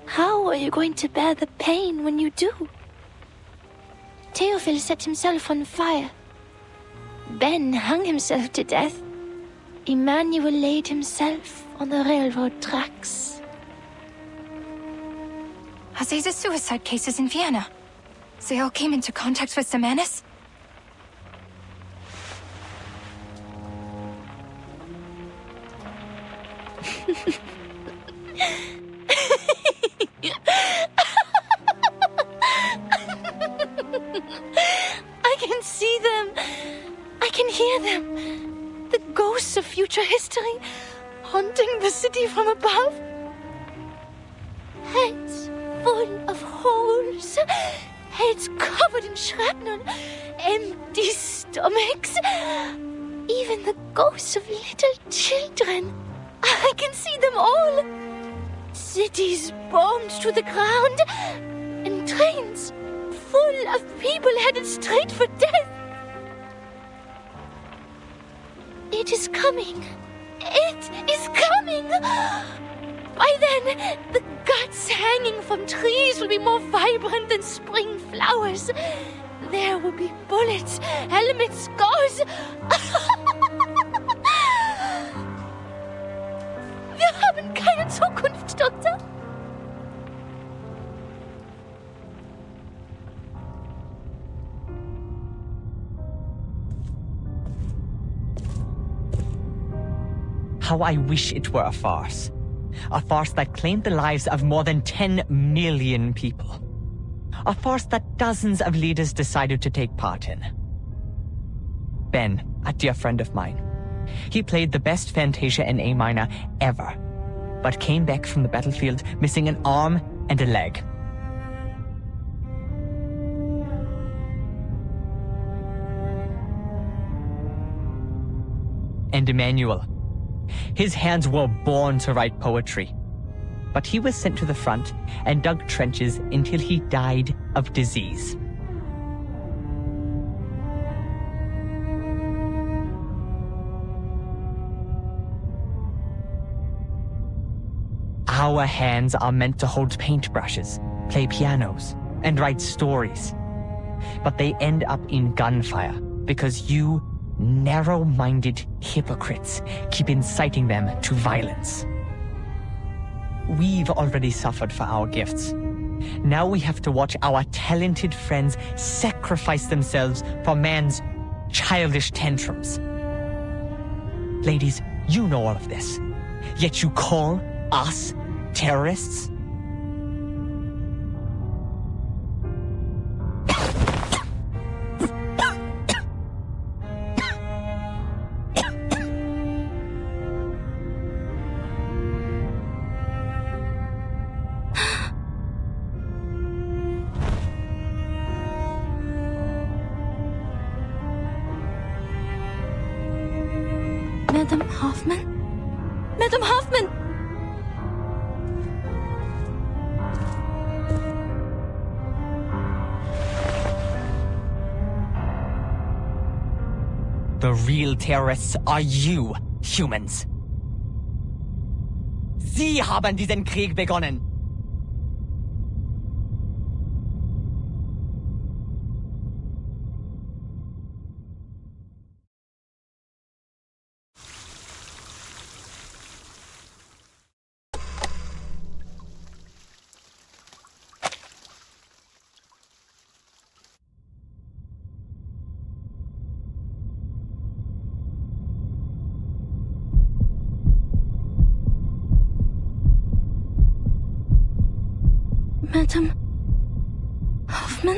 J: How are you going to bear the pain when you do? Theophil set himself on fire. Ben hung himself to death. Emmanuel laid himself on the railroad tracks.
E: Are these the suicide cases in Vienna? They all came into contact with the menace?
J: I can see them. I can hear them. The ghosts of future history haunting the city from above. Heads full of holes. Heads covered in shrapnel. Empty stomachs. Even the ghosts of little children. I can see them all. Cities bombed to the ground. And trains full of people headed straight for death. It is coming. It is coming. By then, the guts hanging from trees will be more vibrant than spring flowers. There will be bullets, helmets, scars. Wir haben keine Zukunft, Doktor.
M: how I wish it were a farce. A farce that claimed the lives of more than 10 million people. A farce that dozens of leaders decided to take part in. Ben, a dear friend of mine. He played the best Fantasia in A minor ever, but came back from the battlefield missing an arm and a leg. And Emmanuel. His hands were born to write poetry, but he was sent to the front and dug trenches until he died of disease. Our hands are meant to hold paintbrushes, play pianos, and write stories. But they end up in gunfire because you narrow-minded hypocrites keep inciting them to violence. We've already suffered for our gifts. Now we have to watch our talented friends sacrifice themselves for man's childish tantrums. Ladies, you know all of this, yet you call us terrorists?
J: Madam Hoffman? Madam Hoffman!
M: The real terrorists are you, humans. Sie haben diesen Krieg begonnen.
J: Madam Hoffman?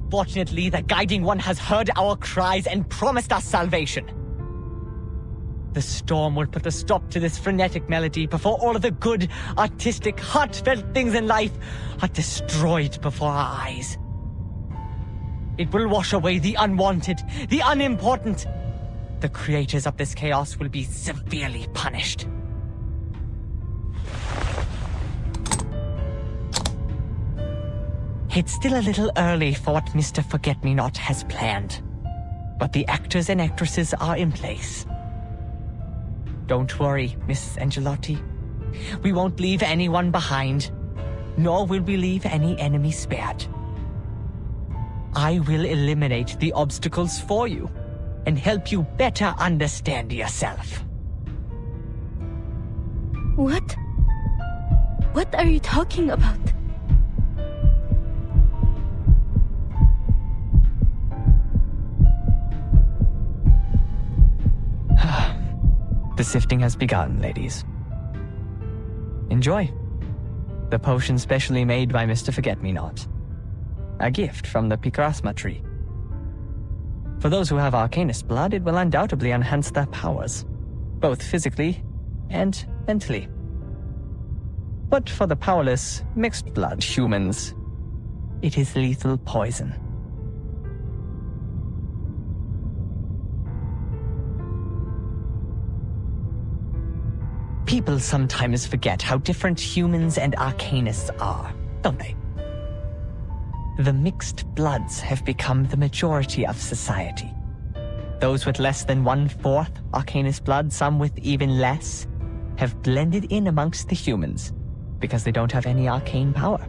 M: Fortunately, the Guiding One has heard our cries and promised us salvation. The storm will put a stop to this frenetic melody before all of the good, artistic, heartfelt things in life are destroyed before our eyes. It will wash away the unwanted, the unimportant. The creators of this chaos will be severely punished. It's still a little early for what Mr. Forget-Me-Not has planned, but the actors and actresses are in place. Don't worry, Mrs. Angelotti. We won't leave anyone behind, nor will we leave any enemy spared. I will eliminate the obstacles for you and help you better understand yourself.
J: What? What are you talking about?
M: The sifting has begun, ladies. Enjoy. The potion specially made by Mr. Forget-Me-Not. A gift from the Picrasma tree. For those who have Arcanist blood, it will undoubtedly enhance their powers, both physically and mentally. But for the powerless, mixed blood humans, it is lethal poison. People sometimes forget how different humans and Arcanists are, don't they? The mixed bloods have become the majority of society. Those with less than 1/4 Arcanist blood, some with even less, have blended in amongst the humans because they don't have any arcane power.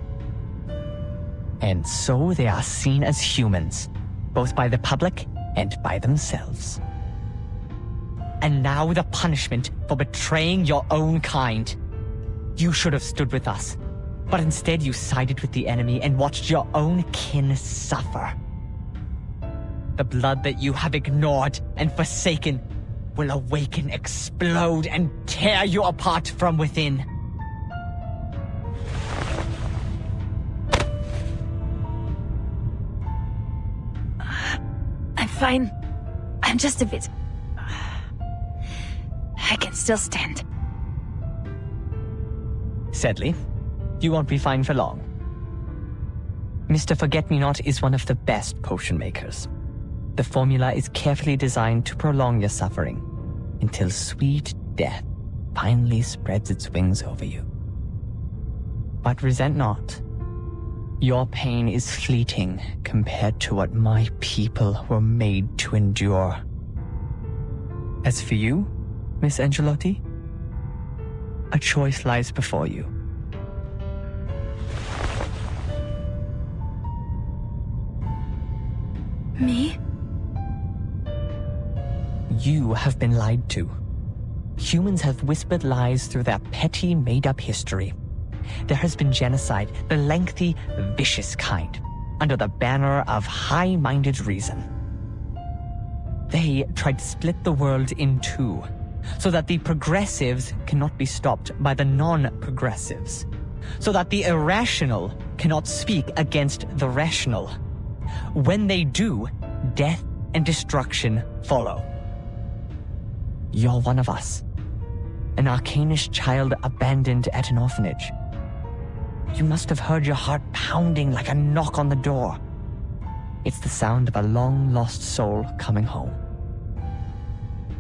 M: And so they are seen as humans, both by the public and by themselves. And now the punishment for betraying your own kind. You should have stood with us, but instead you sided with the enemy and watched your own kin suffer. The blood that you have ignored and forsaken will awaken, explode, and tear you apart from within.
I: I'm fine. I'm just a bit... I can still stand.
M: Sadly, you won't be fine for long. Mr. Forget-Me-Not is one of the best potion makers. The formula is carefully designed to prolong your suffering until sweet death finally spreads its wings over you. But resent not. Your pain is fleeting compared to what my people were made to endure. As for you, Miss Angelotti, a choice lies before you.
I: Me?
M: You have been lied to. Humans have whispered lies through their petty, made-up history. There has been genocide, the lengthy, vicious kind, under the banner of high-minded reason. They tried to split the world in two, so that the progressives cannot be stopped by the non-progressives, so that the irrational cannot speak against the rational. When they do, death and destruction follow. You're one of us, an Arcanist child abandoned at an orphanage. You must have heard your heart pounding like a knock on the door. It's the sound of a long-lost soul coming home.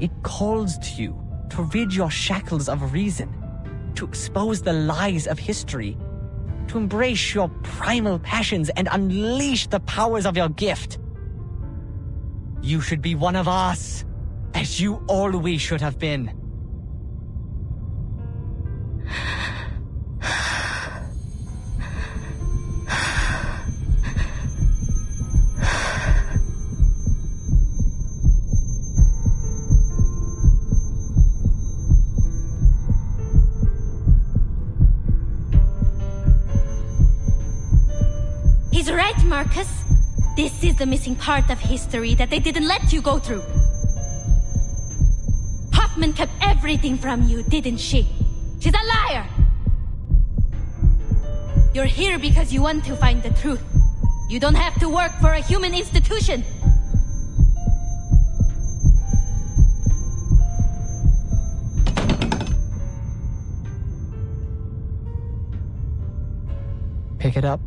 M: It calls to you to rid your shackles of reason, to expose the lies of history, to embrace your primal passions and unleash the powers of your gift. You should be one of us, as you always should have been.
J: He's right, Marcus. This is the missing part of history that they didn't let you go through. Hoffman kept everything from you, didn't she? She's a liar! You're here because you want to find the truth. You don't have to work for a human institution.
M: Pick it up.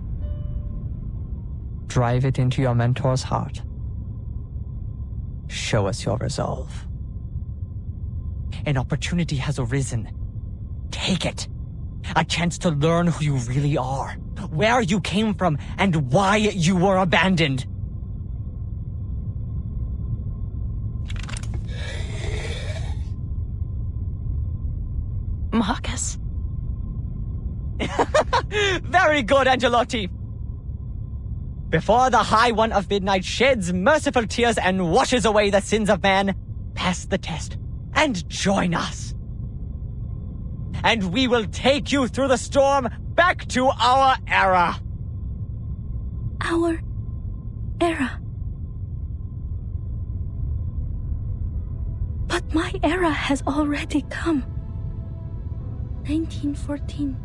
M: Drive it into your mentor's heart. Show us your resolve. An opportunity has arisen. Take it. A chance to learn who you really are, where you came from, and why you were abandoned.
I: Marcus.
M: Very good, Angelotti. Before the High One of Midnight sheds merciful tears and washes away the sins of man, pass the test and join us. And we will take you through the storm back to our era.
J: Our era. But my era has already come. 1914.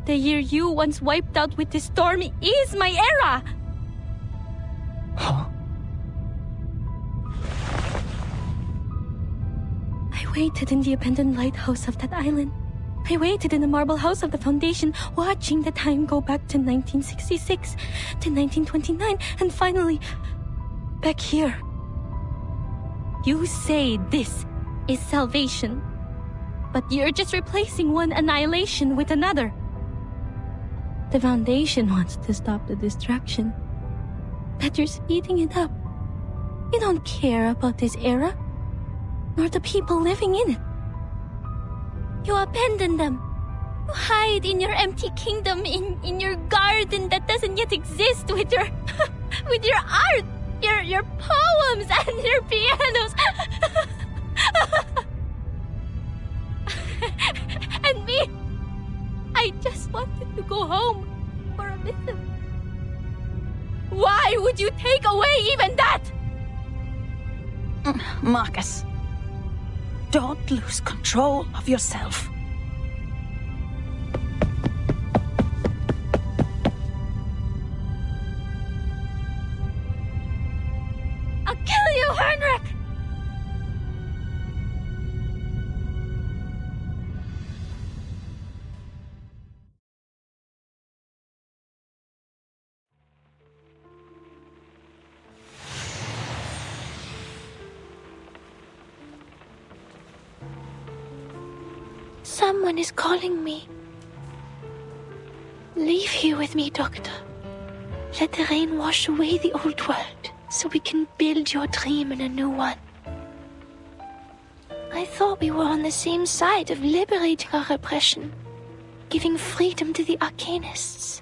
J: The year you once wiped out with this storm is my era!
M: Huh?
J: I waited in the abandoned lighthouse of that island. I waited in the marble house of the Foundation, watching the time go back to 1966, to 1929, and finally, back here. You say this is salvation, but you're just replacing one annihilation with another. The Foundation wants to stop the destruction, but you're speeding it up. You don't care about this era, nor the people living in it. You abandon them. You hide in your empty kingdom, in your garden that doesn't yet exist, with your with your art, your poems and your pianos. And me, I just wanted to go home for a visit. Why would you take away even that?
I: Marcus, don't lose control of yourself.
J: I'll kill you, Heinrich! Someone is calling me. Leave here with me, Doctor. Let the rain wash away the old world, so we can build your dream in a new one. I thought we were on the same side of liberating our oppression, giving freedom to the Arcanists.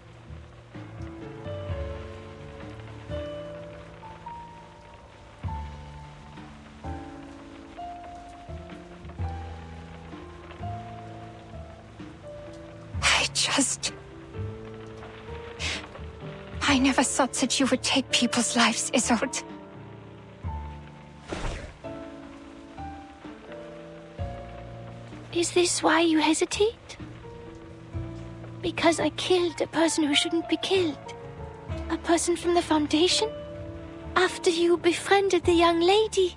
E: I never thought that you would take people's lives, Isolde.
J: Is this why you hesitate? Because I killed a person who shouldn't be killed? A person from the Foundation? After you befriended the young lady?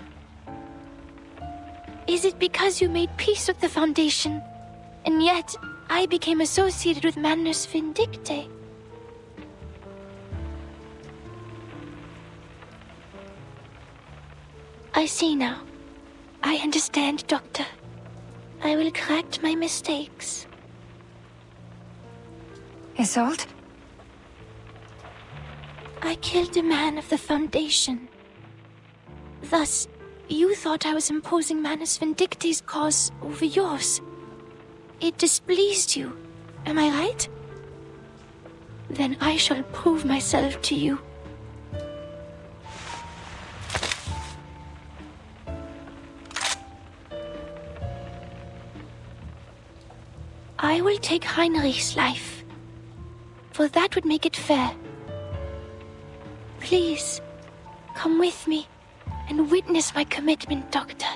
J: Is it because you made peace with the Foundation, and yet I became associated with Manus Vindicte? I see now. I understand, Doctor. I will correct my mistakes.
E: Isolde?
J: I killed a man of the Foundation. Thus, you thought I was imposing Manus Vindicte's cause over yours. It displeased you, am I right? Then I shall prove myself to you. I will take Heinrich's life, for that would make it fair. Please, come with me and witness my commitment, Doctor.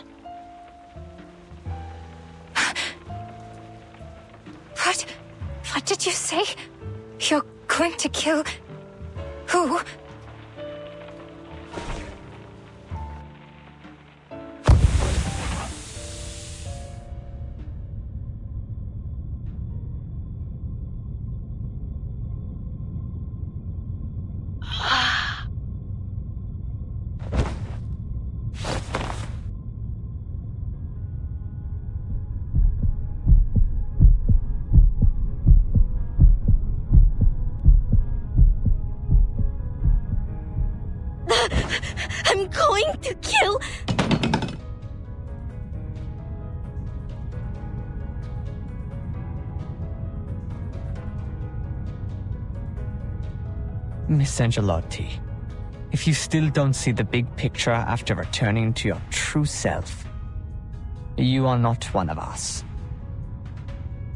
E: What did you say? You're going to kill... who?
J: I'm going to kill...
M: Miss Angelotti, if you still don't see the big picture after returning to your true self, you are not one of us.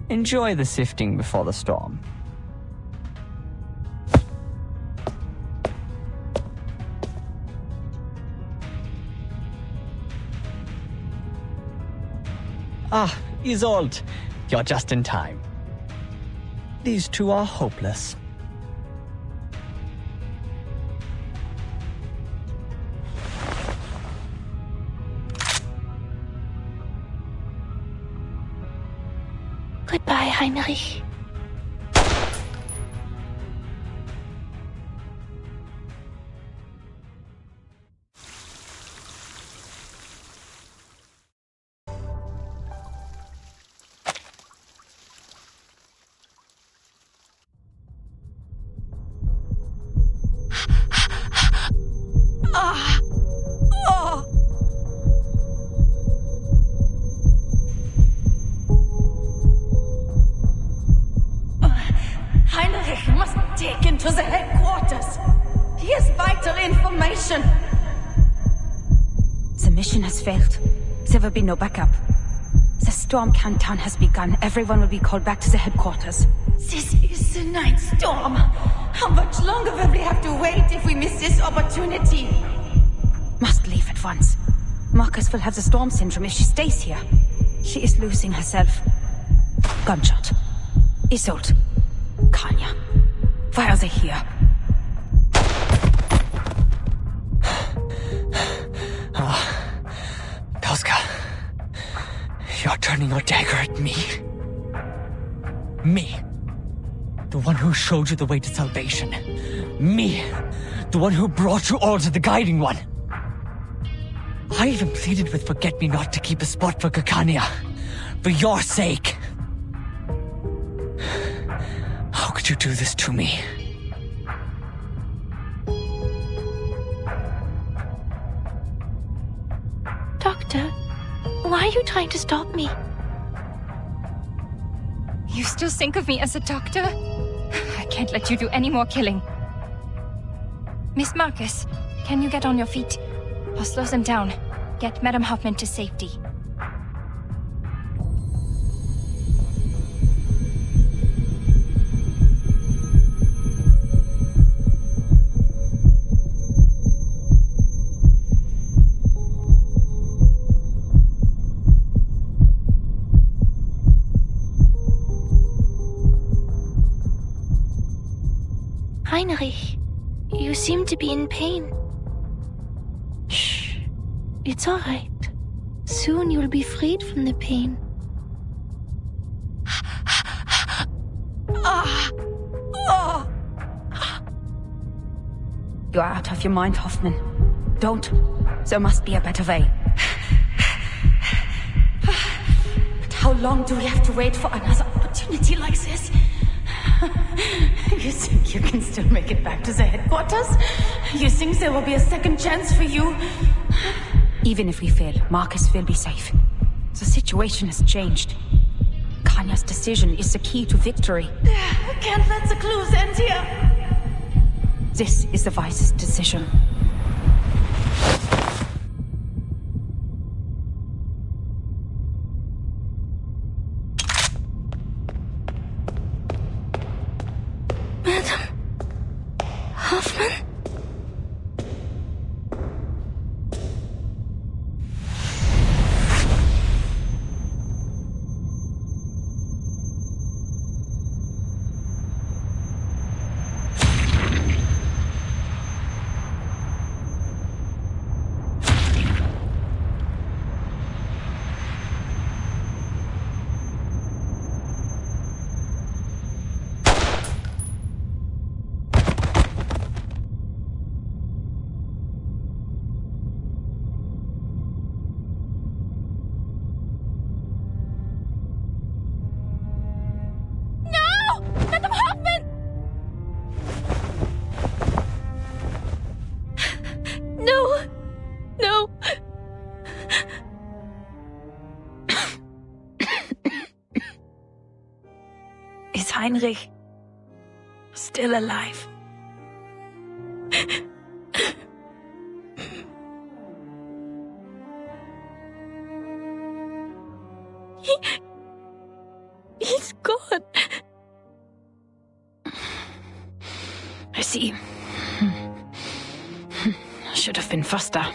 M: Enjoy the sifting before the storm. Ah, Isolde, you're just in time. These two are hopeless.
J: Goodbye, Heinrich.
I: To the headquarters. Here's vital information. The mission has failed. There will be no backup. The storm countdown has begun. Everyone will be called back to the headquarters. This is the ninth storm. How much longer will we have to wait if we miss this opportunity? Must leave at once. Marcus will have the storm syndrome if she stays here. She is losing herself. Gunshot. Isolde. Kanya. Why are they here?
M: Pelska. You're turning your dagger at me. Me. The one who showed you the way to salvation. Me. The one who brought you all to the Guiding One. I even pleaded with Forget-Me-Not to keep a spot for Kakanya. For your sake. How could you do this to me?
J: Doctor, why are you trying to stop me?
E: You still think of me as a doctor? I can't let you do any more killing. Miss Marcus, can you get on your feet? I'll slow them down. Get Madame Hoffman to safety.
J: Heinrich, you seem to be in pain. Shh. It's all right. Soon you'll be freed from the pain.
I: You are out of your mind, Hoffman. Don't. There must be a better way. But how long do we have to wait for another opportunity like this? You think you can still make it back to the headquarters? You think there will be a second chance for you? Even if we fail, Marcus will be safe. The situation has changed. Kanya's decision is the key to victory.
N: I can't let the clues end here.
I: This is the wisest decision.
J: Madam Hoffman?
I: Is Heinrich still alive?
J: He's gone.
I: I see. Should have been faster.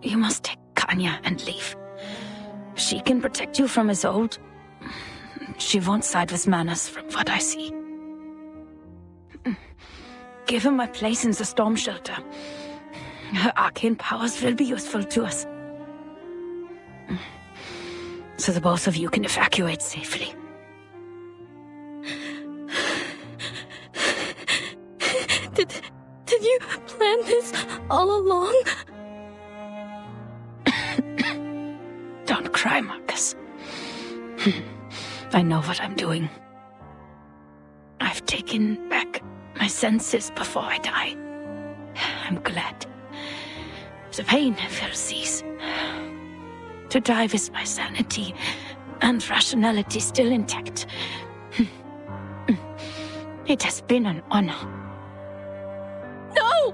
I: You must take Kanya and leave. She can protect you from Isolde. She won't side with Manus from what I see. Give him my place in the storm shelter. Her arcane powers will be useful to us. So the both of you can evacuate safely.
J: Did you plan this all along?
I: Don't cry, Marcus. I know what I'm doing. I've taken back my senses before I die. I'm glad. The pain will cease. To die with my sanity and rationality still intact. It has been an honor.
J: No!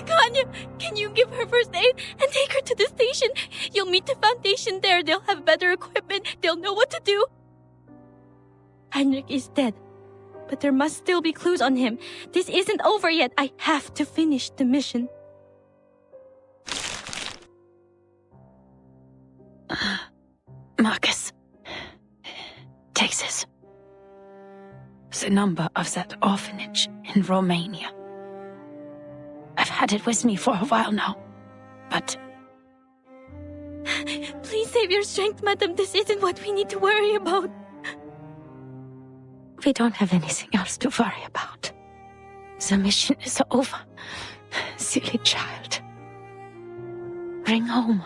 J: Kanya, can you give her first aid and take her to the station? You'll meet the Foundation there. They'll have better equipment. They'll know what to do. Heinrich is dead, but there must still be clues on him. This isn't over yet. I have to finish the mission.
I: Marcus. Take this. The number of that orphanage in Romania. I've had it with me for a while now, but...
J: Please save your strength, madam. This isn't what we need to worry about.
I: We don't have anything else to worry about. The mission is over. Silly child. Bring home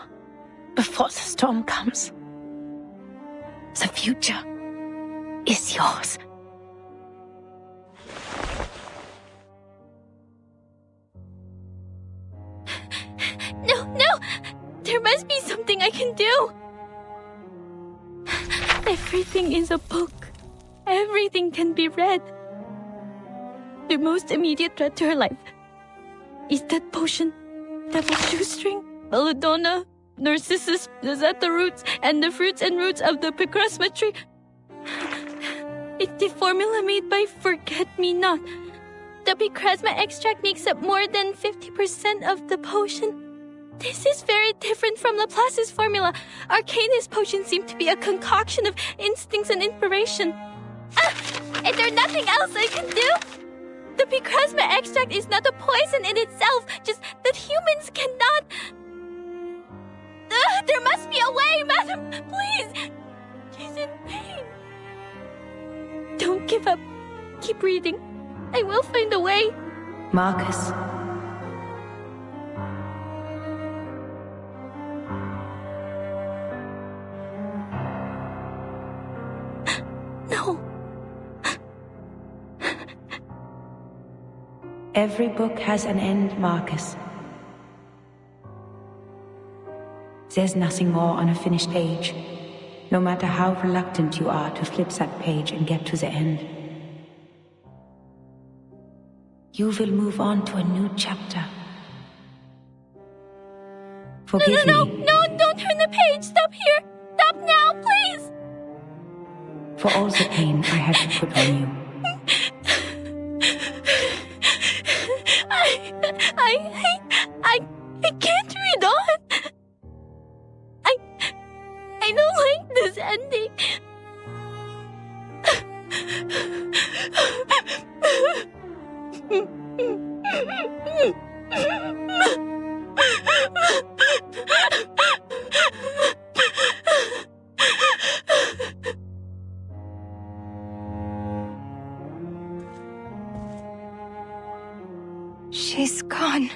I: before the storm comes. The future is yours.
J: No! There must be something I can do! Everything is a book. Everything can be read. The most immediate threat to her life is that potion, Devil's Shoestring, Belladonna, Narcissus, the Zeta roots, and the fruits and roots of the Picrasma tree. It's the formula made by Forget-Me-Not. The Picrasma extract makes up more than 50% of the potion. This is very different from Laplace's formula. Arcanist potions seem to be a concoction of instincts and inspiration. Is there nothing else I can do? The Picrasma extract is not a poison in itself, just that humans cannot... there must be a way, madam! Please! She's in pain. Don't give up. Keep reading. I will find a way.
I: Marcus.
J: No.
I: Every book has an end, Marcus. There's nothing more on a finished page, no matter how reluctant you are to flip that page and get to the end. You will move on to a new chapter. Forgive me.
J: No, don't turn the page! Stop here! Stop now, please!
I: For all the pain I had to put on you.
J: I can't read on. I don't like this ending.
E: She's gone.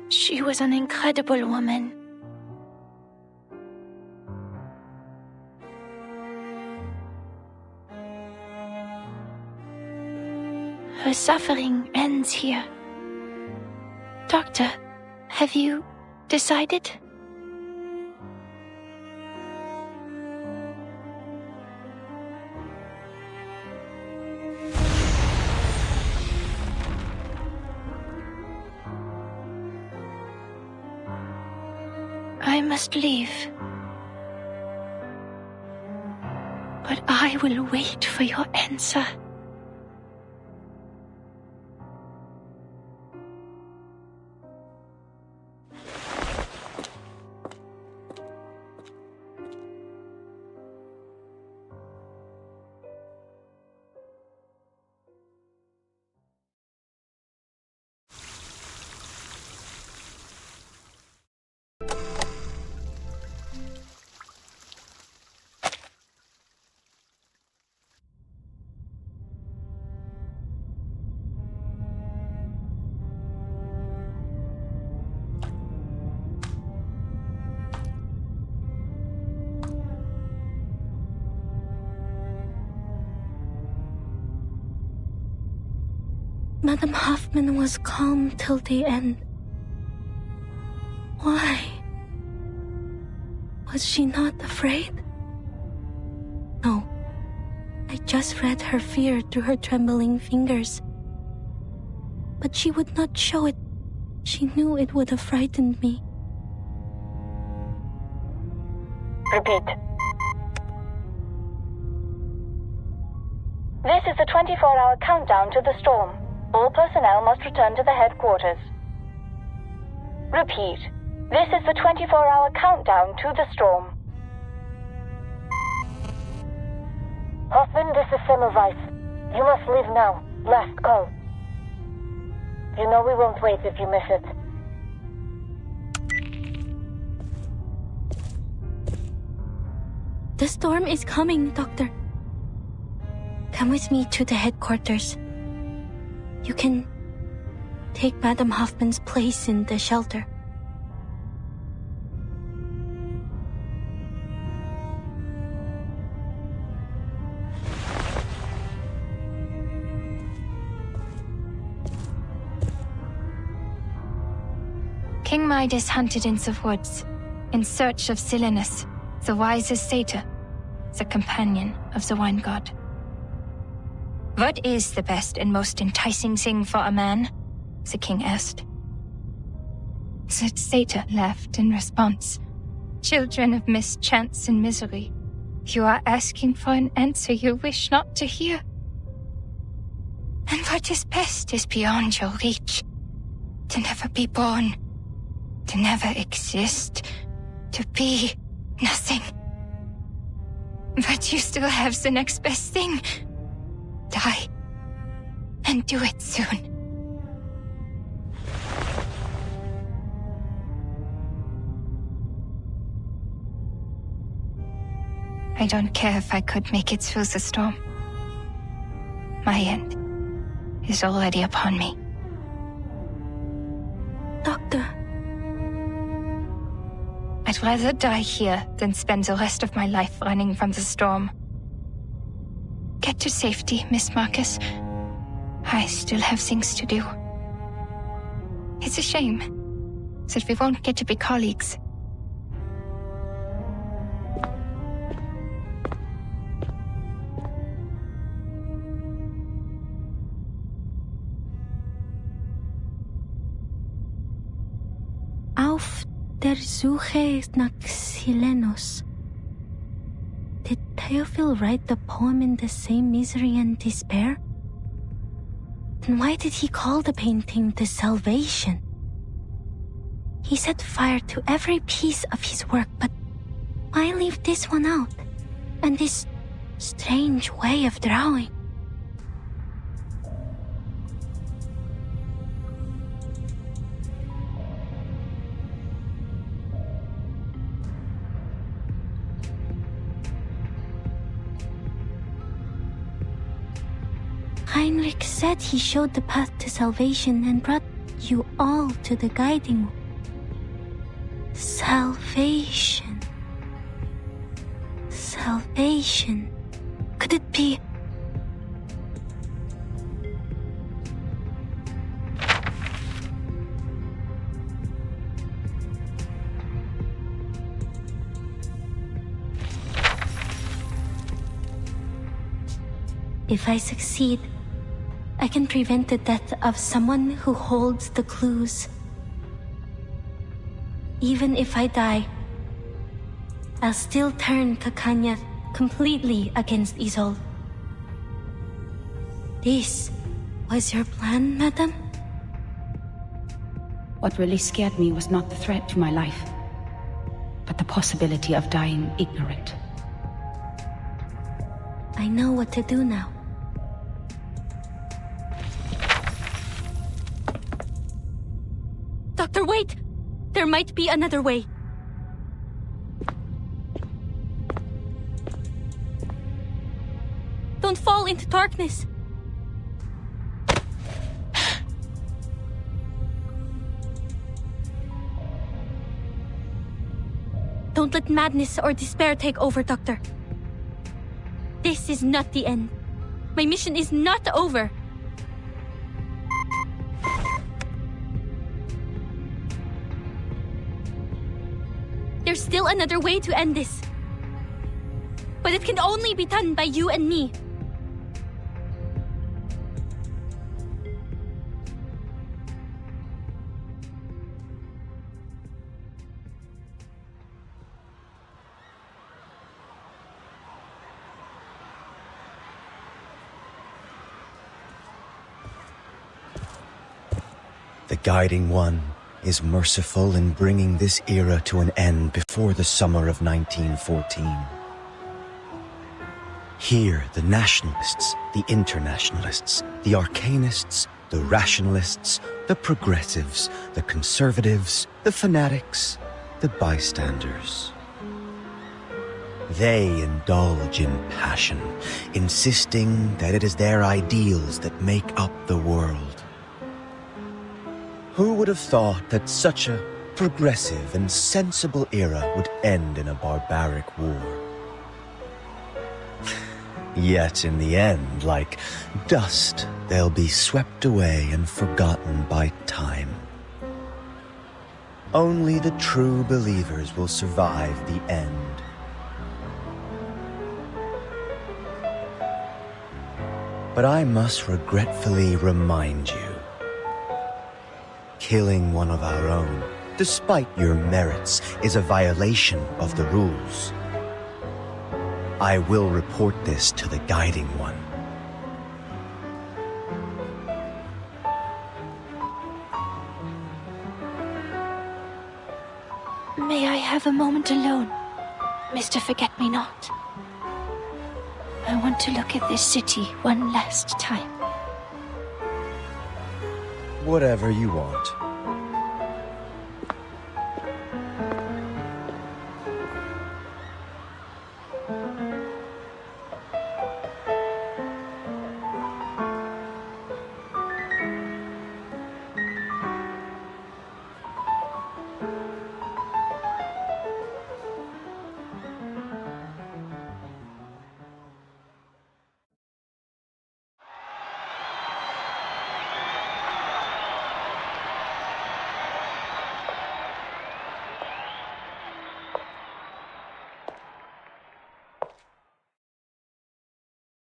J: She was an incredible woman. Her suffering ends here. Doctor, have you decided? I must leave. But I will wait for your answer. Madame Hoffman was calm till the end. Why? Was she not afraid? No. I just read her fear through her trembling fingers. But she would not show it. She knew it would have frightened me.
R: Repeat. This is the 24-hour countdown to the storm. All personnel must return to the headquarters. Repeat. This is the 24-hour countdown to the storm. Hoffman, this is Semmelweis. You must leave now. Last call. You know we won't wait if you miss it.
J: The storm is coming, Doctor. Come with me to the headquarters. You can take Madame Hoffman's place in the shelter.
E: King Midas hunted in the woods, in search of Silenus, the wisest satyr, the companion of the wine god. What is the best and most enticing thing for a man? The king asked. The satyr laughed in response. Children of mischance and misery, you are asking for an answer you wish not to hear. And what is best is beyond your reach. To never be born, to never exist, to be nothing. But you still have the next best thing. Die. And do it soon. I don't care if I could make it through the storm. My end is already upon me.
J: Doctor.
E: I'd rather die here than spend the rest of my life running from the storm. Get to safety, Miss Marcus. I still have things to do. It's a shame that we won't get to be colleagues.
J: Auf der Suche nach Silenus. Did Theophil write the poem in the same misery and despair? Then why did he call the painting The Salvation? He set fire to every piece of his work, but why leave this one out? And this strange way of drawing? Heinrich said he showed the path to salvation and brought you all to the guiding. Salvation. Salvation. Could it be? If I succeed, I can prevent the death of someone who holds the clues. Even if I die, I'll still turn Kakanya completely against Isolde. This was your plan, madam?
I: What really scared me was not the threat to my life, but the possibility of dying ignorant.
J: I know what to do now. Doctor, wait! There might be another way. Don't fall into darkness. Don't let madness or despair take over, Doctor. This is not the end. My mission is not over. There's still another way to end this. But it can only be done by you and me.
G: The Guiding One is merciful in bringing this era to an end before the summer of 1914. Here, the nationalists, the internationalists, the arcanists, the rationalists, the progressives, the conservatives, the fanatics, the bystanders. They indulge in passion, insisting that it is their ideals that make up the world. Who would have thought that such a progressive and sensible era would end in a barbaric war? Yet in the end, like dust, they'll be swept away and forgotten by time. Only the true believers will survive the end. But I must regretfully remind you, killing one of our own, despite your merits, is a violation of the rules. I will report this to the Guiding One.
L: May I have a moment alone, Mr. Forget-Me-Not? I want to look at this city one last time.
G: Whatever you want.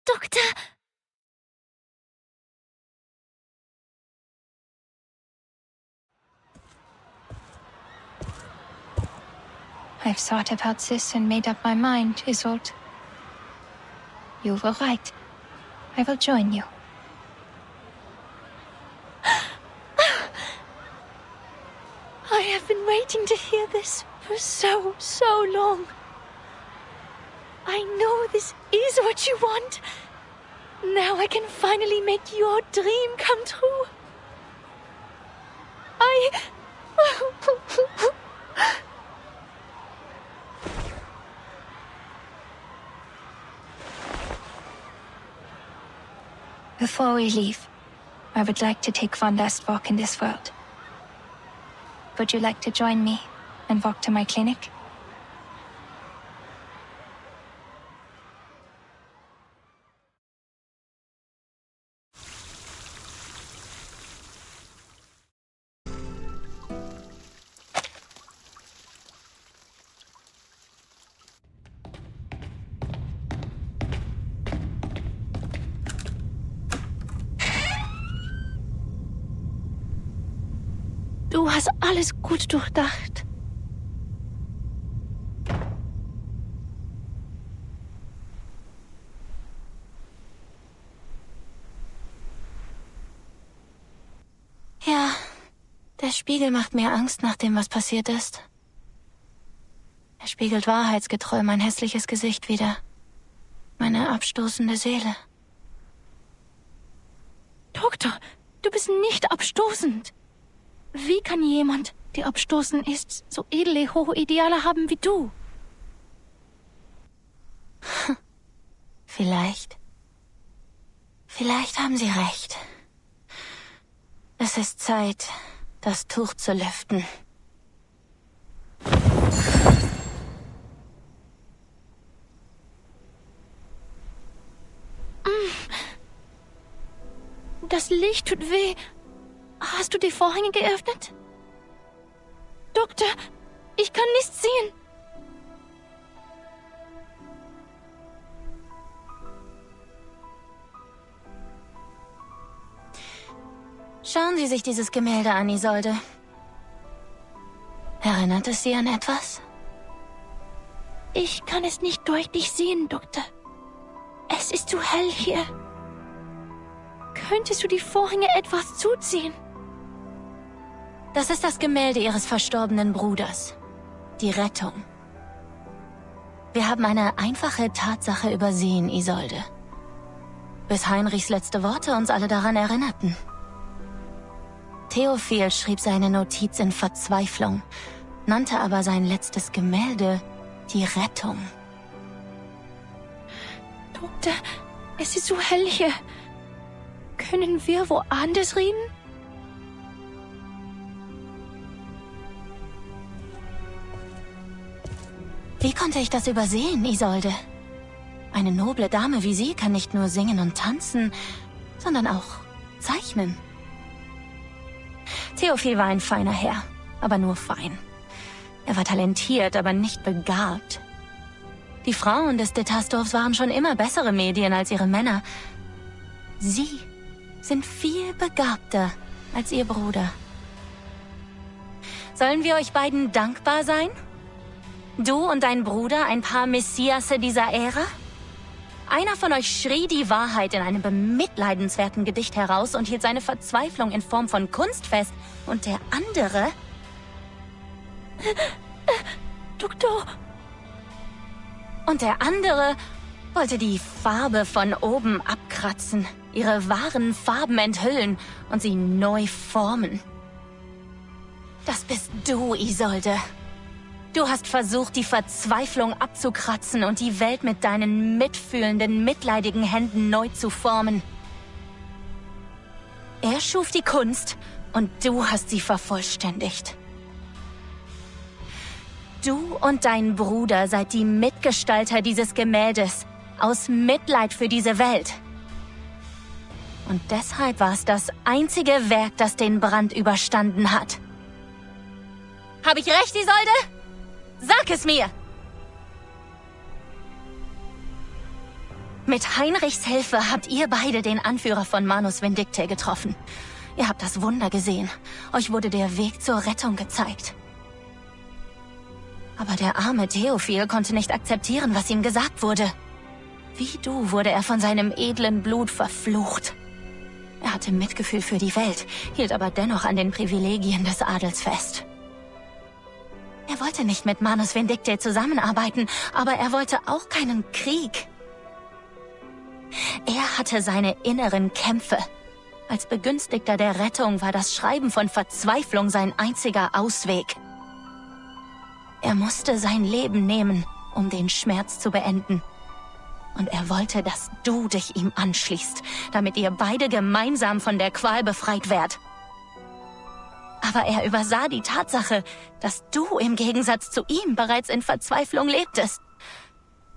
J: Doctor!
E: I've thought about this and made up my mind, Isolde. You were right. I will join you.
L: I have been waiting to hear this for so long. I know this is what you want. Now I can finally make your dream come true.
E: Before we leave, I would like to take one last walk in this world. Would you like to join me and walk to my clinic?
L: Du hast alles gut durchdacht.
J: Ja, der Spiegel macht mir Angst nach dem, was passiert ist. Er spiegelt wahrheitsgetreu mein hässliches Gesicht wider. Meine abstoßende Seele.
L: Doktor, du bist nicht abstoßend. Wie kann jemand, der abstoßend ist, so edle, hohe Ideale haben wie du?
J: Vielleicht. Vielleicht haben Sie recht. Es ist Zeit, das Tuch zu lüften.
L: Das Licht tut weh. Hast du die Vorhänge geöffnet? Doktor, ich kann nichts sehen.
E: Schauen Sie sich dieses Gemälde an, Isolde. Erinnert es Sie an etwas?
J: Ich kann es nicht deutlich sehen, Doktor. Es ist zu hell hier. Könntest du die Vorhänge etwas zuziehen?
E: Das ist das Gemälde Ihres verstorbenen Bruders. Die Rettung. Wir haben eine einfache Tatsache übersehen, Isolde. Bis Heinrichs letzte Worte uns alle daran erinnerten. Theophil schrieb seine Notiz in Verzweiflung, nannte aber sein letztes Gemälde die Rettung.
J: Doktor, es ist so hell hier. Können wir woanders reden?
E: Wie konnte ich das übersehen, Isolde? Eine noble Dame wie Sie kann nicht nur singen und tanzen, sondern auch zeichnen. Theophil war ein feiner Herr, aber nur fein. Er war talentiert, aber nicht begabt. Die Frauen des Detastdorfs waren schon immer bessere Medien als ihre Männer. Sie sind viel begabter als Ihr Bruder. Sollen wir euch beiden dankbar sein? Du und dein Bruder, ein paar Messiasse dieser Ära? Einer von euch schrie die Wahrheit in einem bemitleidenswerten Gedicht heraus und hielt seine Verzweiflung in Form von Kunst fest. Und der andere...
J: Doktor...
E: Und der andere wollte die Farbe von oben abkratzen, ihre wahren Farben enthüllen und sie neu formen. Das bist du, Isolde. Du hast versucht, die Verzweiflung abzukratzen und die Welt mit deinen mitfühlenden, mitleidigen Händen neu zu formen. Er schuf die Kunst und du hast sie vervollständigt. Du und dein Bruder seid die Mitgestalter dieses Gemäldes, aus Mitleid für diese Welt. Und deshalb war es das einzige Werk, das den Brand überstanden hat. Habe ich recht, Isolde? Sag es mir! Mit Heinrichs Hilfe habt ihr beide den Anführer von Manus Vindicte getroffen. Ihr habt das Wunder gesehen. Euch wurde der Weg zur Rettung gezeigt. Aber der arme Theophil konnte nicht akzeptieren, was ihm gesagt wurde. Wie du wurde er von seinem edlen Blut verflucht. Er hatte Mitgefühl für die Welt, hielt aber dennoch an den Privilegien des Adels fest. Er wollte nicht mit Manus Vindicte zusammenarbeiten, aber er wollte auch keinen Krieg. Er hatte seine inneren Kämpfe. Als Begünstigter der Rettung war das Schreiben von Verzweiflung sein einziger Ausweg. Er musste sein Leben nehmen, um den Schmerz zu beenden. Und er wollte, dass du dich ihm anschließt, damit ihr beide gemeinsam von der Qual befreit werdet. Aber er übersah die Tatsache, dass du im Gegensatz zu ihm bereits in Verzweiflung lebtest.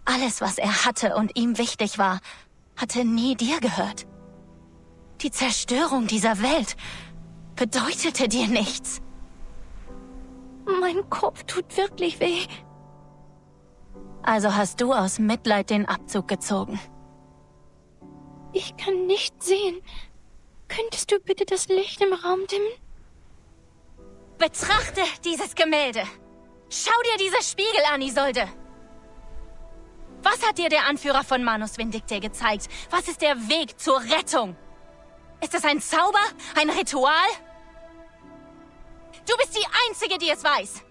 E: Alles, was er hatte und ihm wichtig war, hatte nie dir gehört. Die Zerstörung dieser Welt bedeutete dir nichts.
J: Mein Kopf tut wirklich weh.
E: Also hast du aus Mitleid den Abzug gezogen.
J: Ich kann nicht sehen. Könntest du bitte das Licht im Raum dimmen?
E: Betrachte dieses Gemälde. Schau dir diese Spiegel an, Isolde. Was hat dir der Anführer von Manus Vindicte gezeigt? Was ist der Weg zur Rettung? Ist es ein Zauber? Ein Ritual? Du bist die Einzige, die es weiß.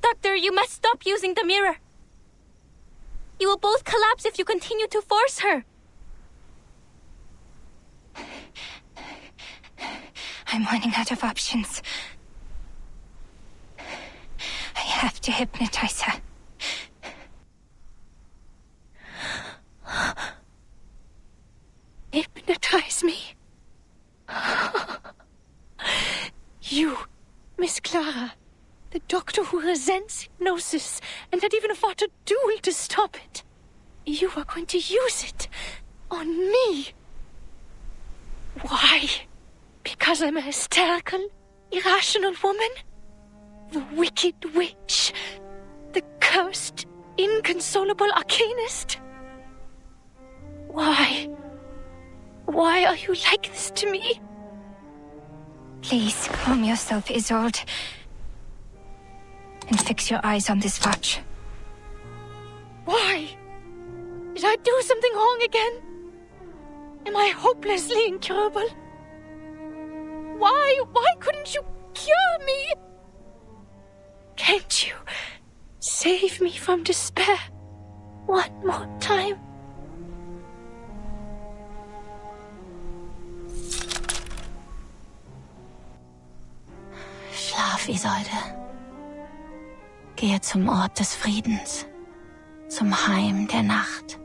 J: Doctor, you must stop using the mirror. You will both collapse if you continue to force her.
B: I'm running out of options. I have to hypnotize her.
J: Hypnotize me? You, Miss Clara, the doctor who resents hypnosis and had even fought a duel to stop it. You are going to use it on me. Why? Because I'm a hysterical,
L: irrational woman, the wicked witch, the cursed, inconsolable arcanist. Why? Why are you like this to me?
B: Please calm yourself, Isolde. And fix your eyes on this watch.
L: Why? Did I do something wrong again? Am I hopelessly incurable? Why couldn't you cure me? Can't you save me from despair one more time?
I: Schlaf, Isolde. Gehe zum Ort des Friedens, zum Heim der Nacht.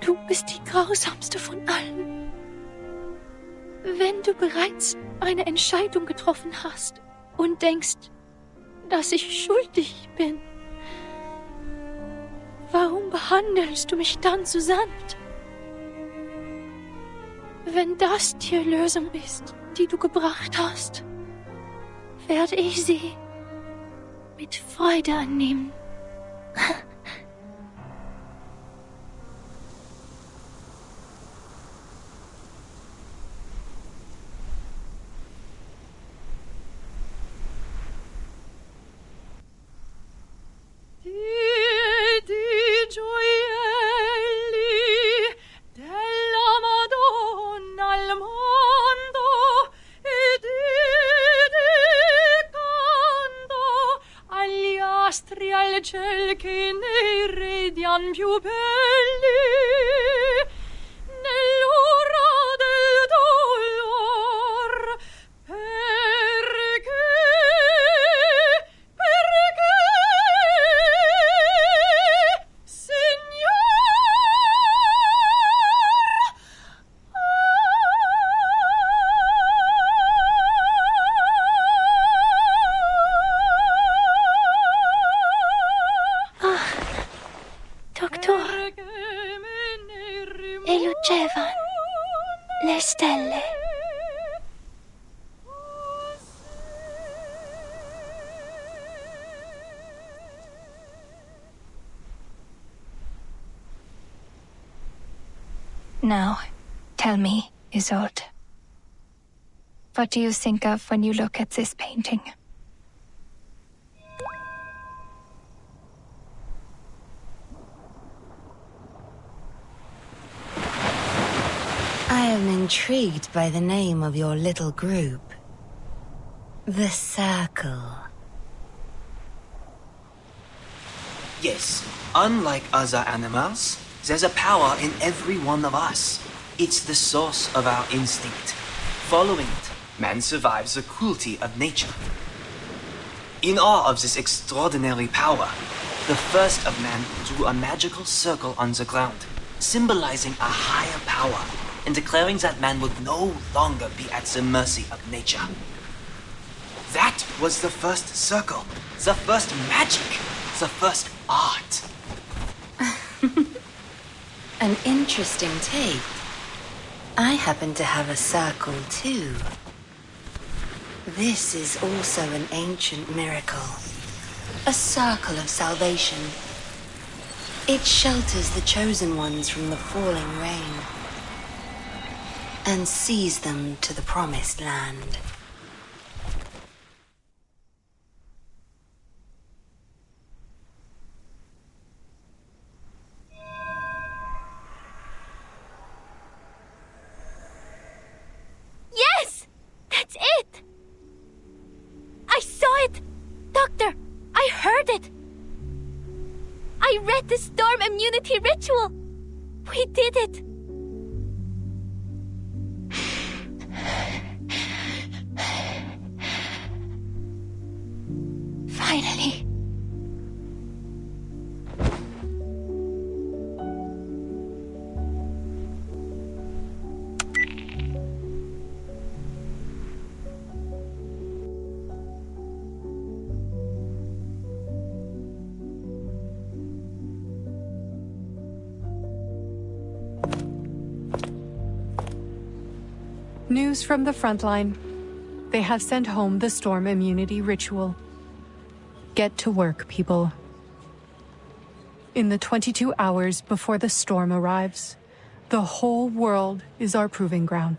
L: Du bist die grausamste von allen. Wenn du bereits eine Entscheidung getroffen hast und denkst, dass ich schuldig bin, warum behandelst du mich dann so sanft? Wenn das die Lösung ist, die du gebracht hast, werde ich sie mit Freude annehmen.
J: Lucevan Le Stelle.
B: Now, tell me, Isolde. What do you think of when you look at this painting?
I: I am intrigued by the name of your little group. The Circle.
K: Yes, unlike other animals, there's a power in every one of us. It's the source of our instinct. Following it, man survives the cruelty of nature. In awe of this extraordinary power, the first of man drew a magical circle on the ground, symbolizing a higher power, and declaring that man would no longer be at the mercy of nature. That was the first circle, the first magic, the first art.
I: An interesting take. I happen to have a circle too. This is also an ancient miracle. A circle of salvation. It shelters the chosen ones from the falling rain and sees them to the promised land.
J: Yes! That's it! I saw it! Doctor, I heard it! I read the storm immunity ritual! We did it!
B: Finally.
C: News from the front line. They have sent home the storm immunity ritual. Get to work, people. In the 22 hours before the storm arrives, the whole world is our proving ground.